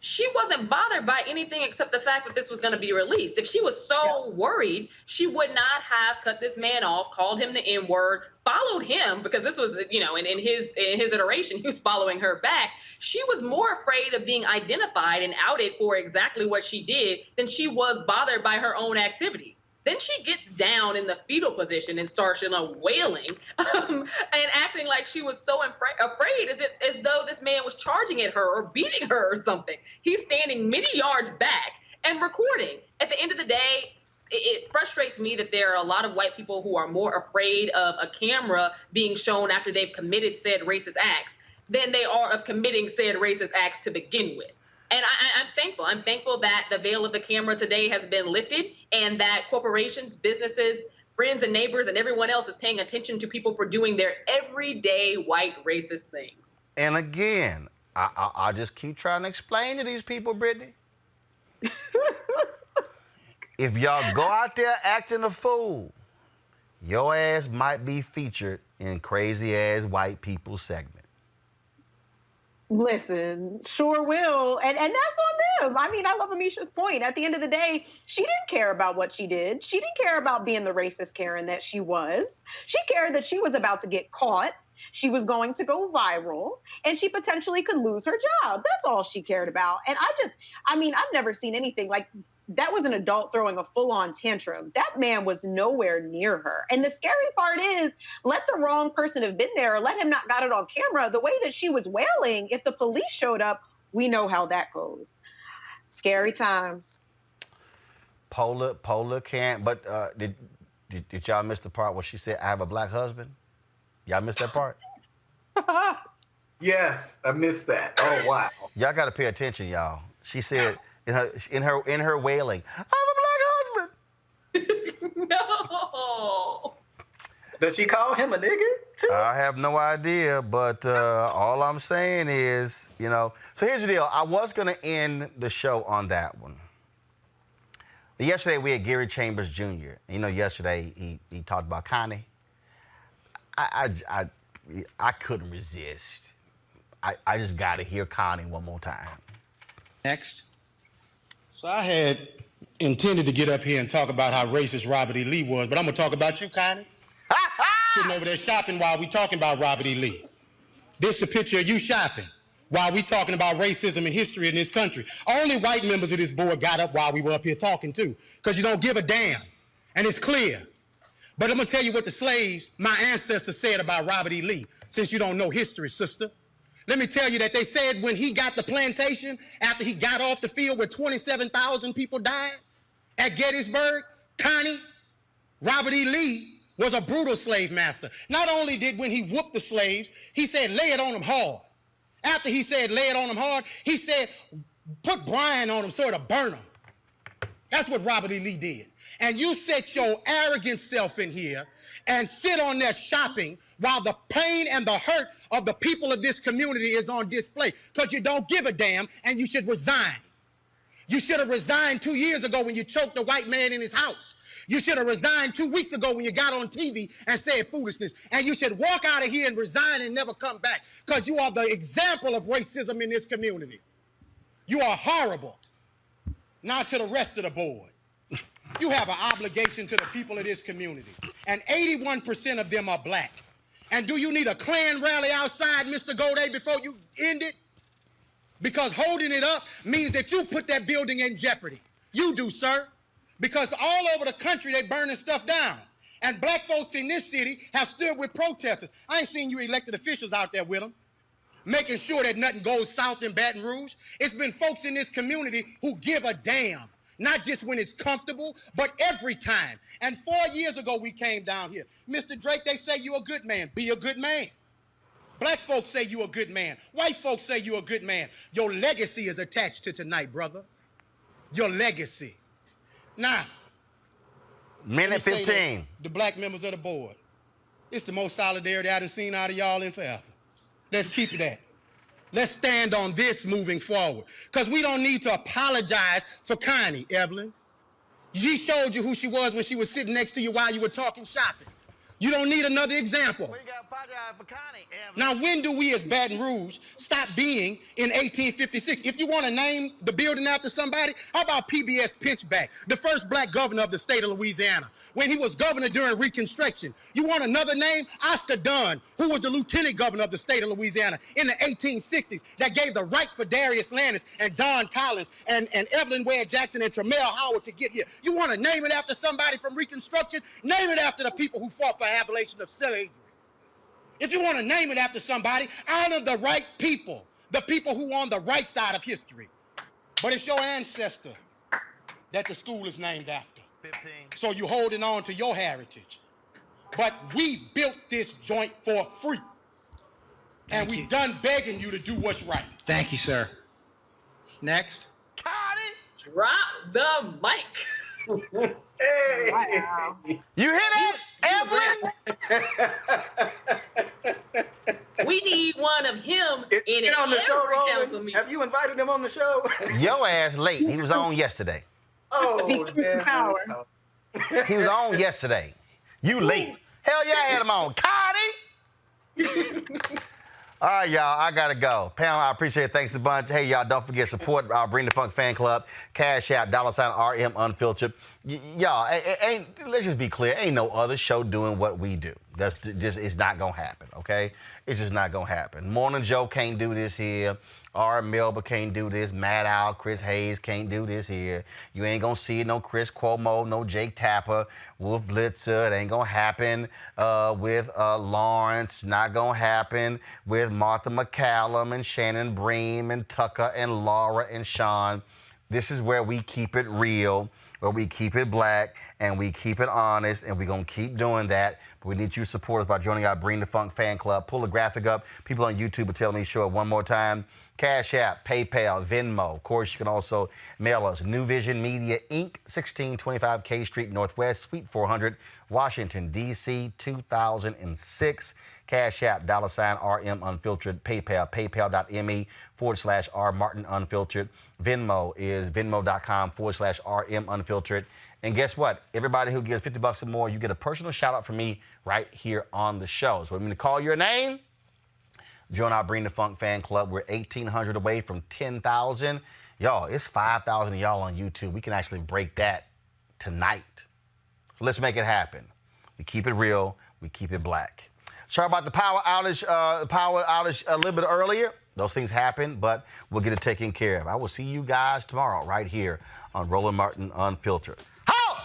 She wasn't bothered by anything except the fact that this was going to be released. If she was so worried, she would not have cut this man off, called him the N-word, followed him, because this was, you know, in his iteration, he was following her back. She was more afraid of being identified and outed for exactly what she did than she was bothered by her own activities. Then she gets down in the fetal position and starts, you know, wailing and acting like she was so afraid as though this man was charging at her or beating her or something. He's standing many yards back and recording. At the end of the day, it frustrates me that there are a lot of white people who are more afraid of a camera being shown after they've committed said racist acts than they are of committing said racist acts to begin with. And I'm thankful. I'm thankful that the veil of the camera today has been lifted and that corporations, businesses, friends and neighbors and everyone else is paying attention to people for doing their everyday white racist things. And again, I just keep trying to explain to these people, Brittany. If y'all go out there acting a fool, your ass might be featured in Crazy Ass White People segment. Listen, sure will. And that's on them. I mean, I love Amisha's point. At the end of the day, she didn't care about what she did. She didn't care about being the racist Karen that she was. She cared that she was about to get caught. She was going to go viral and she potentially could lose her job. That's all she cared about. And I've never seen anything like that. Was an adult throwing a full-on tantrum. That man was nowhere near her. And the scary part is, let the wrong person have been there or let him not got it on camera. The way that she was wailing, if the police showed up, we know how that goes. Scary times. Paula can't, but did y'all miss the part where she said, I have a black husband? Y'all missed that part? Yes, I missed that. Oh, wow. Y'all got to pay attention, y'all. She said, in her wailing, I have a black husband. No. Does she call him a nigga too? I have no idea, but all I'm saying is, you know. So here's the deal. I was going to end the show on that one. Yesterday we had Gary Chambers Jr. You know, yesterday he talked about Connie. I couldn't resist. I just got to hear Connie one more time. Next. So I had intended to get up here and talk about how racist Robert E. Lee was, but I'm going to talk about you, Connie. Sitting over there shopping while we talking about Robert E. Lee. This is a picture of you shopping while we talking about racism and history in this country. Only white members of this board got up while we were up here talking too, because you don't give a damn, and it's clear. But I'm going to tell you what the slaves, my ancestors, said about Robert E. Lee, since you don't know history, sister. Let me tell you that they said when he got the plantation, after he got off the field where 27,000 people died at Gettysburg, Connie, Robert E. Lee was a brutal slave master. Not only did when he whooped the slaves, he said, lay it on them hard. After he said, lay it on them hard, he said, put brine on them so it'll burn them. That's what Robert E. Lee did. And you set your arrogant self in here and sit on there shopping while the pain and the hurt of the people of this community is on display, because you don't give a damn and you should resign. You should have resigned 2 years ago when you choked a white man in his house. You should have resigned 2 weeks ago when you got on TV and said foolishness. And you should walk out of here and resign and never come back, because you are the example of racism in this community. You are horrible. Now to the rest of the board. You have an obligation to the people of this community, and 81% of them are black. And do you need a Klan rally outside, Mr. Goday, before you end it? Because holding it up means that you put that building in jeopardy. You do, sir. Because all over the country, they're burning stuff down. And black folks in this city have stood with protesters. I ain't seen you elected officials out there with them, making sure that nothing goes south in Baton Rouge. It's been folks in this community who give a damn. Not just when it's comfortable, but every time. And 4 years ago, we came down here. Mr. Drake, they say you're a good man. Be a good man. Black folks say you a good man. White folks say you a good man. Your legacy is attached to tonight, brother. Your legacy. Now, minute 15. The black members of the board. It's the most solidarity I done seen out of y'all in forever. Let's keep it that. Let's stand on this moving forward. Because we don't need to apologize for Connie, Evelyn. She showed you who she was when she was sitting next to you while you were talking shopping. You don't need another example. Well, you got to apologize for Connie, Evelyn. Now, when do we as Baton Rouge stop being in 1856? If you want to name the building after somebody, how about PBS Pinchback, the first black governor of the state of Louisiana, when he was governor during Reconstruction? You want another name? Oscar Dunn, who was the lieutenant governor of the state of Louisiana in the 1860s, that gave the right for Darius Landis and Don Collins and Evelyn Ware Jackson and Tremel Howard to get here. You want to name it after somebody from Reconstruction? Name it after the people who fought for abolition of slavery. If you want to name it after somebody, honor the right people, the people who are on the right side of history. But it's your ancestor that the school is named after. 15. So you're holding on to your heritage. But we built this joint for free. And we done begging you to do what's right. Thank you, sir. Next. Drop the mic. Hey. Wow. You hear that, Evelyn? We need one of him in on the show, every Roland. council meeting. Have you invited him on the show? Your ass late. He was on yesterday. Oh, damn. Power. He was on yesterday. You late. Hell yeah, I had him on. Connie! All right, y'all, I gotta go. Pam, I appreciate it. Thanks a bunch. Hey, y'all, don't forget, support our Bring the Funk fan club. Cash out, $RM Unfiltered. Y'all, let's just be clear. Ain't no other show doing what we do. That's just, it's not gonna happen, okay? It's just not gonna happen. Morning Joe can't do this here. R. Melba can't do this. Matt Owl, Chris Hayes can't do this here. You ain't gonna see no Chris Cuomo, no Jake Tapper, Wolf Blitzer. It ain't gonna happen with Lawrence. Not gonna happen with Martha McCallum and Shannon Bream and Tucker and Laura and Sean. This is where we keep it real, where we keep it black and we keep it honest, and we're going to keep doing that. But we need you to support us by joining our Bring the Funk fan club. Pull the graphic up. People on YouTube are telling me to show it one more time. Cash App, PayPal, Venmo. Of course, you can also mail us. New Vision Media, Inc., 1625 K Street Northwest, Suite 400, Washington, D.C., 2006. Cash App, $RM Unfiltered, PayPal, paypal.me/R Martin Unfiltered. Venmo is venmo.com/RM Unfiltered. And guess what? Everybody who gives $50 or more, you get a personal shout out from me right here on the show. So I'm going to call your name. Join our Bring the Funk fan club. We're 1,800 away from 10,000. Y'all, it's 5,000 of y'all on YouTube. We can actually break that tonight. So let's make it happen. We keep it real. We keep it black. Sorry about the power outage a little bit earlier. Those things happen, but we'll get it taken care of. I will see you guys tomorrow right here on Roland Martin Unfiltered. Ho!